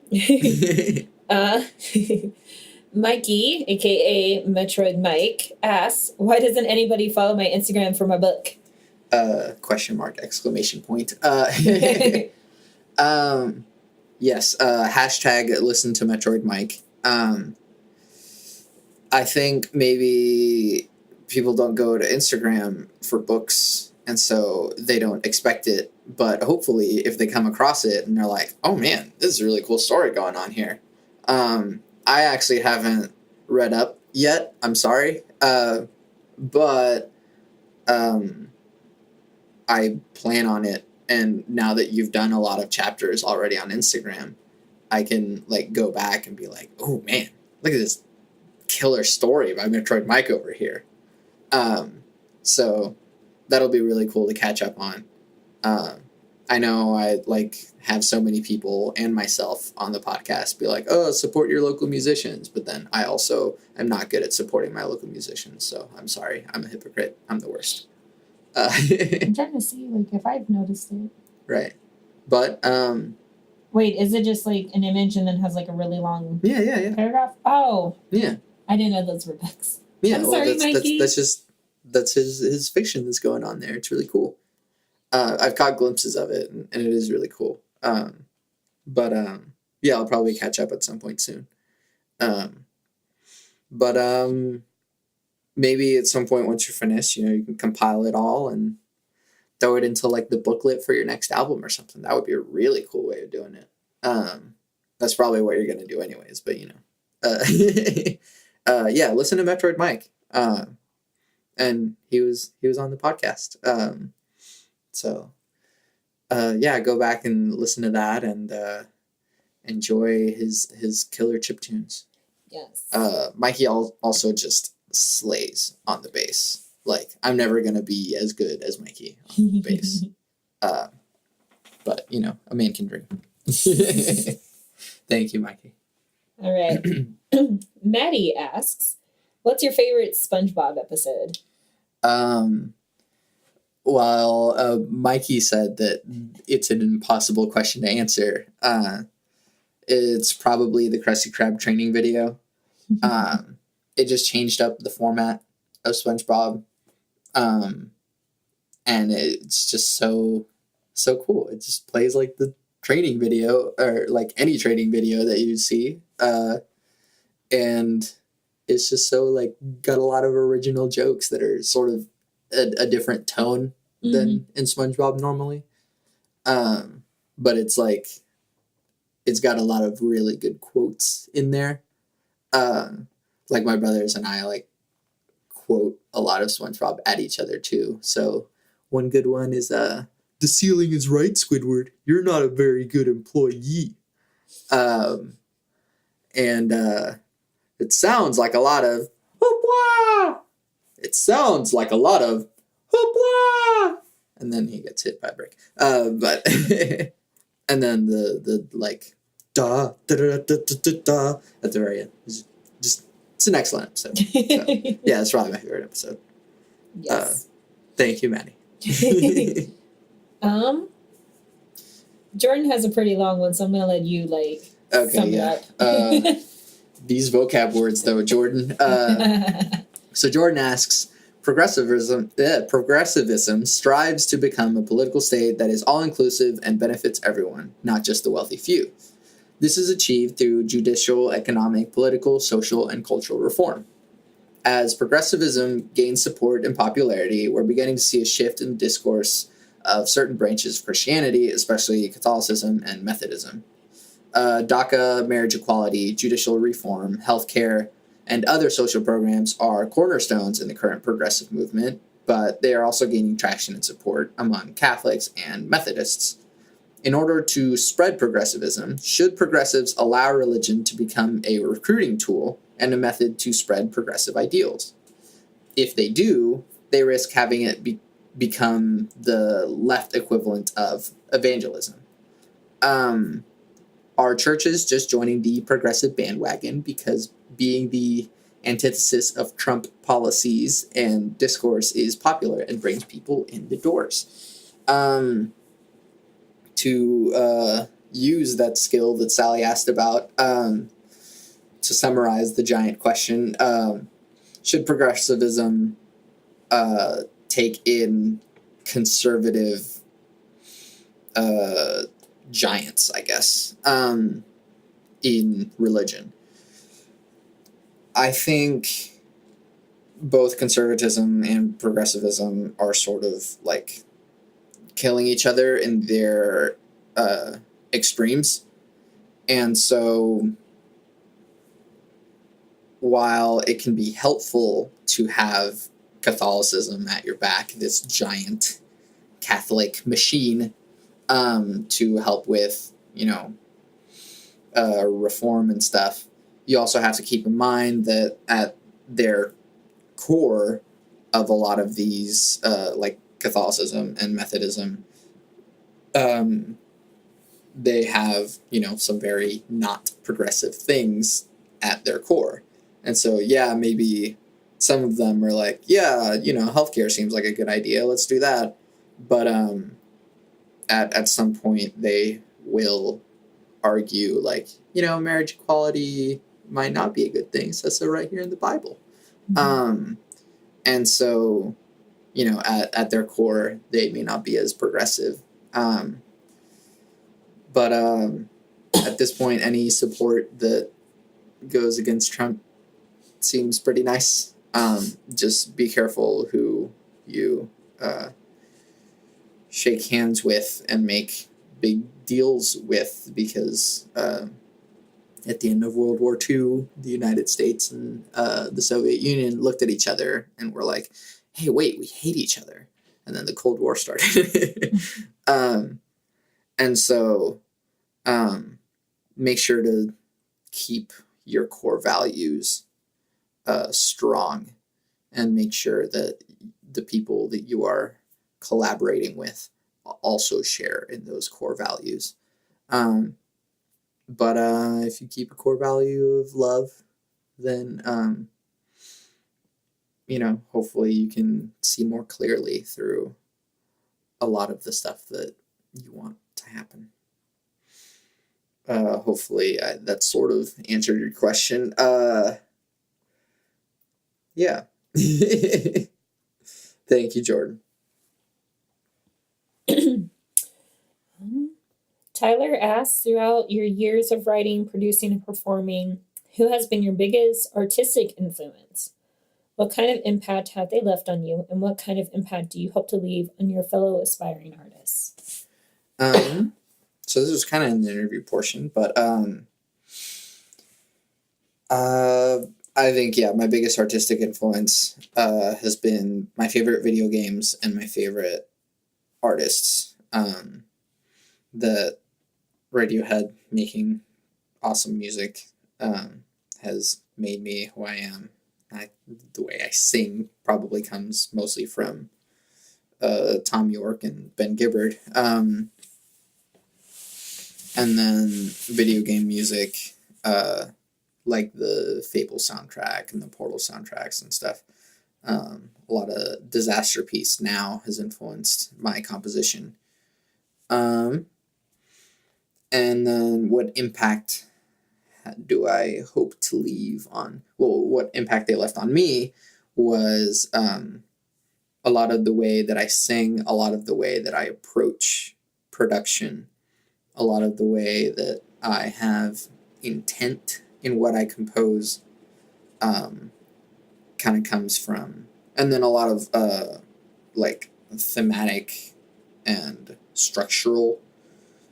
Mikey, aka Metroid Mike, asks, why doesn't anybody follow my Instagram for my book? Question mark, exclamation point. Yes, hashtag listen to Metroid Mike. I think maybe people don't go to Instagram for books, and so they don't expect it. But hopefully, if they come across it and they're like, oh man, this is a really cool story going on here. I actually haven't read up yet. I'm sorry. But I plan on it. And now that you've done a lot of chapters already on Instagram, I can like go back and be like, oh man, look at this killer story by Metroid Mike over here. So that'll be really cool to catch up on. I know I like have so many people and myself on the podcast be like, oh, support your local musicians. But then I also am not good at supporting my local musicians. So I'm sorry. I'm a hypocrite. I'm the worst. I'm trying to see like if I've noticed it. Right. But wait, is it just like an image and then has like a really long yeah. paragraph? Oh. Yeah. I didn't know those were books. Yeah, I'm sorry, Mikey. That's his fiction that's going on there. It's really cool. I've caught glimpses of it, and it is really cool. But yeah, I'll probably catch up at some point soon. But maybe at some point once you're finished, you can compile it all and throw it into like the booklet for your next album or something. That would be a really cool way of doing it. That's probably what you're gonna do anyways. But yeah, listen to Metroid Mike. And he was on the podcast. So yeah, go back and listen to that and enjoy his killer chiptunes. Yes. Mikey also just slays on the bass. Like, I'm never gonna be as good as Mikey on the bass. But a man can dream. Thank you, Mikey. All right. Maddie asks, what's your favorite SpongeBob episode? Well, Mikey said that it's an impossible question to answer. It's probably the Krusty Krab training video. It just changed up the format of SpongeBob. And it's just so cool. It just plays like the training video or like any training video that you see. And it's just so like got a lot of original jokes that are sort of a different tone than in SpongeBob normally. But it's like, it's got a lot of really good quotes in there. Like my brothers and I like quote a lot of SpongeBob at each other too. So one good one is, the ceiling is right, Squidward. You're not a very good employee. And it sounds like a lot of hoopla. It sounds like a lot of hoopla. And then he gets hit by a brick. But and then the like da da da da da da at the very end. It's an excellent episode. So, yeah, it's probably my favorite episode. Yes. Thank you, Maddie. Jordan has a pretty long one, so I'm gonna let you sum it up. These vocab words, though, Jordan. So Jordan asks, progressivism strives to become a political state that is all-inclusive and benefits everyone, not just the wealthy few. This is achieved through judicial, economic, political, social, and cultural reform. As progressivism gains support and popularity, we're beginning to see a shift in the discourse of certain branches of Christianity, especially Catholicism and Methodism. DACA, marriage equality, judicial reform, healthcare, and other social programs are cornerstones in the current progressive movement, but they are also gaining traction and support among Catholics and Methodists. In order to spread progressivism, should progressives allow religion to become a recruiting tool and a method to spread progressive ideals? If they do, they risk having it become the left equivalent of evangelism. Are churches just joining the progressive bandwagon because being the antithesis of Trump policies and discourse is popular and brings people in the doors? To use that skill that Sally asked about, to summarize the giant question, should progressivism take in conservative giants, I guess, in religion? I think both conservatism and progressivism are sort of like killing each other in their extremes. And so while it can be helpful to have Catholicism at your back, this giant Catholic machine, to help with, reform and stuff, you also have to keep in mind that at their core of a lot of these, like Catholicism and Methodism, they have, some very not progressive things at their core. And so, yeah, maybe some of them are like, yeah, healthcare seems like a good idea. Let's do that. But at some point, they will argue, like, marriage equality might not be a good thing. It says so right here in the Bible. Mm-hmm. And so, at their core, they may not be as progressive. But at this point, any support that goes against Trump seems pretty nice. Just be careful who you shake hands with and make big deals with, because at the end of World War II, the United States and the Soviet Union looked at each other and were like, hey, wait, we hate each other. And then the Cold War started. And so make sure to keep your core values strong, and make sure that the people that you are collaborating with also share in those core values. But if you keep a core value of love, then, hopefully you can see more clearly through a lot of the stuff that you want to happen. Hopefully that sort of answered your question. Yeah. Thank you, Jordan. Tyler asks, throughout your years of writing, producing, and performing, who has been your biggest artistic influence? What kind of impact have they left on you, and what kind of impact do you hope to leave on your fellow aspiring artists? So this was kind of in the interview portion, but I think, my biggest artistic influence has been my favorite video games and my favorite artists. The Radiohead making awesome music has made me who I am. The way I sing probably comes mostly from Tom York and Ben Gibbard. And then video game music, like the Fable soundtrack and the Portal soundtracks and stuff. A lot of Disaster Piece now has influenced my composition. And then what impact do I hope to leave on? Well, what impact they left on me was a lot of the way that I sing, a lot of the way that I approach production, a lot of the way that I have intent in what I compose, kind of comes from, and then a lot of like thematic and structural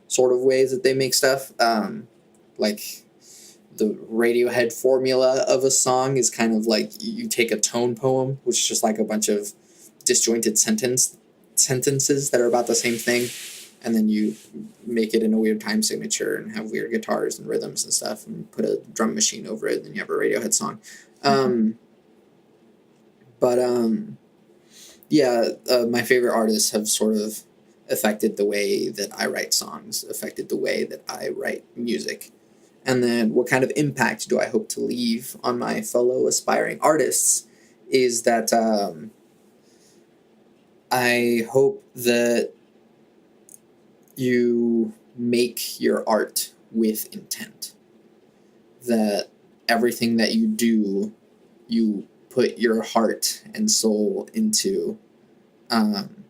sort of ways that they make stuff. Like the Radiohead formula of a song is kind of like you take a tone poem, which is just like a bunch of disjointed sentences that are about the same thing, and then you make it in a weird time signature and have weird guitars and rhythms and stuff, and put a drum machine over it, and you have a Radiohead song. My favorite artists have sort of affected the way that I write songs, affected the way that I write music. And then what kind of impact do I hope to leave on my fellow aspiring artists is that I hope that you make your art with intent. That everything that you do, you put your heart and soul into, and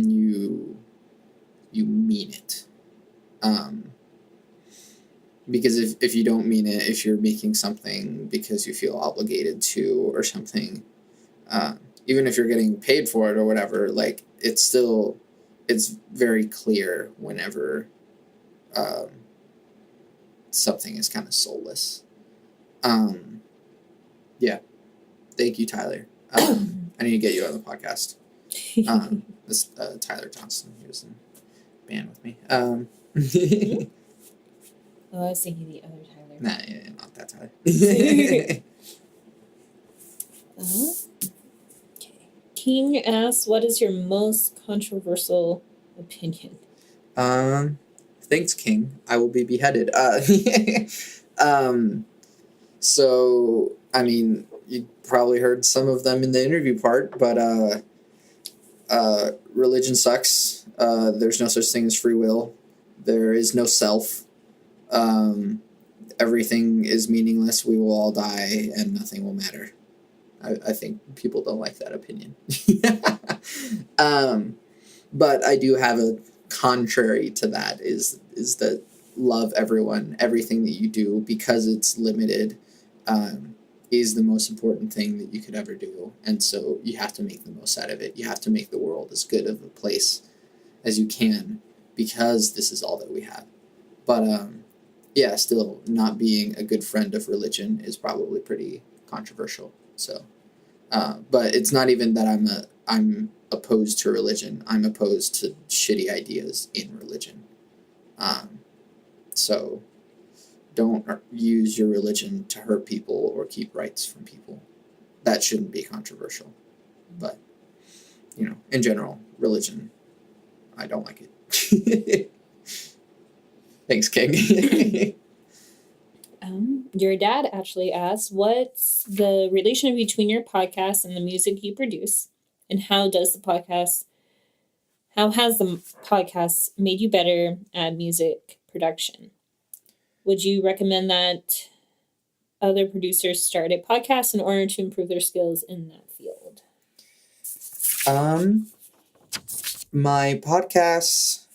you mean it. Because if you don't mean it, if you're making something because you feel obligated to or something, even if you're getting paid for it or whatever, like it's very clear whenever something is kind of soulless. Thank you, Tyler. I need to get you on the podcast. This Tyler Johnson. He was in band with me. Oh, I was thinking the other Tyler. Nah, yeah, not that Tyler. Okay. King asks, "What is your most controversial opinion?" Thanks, King. I will be beheaded. So I mean, you probably heard some of them in the interview part, but religion sucks. There's no such thing as free will. There is no self. Everything is meaningless. We will all die, and nothing will matter. I think people don't like that opinion. But I do have a contrary to that is that love everyone, everything that you do, because it's limited, is the most important thing that you could ever do. And so you have to make the most out of it. You have to make the world as good of a place as you can, because this is all that we have. But yeah, still not being a good friend of religion is probably pretty controversial. So, but it's not even that I'm opposed to religion. I'm opposed to shitty ideas in religion. So don't use your religion to hurt people or keep rights from people. That shouldn't be controversial. But, you know, in general, religion, I don't like it. Thanks, King. Your dad actually asked, "What's the relation between your podcast and the music you produce, and how has the podcast made you better at music production? Would you recommend that other producers start a podcast in order to improve their skills in that field?" My podcasts,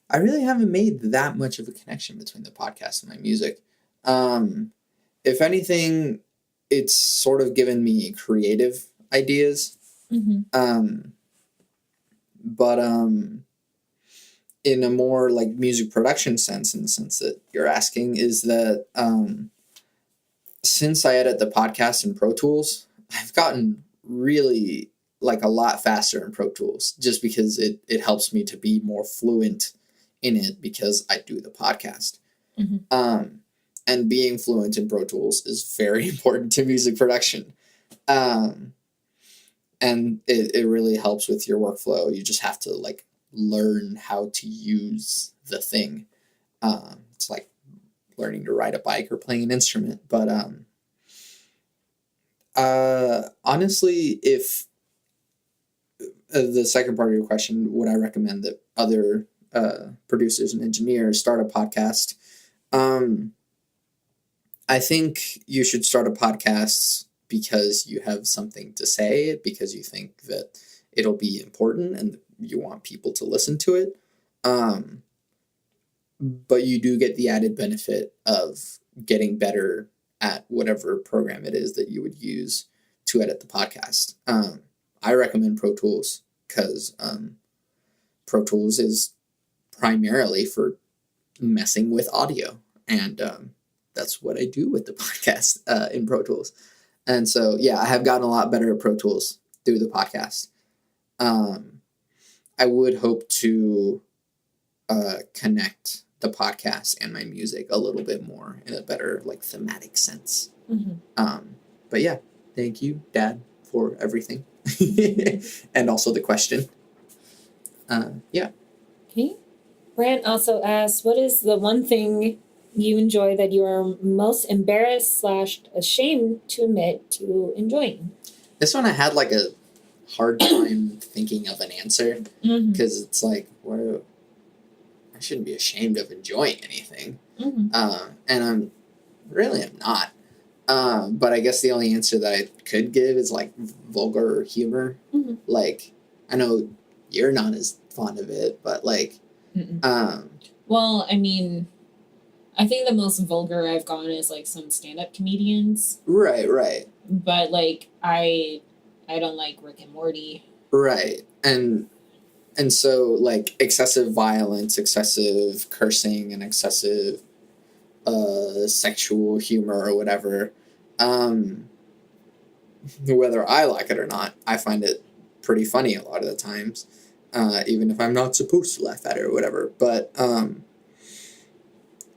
I really haven't made that much of a connection between the podcast and my music. If anything, it's sort of given me creative ideas. Mm-hmm. But in a more like music production sense, in the sense that you're asking, is that since I edit the podcast in Pro Tools, I've gotten really like a lot faster in Pro Tools, just because it helps me to be more fluent in it because I do the podcast. Mm-hmm. And being fluent in Pro Tools is very important to music production. And it really helps with your workflow. You just have to like learn how to use the thing. It's like learning to ride a bike or playing an instrument. But honestly, if the second part of your question, would I recommend that other producers and engineers start a podcast? I think you should start a podcast because you have something to say, because you think that it'll be important and you want people to listen to it. But you do get the added benefit of getting better at whatever program it is that you would use to edit the podcast. I recommend Pro Tools because Pro Tools is primarily for messing with audio, and that's what I do with the podcast in Pro Tools. And so, yeah, I have gotten a lot better at Pro Tools through the podcast. I would hope to connect the podcast and my music a little bit more in a better like thematic sense. Mm-hmm. But yeah, thank you, Dad, for everything. And also the question. Yeah. Okay. Brant also asks, "What is the one thing you enjoy that you are most embarrassed / ashamed to admit to enjoying?" This one I had like a hard time thinking of an answer, because it's like, I shouldn't be ashamed of enjoying anything. Mm-hmm. And I'm not. But I guess the only answer that I could give is like vulgar humor. Mm-hmm. Like, I know you're not as fond of it, but like, well, I mean, I think the most vulgar I've gone is like some stand-up comedians. Right. But like, I don't like Rick and Morty. Right. And so like excessive violence, excessive cursing, and excessive sexual humor or whatever, Whether I like it or not, I find it pretty funny a lot of the times, even if I'm not supposed to laugh at it or whatever. But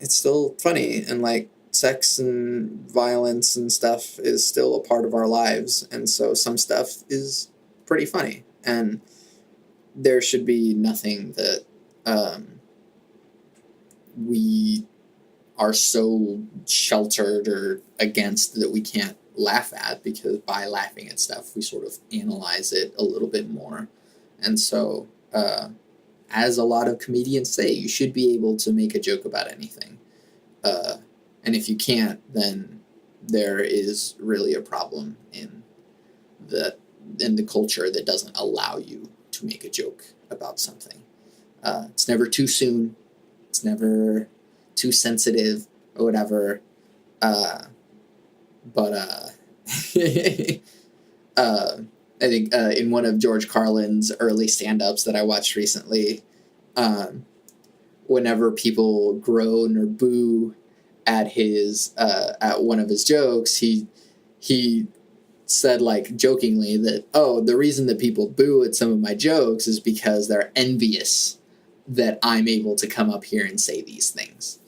it's still funny, and like sex and violence and stuff is still a part of our lives, and so some stuff is pretty funny, and there should be nothing that we are so sheltered or against that we can't laugh at, because by laughing at stuff we sort of analyze it a little bit more. And so as a lot of comedians say, you should be able to make a joke about anything, and if you can't, then there is really a problem in the culture that doesn't allow you to make a joke about something. It's never too soon, it's never too sensitive or whatever. But I think in one of George Carlin's early stand-ups that I watched recently, whenever people groan or boo at his at one of his jokes, he said, like, jokingly that, oh, the reason that people boo at some of my jokes is because they're envious that I'm able to come up here and say these things.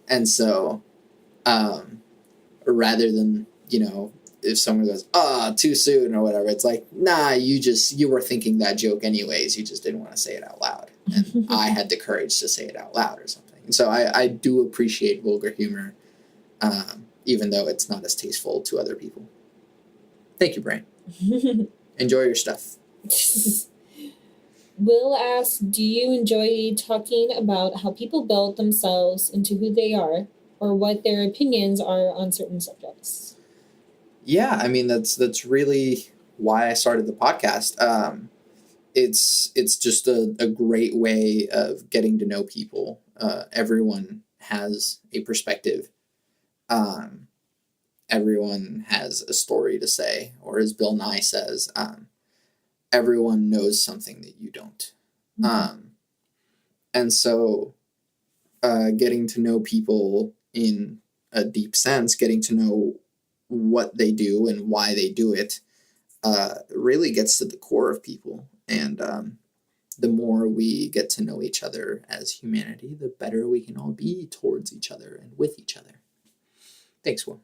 And so rather than, if someone goes, too soon or whatever, it's like, nah, you were thinking that joke anyways, you just didn't want to say it out loud, and I had the courage to say it out loud or something. And so I do appreciate vulgar humor, even though it's not as tasteful to other people. Thank you, Brain. Enjoy your stuff. Will asks, do you enjoy talking about how people build themselves into who they are, or what their opinions are on certain subjects? Yeah, I mean, that's really why I started the podcast. It's just a great way of getting to know people. Everyone has a perspective. Everyone has a story to say, or as Bill Nye says, everyone knows something that you don't. And so getting to know people in a deep sense, getting to know what they do and why they do it, really gets to the core of people. And the more we get to know each other as humanity, the better we can all be towards each other and with each other. Thanks, Will.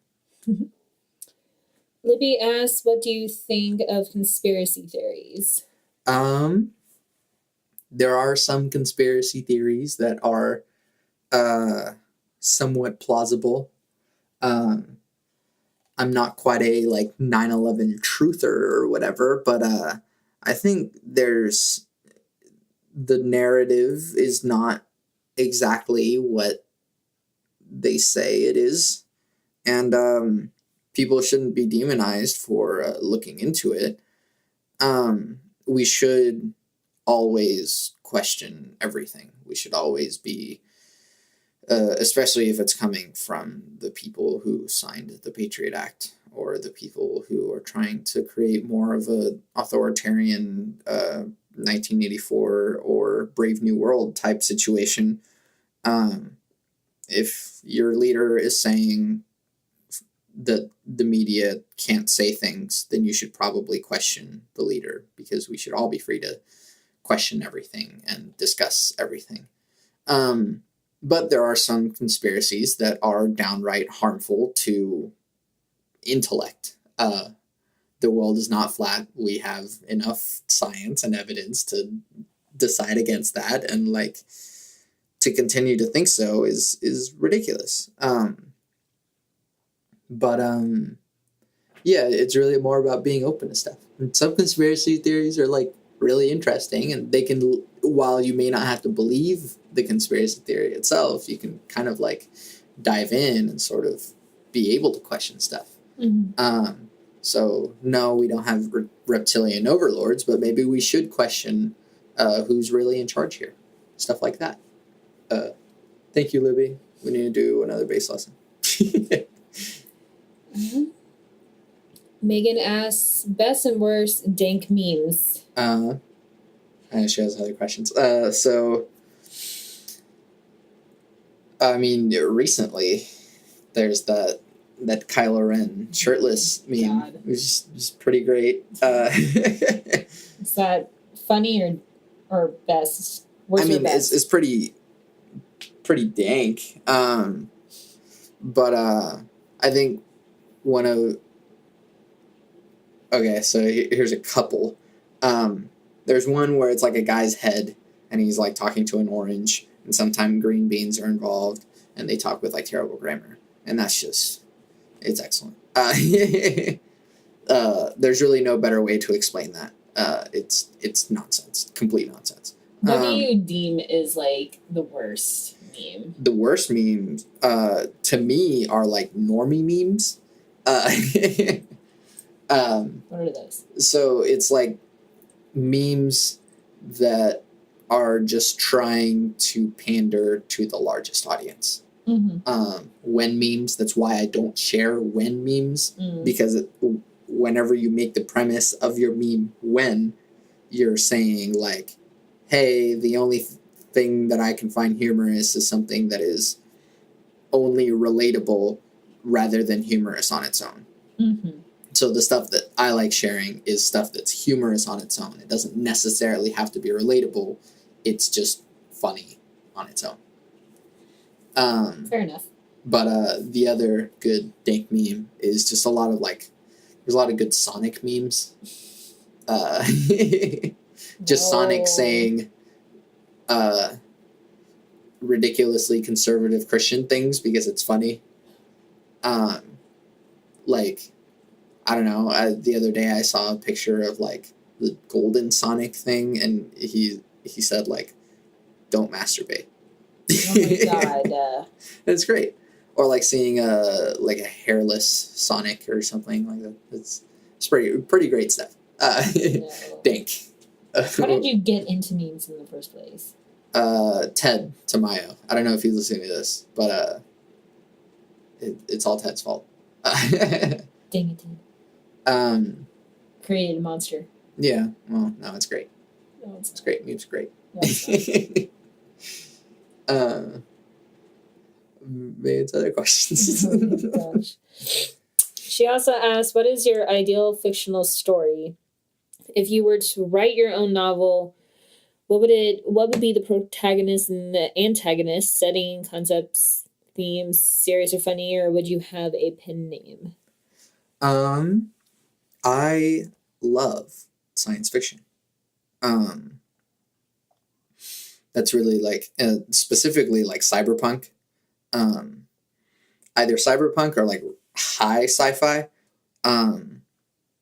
Libby asks, what do you think of conspiracy theories? There are some conspiracy theories that are somewhat plausible. I'm not quite a 9/11 truther or whatever, but I think there's the narrative is not exactly what they say it is, and people shouldn't be demonized for looking into it. We should always question everything. We should always be, especially if it's coming from the people who signed the Patriot Act, or the people who are trying to create more of a authoritarian 1984 or Brave New World type situation. If your leader is saying that the media can't say things, then you should probably question the leader, because we should all be free to question everything and discuss everything. But there are some conspiracies that are downright harmful to intellect. The world is not flat. We have enough science and evidence to decide against that, and to continue to think so is ridiculous. But yeah, it's really more about being open to stuff. And some conspiracy theories are really interesting, and they can, while you may not have to believe the conspiracy theory itself, you can kind of dive in and sort of be able to question stuff. So no, we don't have reptilian overlords, but maybe we should question who's really in charge here, stuff like that. Thank you, Libby. We need to do another bass lesson. Megan asks, best and worst dank memes. And she has other questions. So, I mean, recently, there's that that Kylo Ren shirtless meme. God. It was just pretty great. Is that funny or best? Where's I your mean, best? it's pretty dank. But I think one of okay, so here's a couple. There's one where it's like a guy's head, and he's like talking to an orange, and sometimes green beans are involved, and they talk with like terrible grammar, and that's just it's excellent. There's really no better way to explain that. It's nonsense, complete nonsense. What do you deem is like the worst meme? The worst memes, to me, are like normie memes. What are those? So it's like memes that are just trying to pander to the largest audience. Mm-hmm. When memes, that's why I don't share when memes, because whenever you make the premise of your meme when, you're saying like, hey, the only thing that I can find humorous is something that is only relatable rather than humorous on its own. Mm-hmm. So the stuff that I like sharing is stuff that's humorous on its own. It doesn't necessarily have to be relatable. It's just funny on its own. Fair enough. But the other good dank meme is just a lot of like, there's a lot of good Sonic memes. Just Sonic saying ridiculously conservative Christian things because it's funny. Like, I don't know. The other day I saw a picture of like the golden Sonic thing, and he said like, "Don't masturbate." Oh my god! It's great. Or like seeing like a hairless Sonic or something like that. It's pretty great stuff. No. Dank. How did you get into memes in the first place? Ted Tamayo. I don't know if he's listening to this, but it's all Ted's fault. Dang it, Ted. Created a monster. Yeah. Well, no, it's great. No, It's great. Meme's great. No, it's not. Maybe it's other questions. Oh my gosh. She also asked, what is your ideal fictional story? If you were to write your own novel, what would be the protagonist and the antagonist, setting, concepts, themes, serious or funny, or would you have a pen name? I love science fiction. That's really like specifically like cyberpunk. Either cyberpunk or like high sci-fi.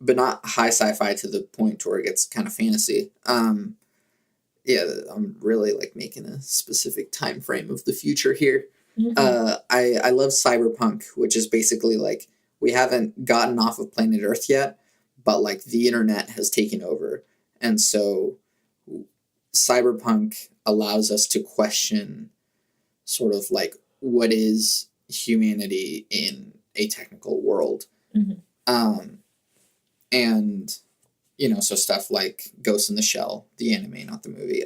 But not high sci-fi to the point where it gets kind of fantasy. Yeah, I'm really like making a specific time frame of the future here. Mm-hmm. I love cyberpunk, which is basically like we haven't gotten off of planet Earth yet, but like the internet has taken over, and so cyberpunk allows us to question sort of like what is humanity in a technical world. Mm-hmm. And so stuff like Ghost in the Shell, the anime, not the movie,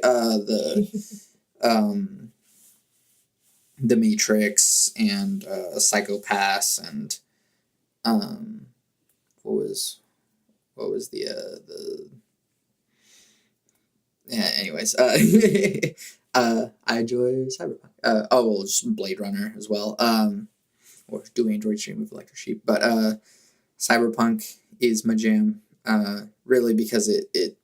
the Matrix and Psychopaths and what was the yeah, anyways, I enjoy cyberpunk. Just Blade Runner as well. Or do Android Stream with Electric Sheep, but cyberpunk is my jam. Really because it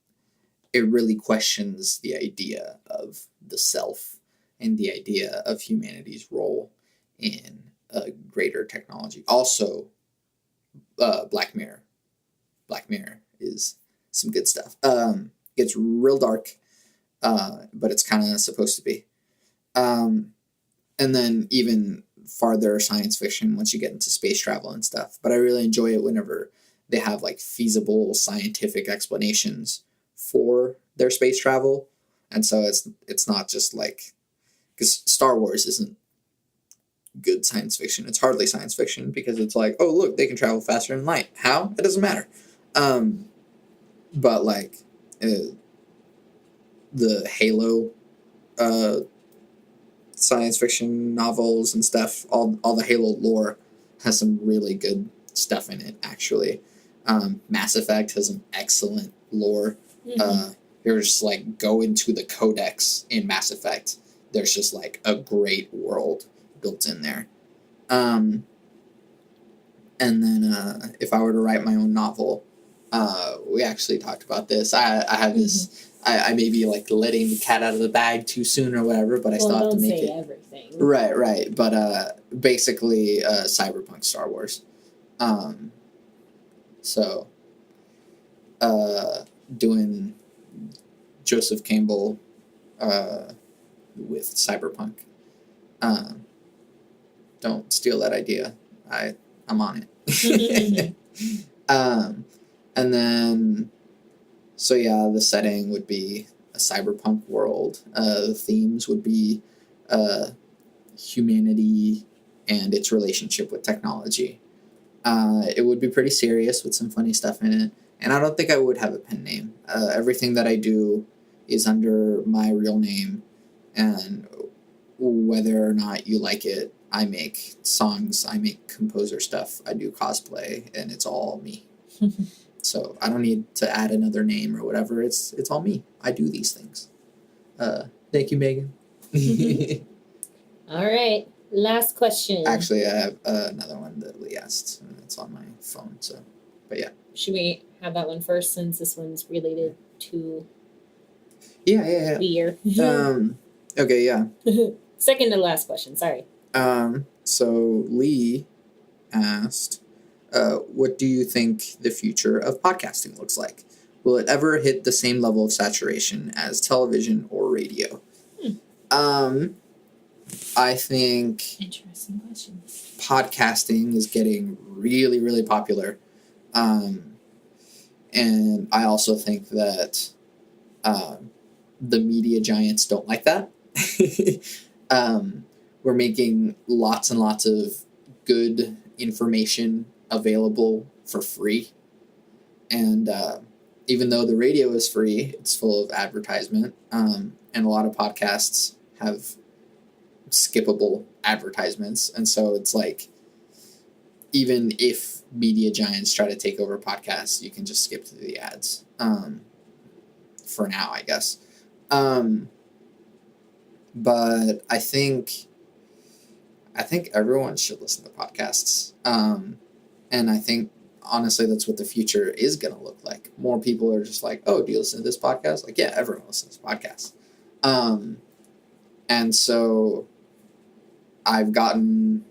really questions the idea of the self and the idea of humanity's role in a greater technology. Also, Black Mirror. Black Mirror is some good stuff. Gets real dark, but it's kind of supposed to be. And then even farther science fiction once you get into space travel and stuff. But I really enjoy it whenever they have like feasible scientific explanations for their space travel. And so it's not just like, because Star Wars isn't good science fiction. It's hardly science fiction because it's like, oh look, they can travel faster than light. How? It doesn't matter. But like the Halo science fiction novels and stuff, all the Halo lore has some really good stuff in it, actually. Mass Effect has an excellent lore. You're just like, go into the codex in Mass Effect. There's just like a great world built in there. And then if I were to write my own novel, we actually talked about this. I have this. I may be like letting the cat out of the bag too soon or whatever, but I still have to make it. Everything. Right. But basically, cyberpunk Star Wars. So, doing Joseph Campbell with cyberpunk. Don't steal that idea. I'm on it. And then, so yeah, the setting would be a cyberpunk world. The themes would be humanity and its relationship with technology. It would be pretty serious with some funny stuff in it. And I don't think I would have a pen name. Everything that I do is under my real name. And whether or not you like it, I make songs, I make composer stuff, I do cosplay, and it's all me. So I don't need to add another name or whatever. It's all me. I do these things. Thank you, Megan. All right. Last question. Actually, I have another one that Lee asked. And it's on my phone. So, but yeah. Should we have that one first, since this one's related to Yeah. the year? Okay, yeah. Second to last question. Sorry. So Lee asked, what do you think the future of podcasting looks like? Will it ever hit the same level of saturation as television or radio? I think Interesting question. podcasting is getting really, really popular. And I also think that the media giants don't like that. We're making lots and lots of good information available for free. And even though the radio is free, it's full of advertisement. And a lot of podcasts have skippable advertisements. And so it's like, even if media giants try to take over podcasts, you can just skip through the ads. For now, I guess. But I think everyone should listen to podcasts. And I think, honestly, that's what the future is going to look like. More people are just like, oh, do you listen to this podcast? Like, yeah, everyone listens to podcasts. And so I've gotten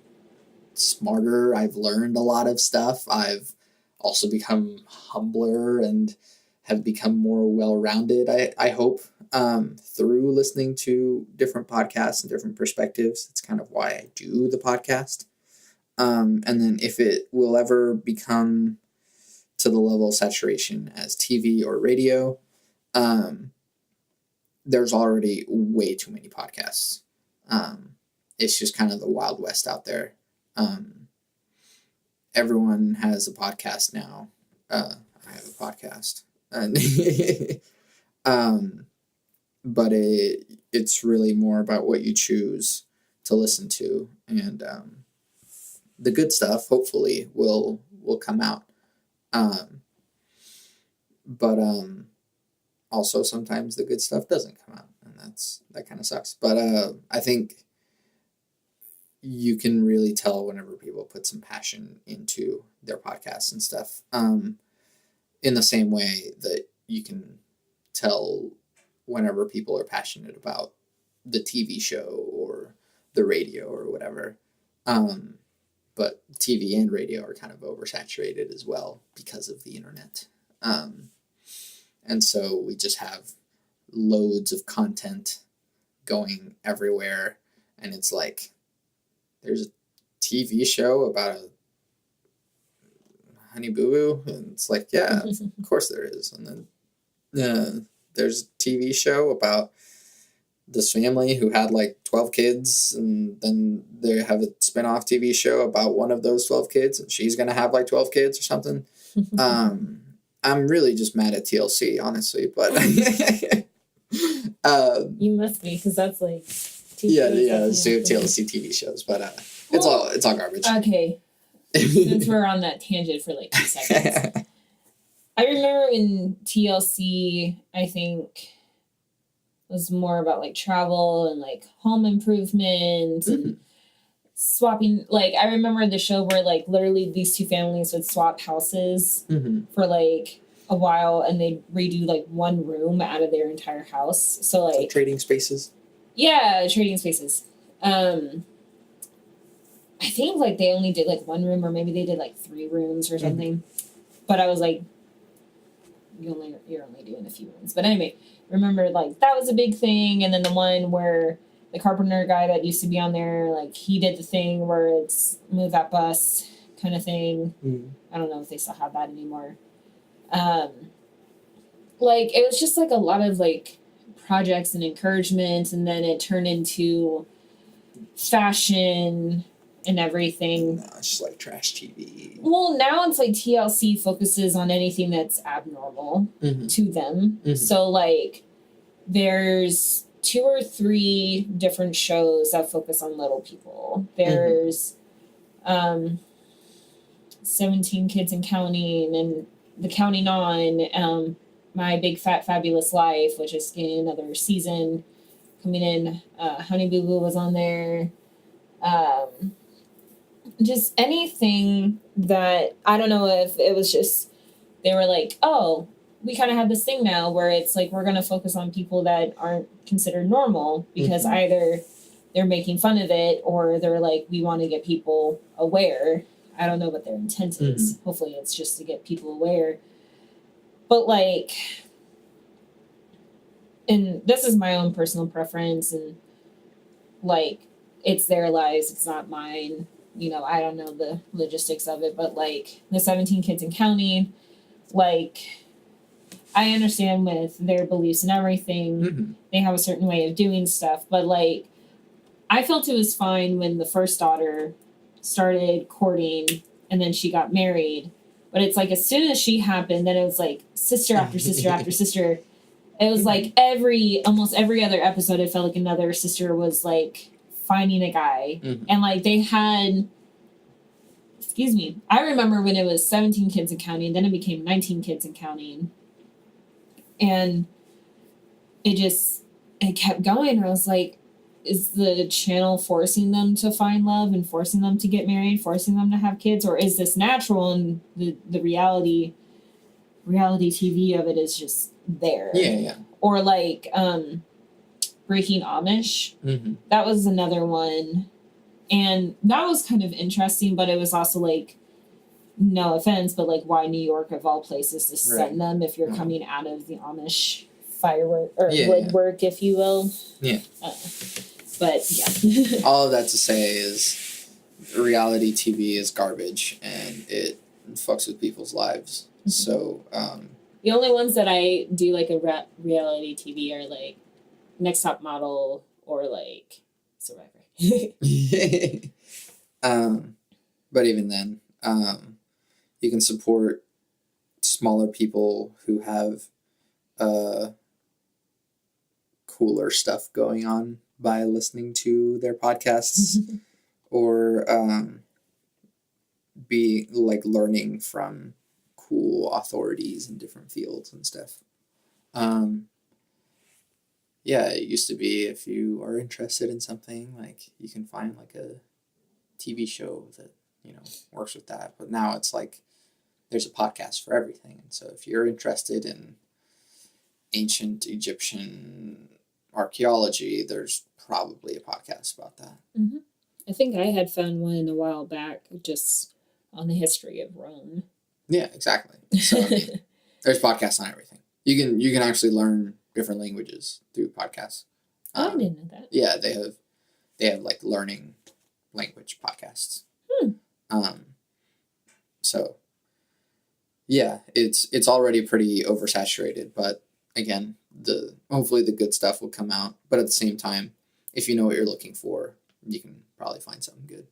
smarter. I've learned a lot of stuff. I've also become humbler and have become more well-rounded, I hope, through listening to different podcasts and different perspectives. That's kind of why I do the podcast. And then if it will ever become to the level of saturation as TV or radio, there's already way too many podcasts. It's just kind of the Wild West out there. Everyone has a podcast now. I have a podcast. And but it's really more about what you choose to listen to, and the good stuff hopefully will come out. But also sometimes the good stuff doesn't come out, and that kind of sucks. But I think you can really tell whenever people put some passion into their podcasts and stuff. In the same way that you can tell whenever people are passionate about the TV show or the radio or whatever. But TV and radio are kind of oversaturated as well because of the internet. And so we just have loads of content going everywhere. And it's like, there's a TV show about a Honey Boo Boo, and it's like, yeah, of course there is. And then there's a TV show about this family who had like 12 kids, and then they have a spin-off TV show about one of those 12 kids, and she's gonna have like 12 kids or something. I'm really just mad at TLC, honestly, but you must be, because that's like yeah, TLC TV shows, but it's all garbage. Okay. since we're on that tangent for like 2 seconds. I remember in TLC, I think was more about like travel and like home improvement and swapping. Like I remember the show where like literally these two families would swap houses for like a while, and they'd redo like one room out of their entire house. So like trading spaces. Yeah, trading spaces. I think like they only did like one room, or maybe they did like 3 rooms or something. But I was like, you're only doing a few rooms. But anyway, remember like that was a big thing. And then the one where the carpenter guy that used to be on there, like he did the thing where it's move that bus kind of thing. I don't know if they still have that anymore. Like it was just like a lot of like projects and encouragement, and then it turned into fashion and everything. No, it's just like trash TV. Well, now it's like TLC focuses on anything that's abnormal to them. So like there's 2 or 3 different shows that focus on little people. There's 17 Kids and Counting, and The Counting On, My Big Fat Fabulous Life, which is getting another season coming in. Honey Boo Boo was on there. Just anything that, I don't know if it was just, they were like, oh, we kind of have this thing now where it's like we're going to focus on people that aren't considered normal because either they're making fun of it or they're like, we want to get people aware. I don't know what their intent is. Hopefully it's just to get people aware. But like, and this is my own personal preference, and like, it's their lives, it's not mine. You know, I don't know the logistics of it, but like the 17 Kids and Counting, like, I understand with their beliefs and everything, they have a certain way of doing stuff, but like, I felt it was fine when the first daughter started courting and then she got married. But it's like as soon as she happened, then it was like sister after sister after sister. It was like almost every other episode, it felt like another sister was like finding a guy. And like they had, I remember when it was 17 Kids and Counting, then it became 19 Kids and Counting. And it kept going. And I was like, is the channel forcing them to find love and forcing them to get married, forcing them to have kids? Or is this natural and the reality TV of it is just there? Yeah. Or like Breaking Amish. That was another one. And that was kind of interesting, but it was also like, no offense, but like why New York of all places to send them if you're coming out of the Amish firework or woodwork, if you will. But yeah. All of that to say is reality TV is garbage and it fucks with people's lives. So the only ones that I do like a reality TV are like Next Top Model or like Survivor. But even then, you can support smaller people who have cooler stuff going on by listening to their podcasts or be like learning from cool authorities in different fields and stuff. Yeah, it used to be if you are interested in something, like you can find like a TV show that, works with that. But now it's like there's a podcast for everything. And so if you're interested in ancient Egyptian archaeology, there's probably a podcast about that. I think I had found one a while back just on the history of Rome. Yeah, exactly. So I mean, there's podcasts on everything. You can actually learn different languages through podcasts. I didn't know that. Yeah, they have like learning language podcasts. So yeah, it's already pretty oversaturated, but again, hopefully the good stuff will come out. But at the same time, if you know what you're looking for, you can probably find something good.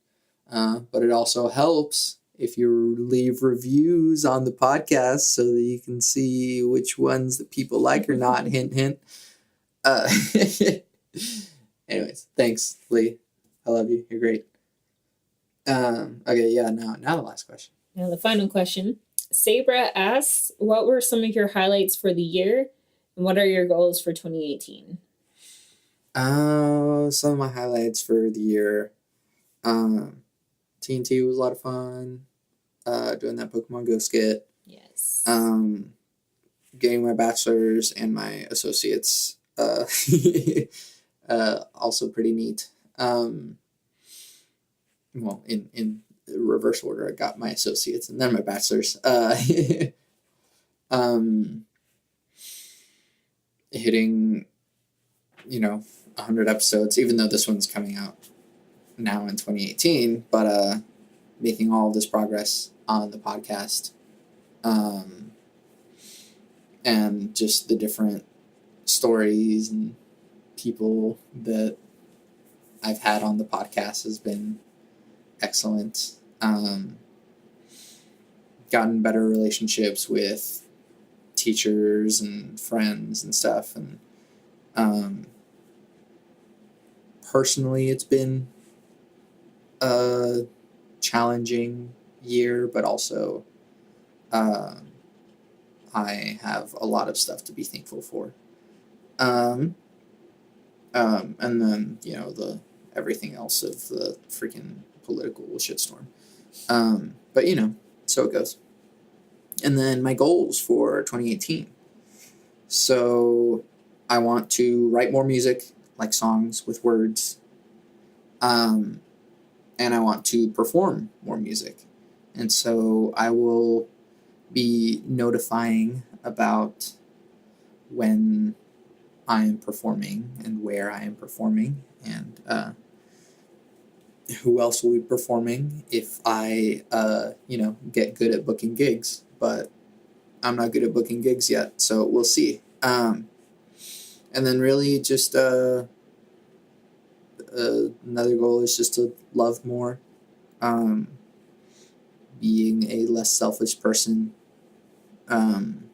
But it also helps if you leave reviews on the podcast so that you can see which ones that people like or not. Hint, hint. Anyways, thanks, Lee. I love you. You're great. Okay, yeah, now the last question. Now, the final question. Sabra asks, what were some of your highlights for the year, and what are your goals for 2018? Some of my highlights for the year. TNT was a lot of fun. Doing that Pokemon Go skit. Yes. Getting my bachelor's and my associates. Also pretty neat. Well, in reverse order, I got my associates and then my bachelor's. Hitting, 100 episodes, even though this one's coming out now in 2018, but making all of this progress on the podcast, and just the different stories and people that I've had on the podcast has been excellent. Gotten better relationships with teachers and friends and stuff, and personally it's been a challenging year, but also I have a lot of stuff to be thankful for. And then the everything else of the freaking political shitstorm. But so it goes. And then my goals for 2018. So I want to write more music, like songs with words. And I want to perform more music. And so I will be notifying about when I am performing and where I am performing, and who else will be performing if I get good at booking gigs. But I'm not good at booking gigs yet, so we'll see. And then really just another goal is just to love more, being a less selfish person, and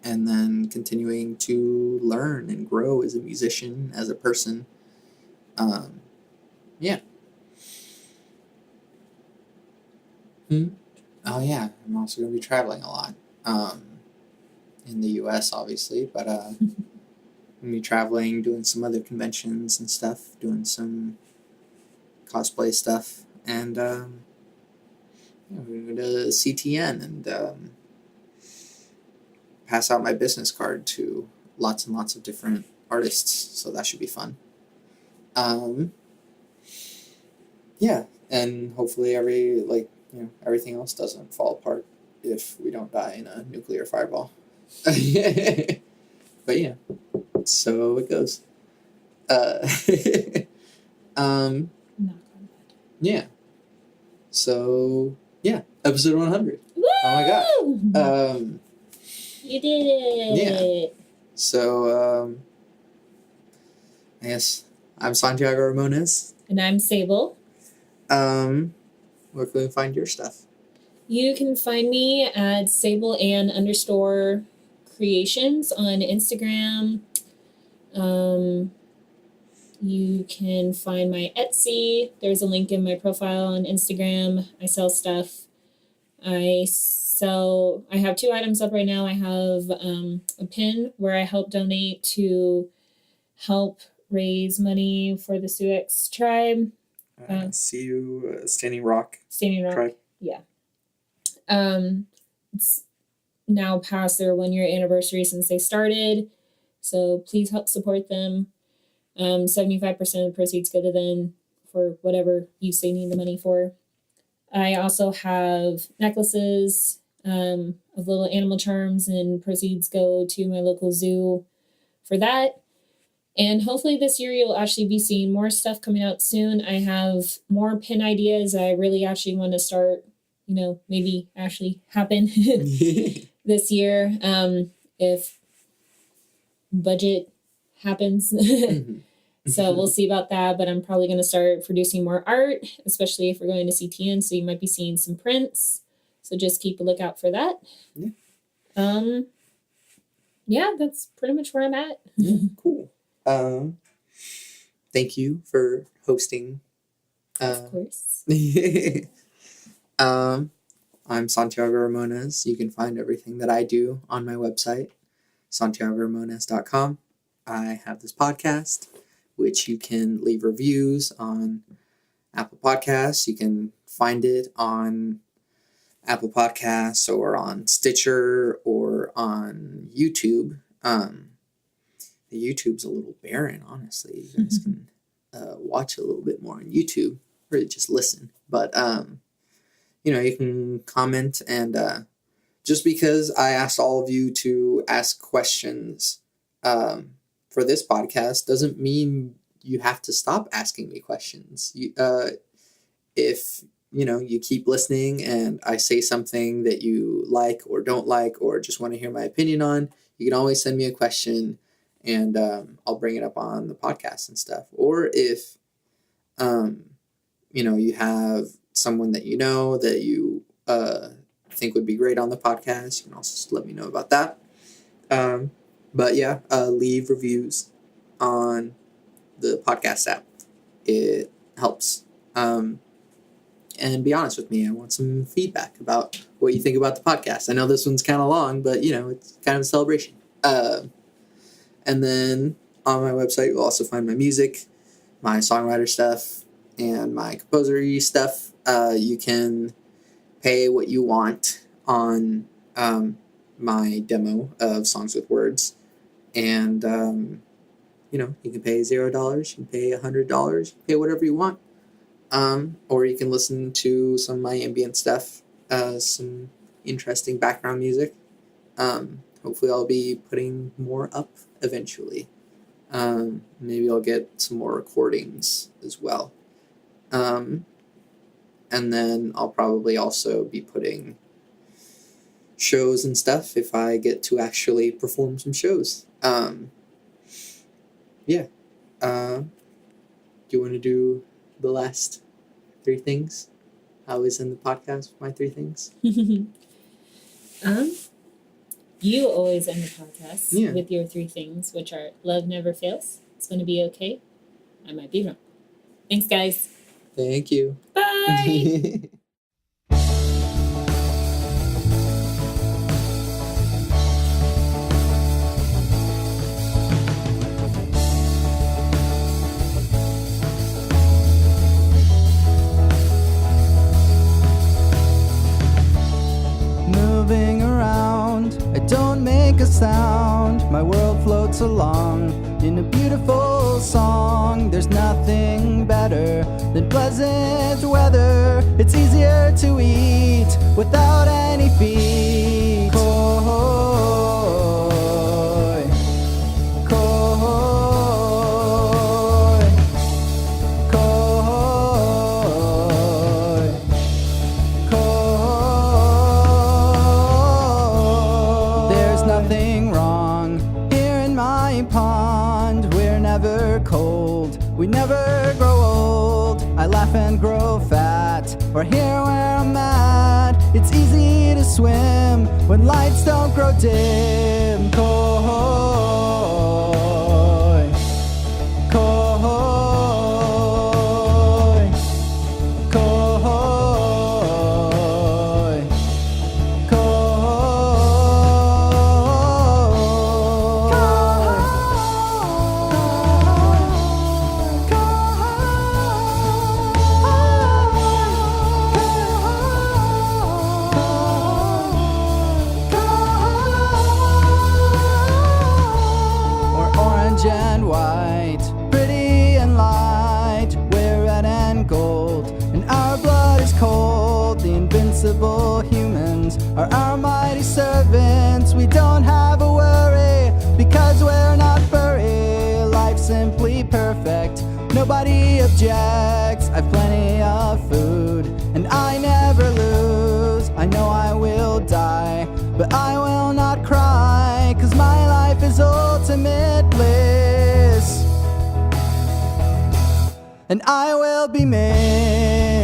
then continuing to learn and grow as a musician, as a person. Yeah. Oh yeah, I'm also going to be traveling a lot, in the U.S. obviously, but I'm going to be traveling, doing some other conventions and stuff, doing some cosplay stuff, and we're going to go to CTN and pass out my business card to lots and lots of different artists, so that should be fun. Yeah, and hopefully everything else doesn't fall apart if we don't die in a nuclear fireball. But yeah, so it goes. Yeah. So yeah, episode 100. Woo! Oh my god. You did it. Yeah. So I guess I'm Santiago Ramones. And I'm Sable. Where can we find your stuff? You can find me at Sable_creations on Instagram. You can find my Etsy. There's a link in my profile on Instagram. I sell stuff. I have 2 items up right now. I have a pin where I help donate to help raise money for the Sioux tribe. See you, Standing Rock. Standing Rock. Tribe. Yeah. It's now past their 1-year anniversary since they started, so please help support them. 75% of the proceeds go to them for whatever use they need the money for. I also have necklaces of little animal charms, and proceeds go to my local zoo for that. And hopefully this year you'll actually be seeing more stuff coming out soon. I have more pin ideas I really actually want to start, maybe actually happen this year, if budget happens. Mm-hmm. So we'll see about that, but I'm probably going to start producing more art, especially if we're going to CTN, so you might be seeing some prints. So just keep a lookout for that. Yeah. Yeah, that's pretty much where I'm at. Cool. Thank you for hosting Of course. I'm Santiago Ramones. You can find everything that I do on my website, santiagoramones.com. I have this podcast, which you can leave reviews on Apple Podcasts. You can find it on Apple Podcasts or on Stitcher or on YouTube. The YouTube's a little barren, honestly. You guys can watch a little bit more on YouTube, or just listen. But, you can comment, and just because I asked all of you to ask questions for this podcast doesn't mean you have to stop asking me questions. If you keep listening and I say something that you like or don't like or just want to hear my opinion on, you can always send me a question, and I'll bring it up on the podcast and stuff. Or if you have someone that that you think would be great on the podcast, you can also just let me know about that. But yeah, leave reviews on the podcast app. It helps. And be honest with me. I want some feedback about what you think about the podcast. I know this one's kind of long, but it's kind of a celebration. And then on my website, you'll also find my music, my songwriter stuff, and my composer stuff. You can pay what you want on my demo of Songs with Words. And, you can pay $0, you can pay $100, you can pay whatever you want. Or you can listen to some of my ambient stuff, some interesting background music. Hopefully I'll be putting more up eventually. Maybe I'll get some more recordings as well. And then I'll probably also be putting shows and stuff if I get to actually perform some shows. Yeah. Do you want to do the last 3 things? I always end the podcast with my 3 things. You always end the podcast Yeah. with your 3 things, which are love never fails, it's going to be okay, I might be wrong. Thanks, guys. Thank you. Bye. Moving around, I don't make a sound. My world floats along in a beautiful song. There's nothing better than pleasant weather. It's easier to eat without any feet. Koi, koi, koi, koi. There's nothing wrong here in my pond. We're never cold, we never grow old. I laugh and grow fat, or here where I'm at. It's easy to swim when lights don't grow dim. Koi, koi, koi, We're orange and white, pretty and light. We're red and gold, and our blood is cold. The invincible humans are our mighty servants. We don't have a worry because we're not furry. Life's simply perfect, nobody objects. I've plenty of food, and I never lose. I know I will die, but I will not cry, 'cause my life is ultimate bliss, and I will be missed.